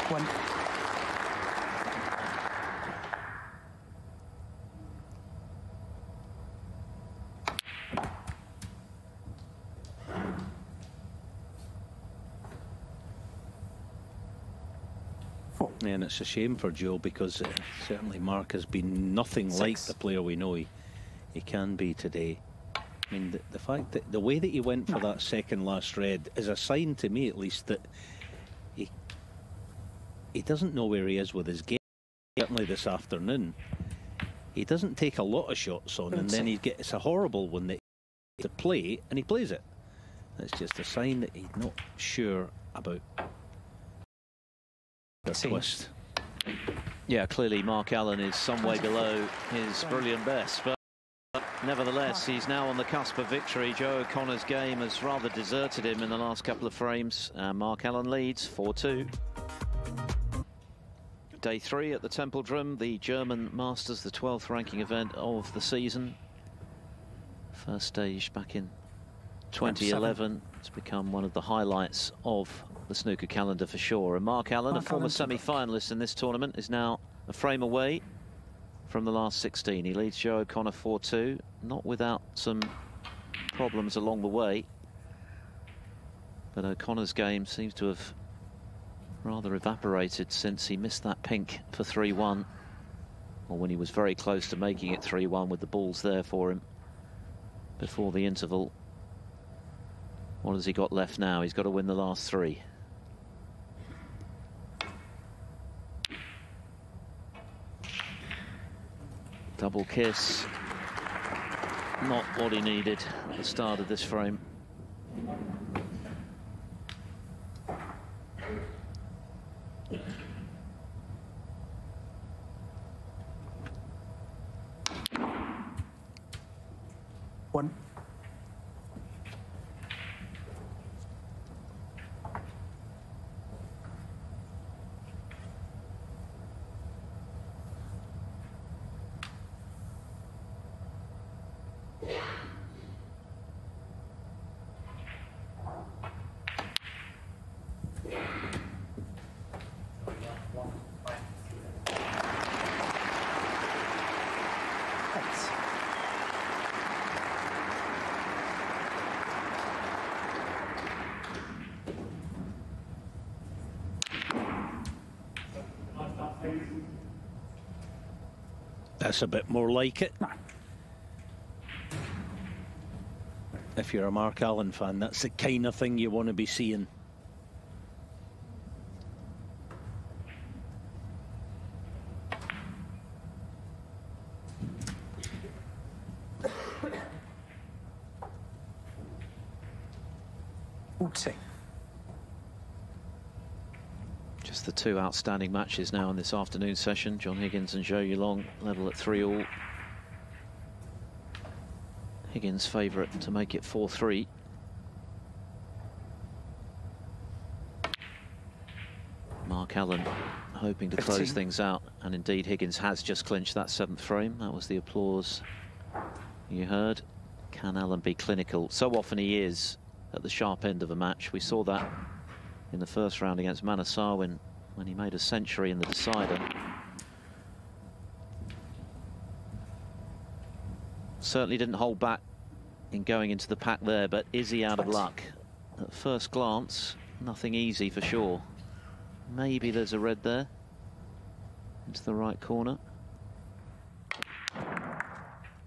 One. And it's a shame for Joe, because certainly Mark has been nothing like the player we know he can be today. I mean, the fact that the way that he went for that second last red is a sign to me, at least, that he doesn't know where he is with his game. Certainly this afternoon, he doesn't take a lot of shots on, and then he gets a horrible one that he to play, and he plays it. That's just a sign that he's not sure about the twist. Yeah, clearly Mark Allen is some way below his brilliant best, but nevertheless, he's now on the cusp of victory. Joe O'Connor's game has rather deserted him in the last couple of frames. Mark Allen leads 4-2. Day 3 at the Templedrum, the German Masters, the 12th ranking event of the season. First stage back in 2011. It's become one of the highlights of the snooker calendar for sure. And Mark Allen, a former semi-finalist in this tournament, is now a frame away from the last 16. He leads Joe O'Connor 4-2, not without some problems along the way. But O'Connor's game seems to have rather evaporated since he missed that pink for 3-1, or when he was very close to making it 3-1 with the balls there for him before the interval. What has he got left now? He's got to win the last 3. Double kiss. Not what he needed at the start of this frame. One. That's a bit more like it. If you're a Mark Allen fan, that's the kind of thing you want to be seeing. Just the 2 outstanding matches now in this afternoon session. John Higgins and Zhou Yulong level at 3-all. Higgins favourite to make it 4-3. Mark Allen hoping to close things out, and indeed Higgins has just clinched that 7th frame. That was the applause you heard. Can Allen be clinical? So often he is at the sharp end of a match. We saw that in the first round against Manasarwin when he made a century in the decider. Certainly didn't hold back in going into the pack there, but is he out of luck? at first glance, nothing easy for sure. Maybe there's a red there. Into the right corner.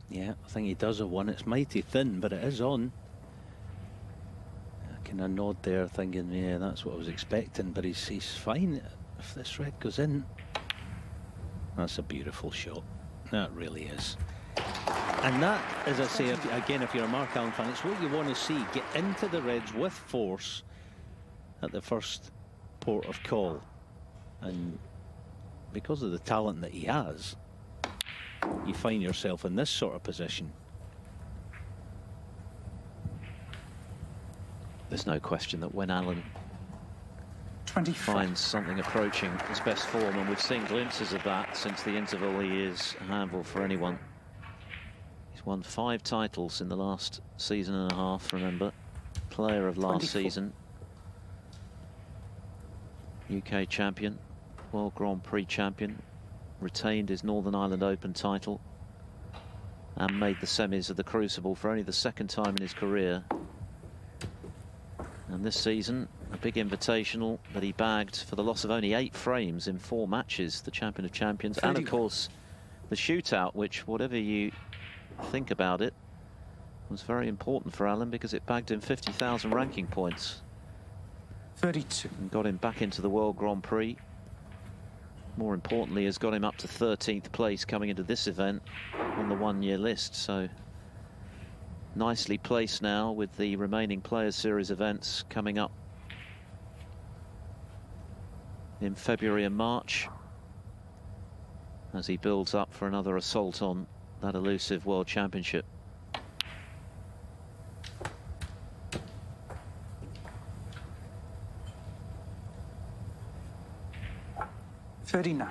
Yeah, I think he does have one. It's mighty thin, but it is on. I kind of nod there thinking, yeah, that's what I was expecting, but he's fine if this red goes in. That's a beautiful shot. That really is. And that, as I say, if you're a Mark Allen fan, it's what you want to see. Get into the reds with force at the first port of call. And because of the talent that he has, you find yourself in this sort of position. There's no question that when Allen 25. finds something approaching his best form, and we've seen glimpses of that since the interval, he is a handful for anyone. He's won 5 titles in the last season and a half, remember. Player of last 24. season. UK champion, World Grand Prix champion, retained his Northern Ireland Open title and made the semis of the Crucible for only the 2nd time in his career. And this season, a big invitational that he bagged for the loss of only 8 frames in 4 matches, the champion of champions. 31. And of course, the shootout, which, whatever you think about it, was very important for Allen because it bagged him 50,000 ranking points. 32. And got him back into the World Grand Prix. More importantly, has got him up to 13th place coming into this event on the 1-year list. So nicely placed now with the remaining Players Series events coming up in February and March, as he builds up for another assault on that elusive World Championship. $39.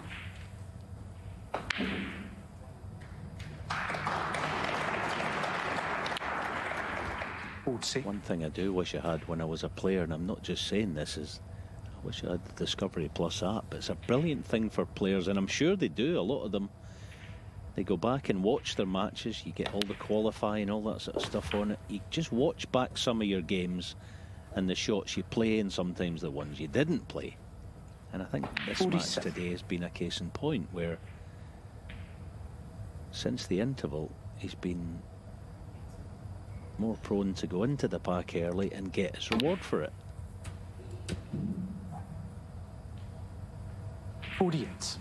One thing I do wish I had when I was a player, and I'm not just saying this, is I wish I had the Discovery Plus app. It's a brilliant thing for players, and I'm sure they do. A lot of them, they go back and watch their matches. You get all the qualifying, all that sort of stuff on it. You just watch back some of your games and the shots you play, and sometimes the ones you didn't play. And I think this 47. match today has been a case in point where, since the interval, he's been more prone to go into the pack early and get his reward for it. 48.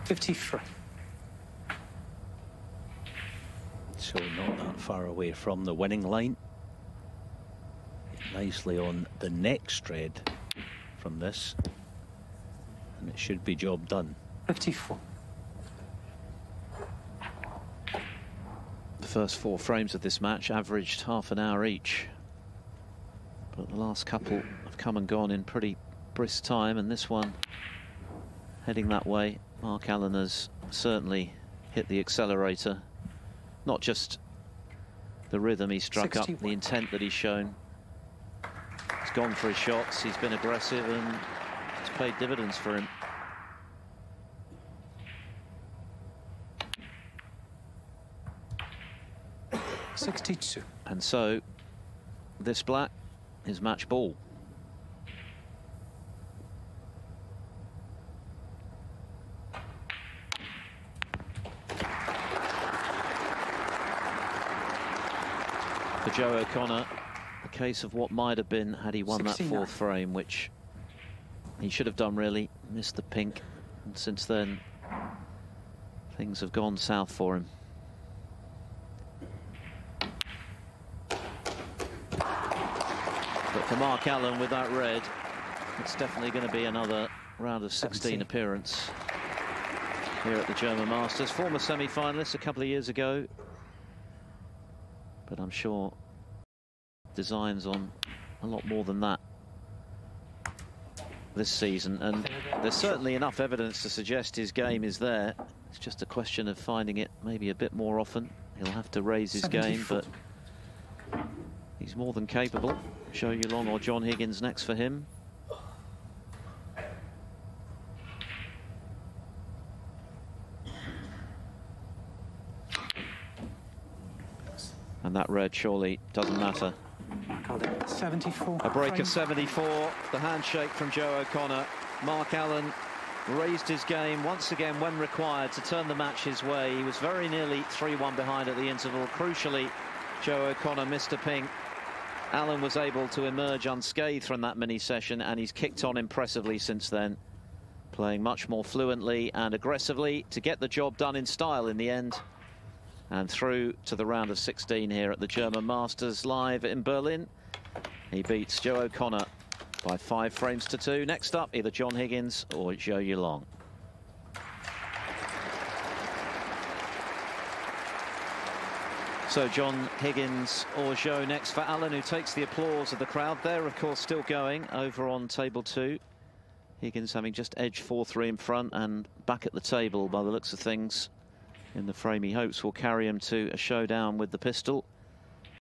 $53. So not that far away from the winning line. Nicely on the next red from this, and it should be job done. 54. The first 4 frames of this match averaged half an hour each, but the last couple have come and gone in pretty brisk time, and this one heading that way. Mark Allen has certainly hit the accelerator. Not just the rhythm he struck 61. Up, the intent that he's shown. He's gone for his shots, he's been aggressive, and it's paid dividends for him. $62. And so, this black is match ball. For Joe O'Connor, a case of what might have been had he won 69. That 4th frame, which he should have done really. Missed the pink, and since then things have gone south for him. But for Mark Allen with that red, it's definitely going to be another round of 16 appearance here at the German Masters. Former semi-finalist a couple of years ago, but I'm sure designs on a lot more than that this season, and there's certainly enough evidence to suggest his game is there. It's just a question of finding it maybe a bit more often. He'll have to raise his 70 game, but he's more than capable. Zhou Yulong or John Higgins next for him. And that red surely doesn't matter. 74. A break of 74. The handshake from Joe O'Connor. Mark Allen raised his game once again when required to turn the match his way. He was very nearly 3-1 behind at the interval. Crucially, Joe O'Connor missed a ping. Allen was able to emerge unscathed from that mini session, and he's kicked on impressively since then, playing much more fluently and aggressively to get the job done in style in the end, and through to the round of 16 here at the German Masters live in Berlin. He beats Joe O'Connor by 5 frames to 2. Next up, either John Higgins or Zhou Yulong. So John Higgins or Zhou next for Allen, who takes the applause of the crowd. They're, of course, still going over on table 2. Higgins having just edged 4-3 in front and back at the table by the looks of things in the frame he hopes will carry him to a showdown with the pistol.